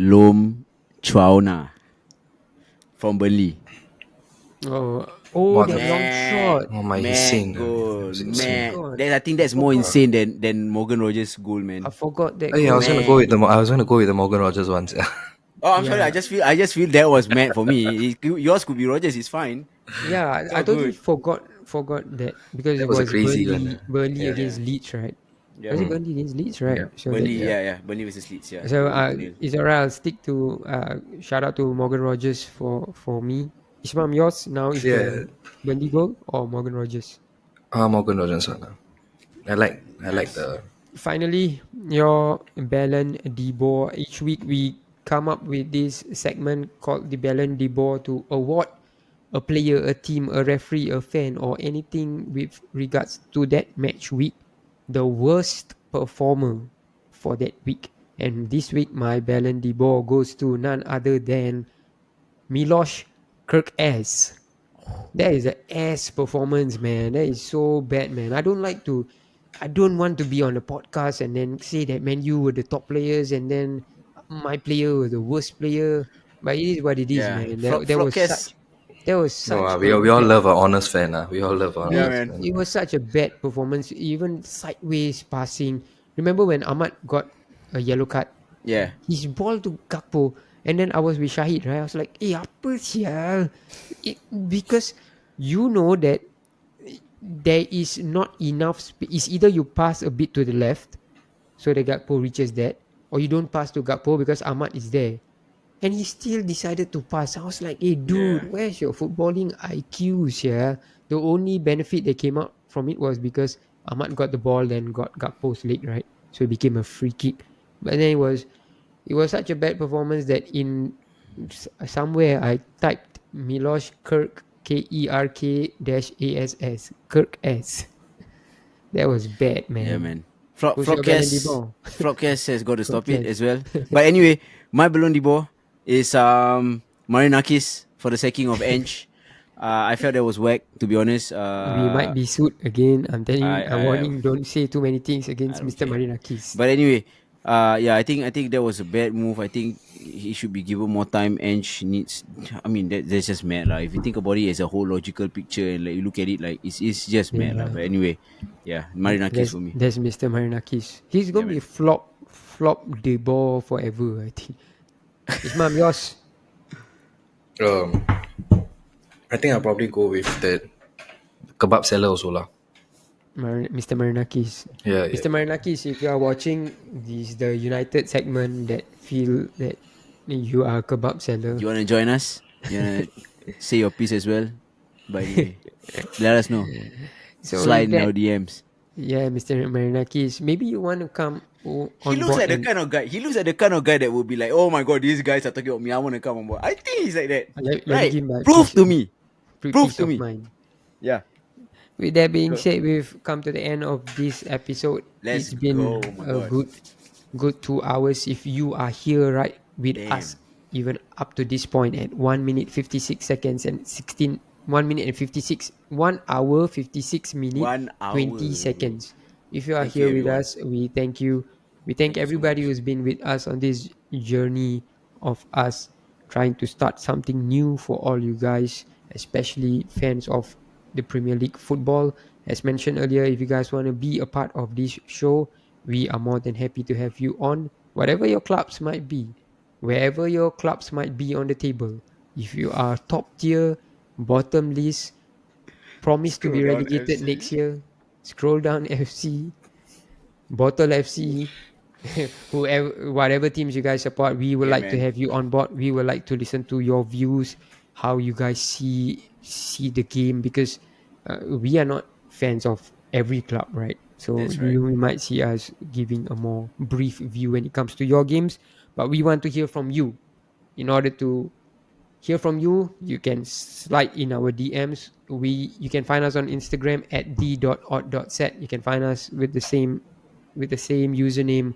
Lom Chuauna from Burnley. Oh, What that the? long Mad, shot. Oh my, mad insane. It goal, was Oh my insane. mad. god. I think I that's more forgot. insane than Morgan Rogers' goal, I man. forgot that Hey, I was goal. gonna go with Man. the Morgan Rogers ones. Yeah. Oh, I'm sorry. Yeah. I just feel that was mad for me. Yours could be Rogers. It's fine. Yeah, It's I all totally good. forgot that because That it was a was crazy one. Burnley Yeah. against Yeah, Leeds, right? yeah. Was it Burnley against Leeds, right? Yeah. So that Burnley, Yeah. yeah. Burnley versus Leeds, yeah. so 2-0. it's alright. I'll stick to shout out to Morgan Rogers for me. Ismam, yours now is Yeah. the Burnley goal or Morgan Rogers? Morgan Rogers one. I like Nice. the Finally, your Ballon d'Or. Each week we come up with this segment called the Ballon d'Or to award a player, a team, a referee, a fan, or anything with regards to that match week, the worst performer for that week. And this week, my Ballon d'Or goes to none other than Miloš Kirk S. That is a ass performance, man. That is so bad, man. I don't want to be on the podcast and then say that man you were the top players and then my player was the worst player. But it is what it is, Yeah. man. Flockcast. That was no. such We a all bad. love our honest fan. We all love our Yeah, honest man. fan. It was such a bad performance. Even sideways passing. Remember when Ahmad got a yellow card? Yeah. His ball to Gakpo, and then I was with Shahid, right? I was like, apa sial? Because you know that there is not enough it's either you pass a bit to the left so the Gakpo reaches that, or you don't pass to Gakpo because Ahmad is there. and he still decided to pass. I was like, hey dude, where's your footballing IQs? Yeah, the only benefit that came out from it was because Ahmad got the ball, then got post leg, right? So it became a free kick. But then it was such a bad performance that in somewhere I typed Miloš Kirk, KERK dash ASS, Kirk S. That was bad, Yeah, man. man. Who's your Ballon Flopcast d'Or? Flopcast has got to stop it Flopcast. as well. But anyway, my Ballon d'Or is Marinakis for the sacking of Ange. I felt that was whack, to be honest. We might be sued again. I'm telling, I'm I warning. Don't say too many things I against don't Mr. care. Marinakis. But anyway, yeah, I think that was a bad move. I think he should be given more time. Ange needs. I mean, that's just mad, lah. If you think about it as a whole logical picture and like you look at it, like it's just mad, lah. Yeah, But anyway, yeah, Marinakis for me. that's Mr. Marinakis. He's Yeah, gonna be man. flop the ball forever. I think. Ismail, yours. Um, I think I'll probably go with that kebab seller also lah. Mr. Marinakis. Yeah, Mr. yeah. Marinakis, if you are watching this the United segment that feel that you are a kebab seller, You wanna join us? You wanna say your piece as well? But anyway, let us know. so Slide with in our that, DMs. yeah, Mr. Marinakis, maybe you want to come He on looks board like the and kind of guy. He looks like the kind of guy that would be like, "Oh my god, these guys are talking about me. I want to come on board." I think he's like that, let me right? give my Prove to me. Prove peace to of me. mind. Yeah. With that being Go. said, we've come to the end of this episode. Let's It's been go. Oh my a god. good 2 hours. If you are here right with us, Damn. even up to this point at 1 minute 56 seconds and 1 minute and 56, 1 hour 56 minute 1 hour, 20 bro. seconds. If you are Thank you, here with everyone. us, we thank you. We thank Thank you so everybody much. who's been with us on this journey of us trying to start something new for all you guys, especially fans of the Premier League football. As mentioned earlier, if you guys want to be a part of this show, we are more than happy to have you on, whatever your clubs might be, wherever your clubs might be on the table. If you are top tier, bottom list, promise to Scroll be down relegated FC. next year, scroll down FC, bottle FC, whoever, whatever teams you guys support, we would Yeah, like to man. have you on board. We would like to listen to your views, how you guys see the game, because we are not fans of every club, right? So That's right. you might see us giving a more brief view when it comes to your games, but we want to hear from you. In order to hear from you, you can slide in our DMs. You can find us on Instagram at the.odd.set. You can find us with the same username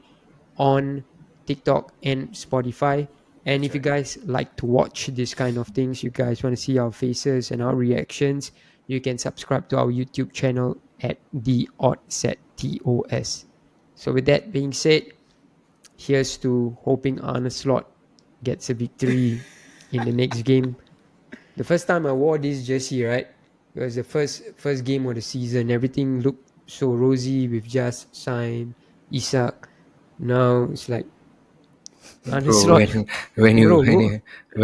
on TikTok and Spotify. And That's if you right. guys like to watch this kind of things, you guys want to see our faces and our reactions, you can subscribe to our YouTube channel at the odd set TOS. So with that being said, here's to hoping Arne Slot gets a victory in the next game. The first time I wore this jersey, right? It was the first game of the season. Everything looked so rosy with just signed Isak. Now it's like Arne Bro, Slot, bro. when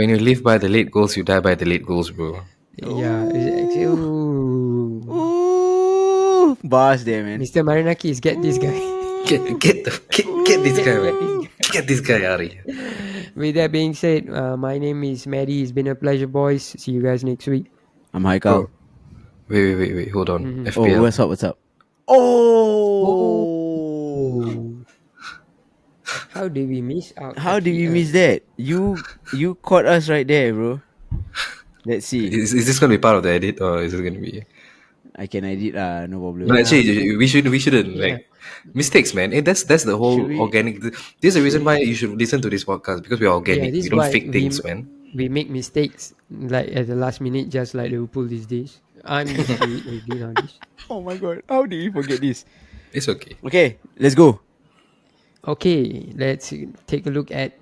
you live by the late goals, you die by the late goals, bro. Yeah, Ooh. ooh. Ooh. Bars there, man. Mr. Marinakis, get this guy. Ooh. Get this guy, Get this man. guy. Get this guy out of here. With that being said, my name is Maddie. It's been a pleasure, boys. See you guys next week. I'm Haikal. Bro, wait. Hold on. Mhm. Oh, FPL. what's up? What's up? Oh, Oh. how did we miss out How did we FPL? miss that? You caught us right there, bro. Let's see. Is this gonna be part of the edit or is it gonna be? I can edit no No, problem. Yeah, actually, we shouldn't yeah. like mistakes, man. That's the Should whole we organic. This is the reason why you should listen to this podcast because we are Yeah, organic. this We is don't why fake things, man. we make mistakes like at the last minute, just like Liverpool these days. I'm used to it already nowadays. Oh my god, how did we forget this? It's okay. Okay, let's go. Okay, let's take a look at.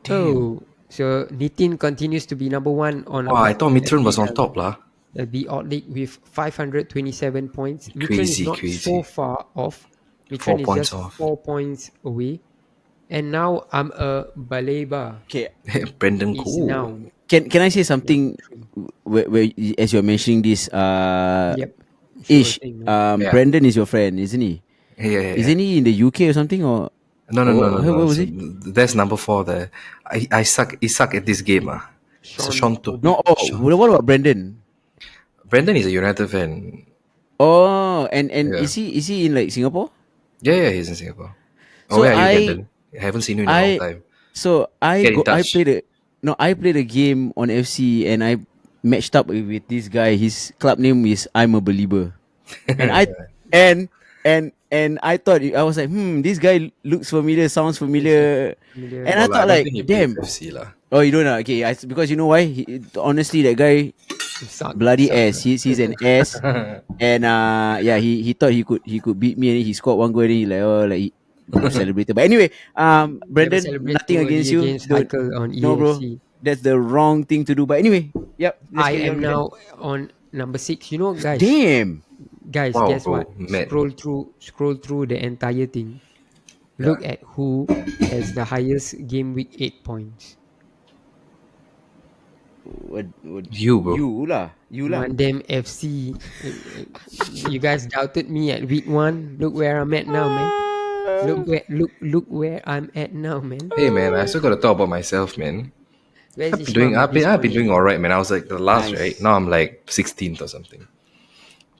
Damn. Oh, so Nitin continues to be number one on Oh, I our thought Mitron was on top, lah. the odd league with 527 points. Mitran is Crazy, not so crazy. far off. 4 Mitran is points just off. 4 points away. And now I'm a Baleba. Okay, Brendan Is Cole. now can I say number something three. where as you're mentioning this Yep. Sure Ish, thing, man. Yeah. Brandon is your friend, isn't he? Yeah. Isn't he in the UK or something or No, no, no, no, Where no. was So he? there's number 4 there. I suck. He suck at this game. So Sean Sean to Obi. No, oh, Sean. what about Brendan? Brandon is a United fan. Oh, and Yeah. is he in like Singapore? Yeah, yeah, he's in Singapore. Oh, So where are you, Brandon? I haven't seen you in a long I time. so I Get in go I touch. played a no I played a game on FC and I matched up with this guy. His club name is I'm a Believer, and I and and I thought I was like, this guy looks familiar, sounds This is familiar, and familiar. I No, lah, I thought don't like, think he plays damn. FC lah. Oh, you don't know? Okay, because you know why? Honestly, that guy Suck, bloody suck. ass. He's an ass, and yeah, he thought he could beat me, and he scored one goal, and he like celebrated. But anyway, Never Brendan, celebrate nothing too early against you. against Don't Haikal on no, bro. EAFC. That's the wrong thing to do. But anyway, yep. Let's I carry on am with that. now on number 6. You know, guys, Damn. guys, Wow, guess what? bro, mad. Scroll through the entire thing. Yeah. Look at who has the highest game week 8 points. What You, bro. you lah. Mandem FC. You guys doubted me at week 1. Look where I'm at now, man. Look where I'm at now, man. Hey, man, I still got to talk about myself, man. Where's I've his been doing, mom? I've been, This I've been one is doing all right, man. I was like the last, right? Nice. Now I'm like 16th or something.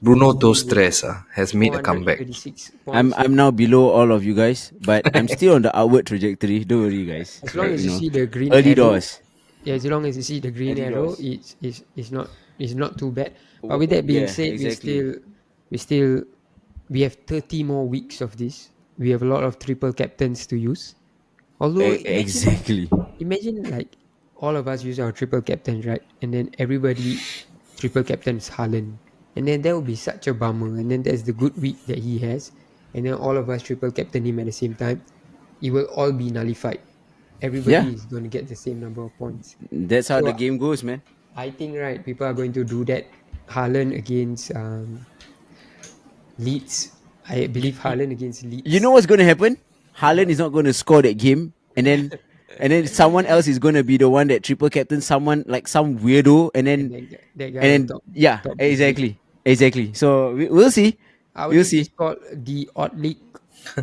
Bruno Dos Tres has made a comeback. 436 I'm points. I'm now below all of you guys, but I'm still on the outward trajectory. Don't worry, guys. As long Like, as you see the green early arrow, doors. yeah, as long as you see the green Early arrow, doors. it's not too bad. But with that being Yeah, said, exactly. we have 30 more weeks of this. We have a lot of triple captains to use. Although Exactly. imagine like all of us use our triple captains, right? And then everybody triple captains Haaland. And then that would be such a bummer. And then there's the good week that he has. And then all of us triple captain him at the same time. It will all be nullified. Yeah, Everybody is going to get the same number of points. that's how So the game goes, man. I think right, people are going to do that. Haaland against Leeds. I believe Haaland against You Leeds. know what's going to happen? Haaland What? is not going to score that game, and then someone else is going to be the one that triple captain someone like some weirdo, and And then then that guy and will then yeah, top the league. exactly. So we'll see, Our we'll league see. is called the Odd League,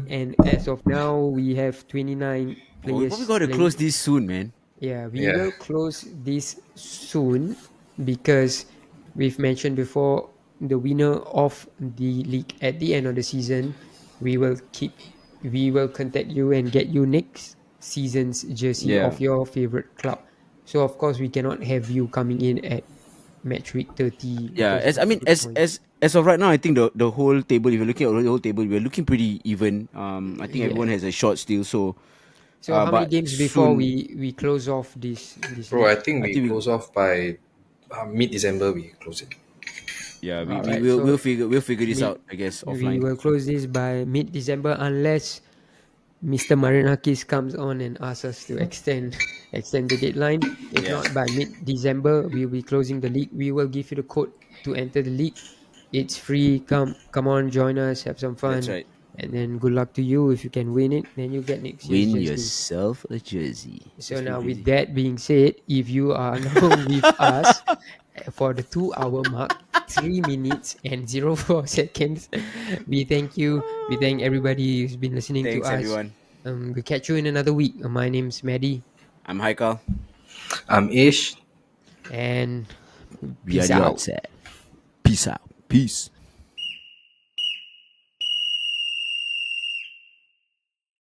and as of now, we have 29 Oh, we probably players got to close playing. this soon, man. Yeah, we Yeah. will close this soon because we've mentioned before the winner of the league at the end of the season. We will contact you and get you next season's jersey Yeah, of your favorite club. So of course we cannot have you coming in at match week 30 yeah. because As of I mean, the points. as of right now, I think the whole table. If you're looking at the whole table, we're looking pretty even. I think Yeah. everyone has a shot still. So, So how many but games before soon, we close off this Bro, league? I think I we think we close off by mid-December. We close it. yeah we Alright, will so we'll figure this mid out. I guess we offline. will close this by mid-December unless Mr. Marinakis comes on and asks us to extend the deadline. If Yeah, not, by mid-December we'll be closing the league. We will give you the code to enter the league. It's free. Come on, join us, have some that's fun, right. and then good luck to you. If you can win it, then you get next year's Win jersey. yourself a jersey. So That's now, pretty with crazy. that being said, if you are now with us for the 2 hour mark, 3 minutes and 04 seconds, we thank you. We thank everybody who's been listening to Thanks, us. everyone. We'll catch you in another week. My name's Maddie, I'm Haikal. I'm Ish. and We are peace the out. odds. Peace out. Peace.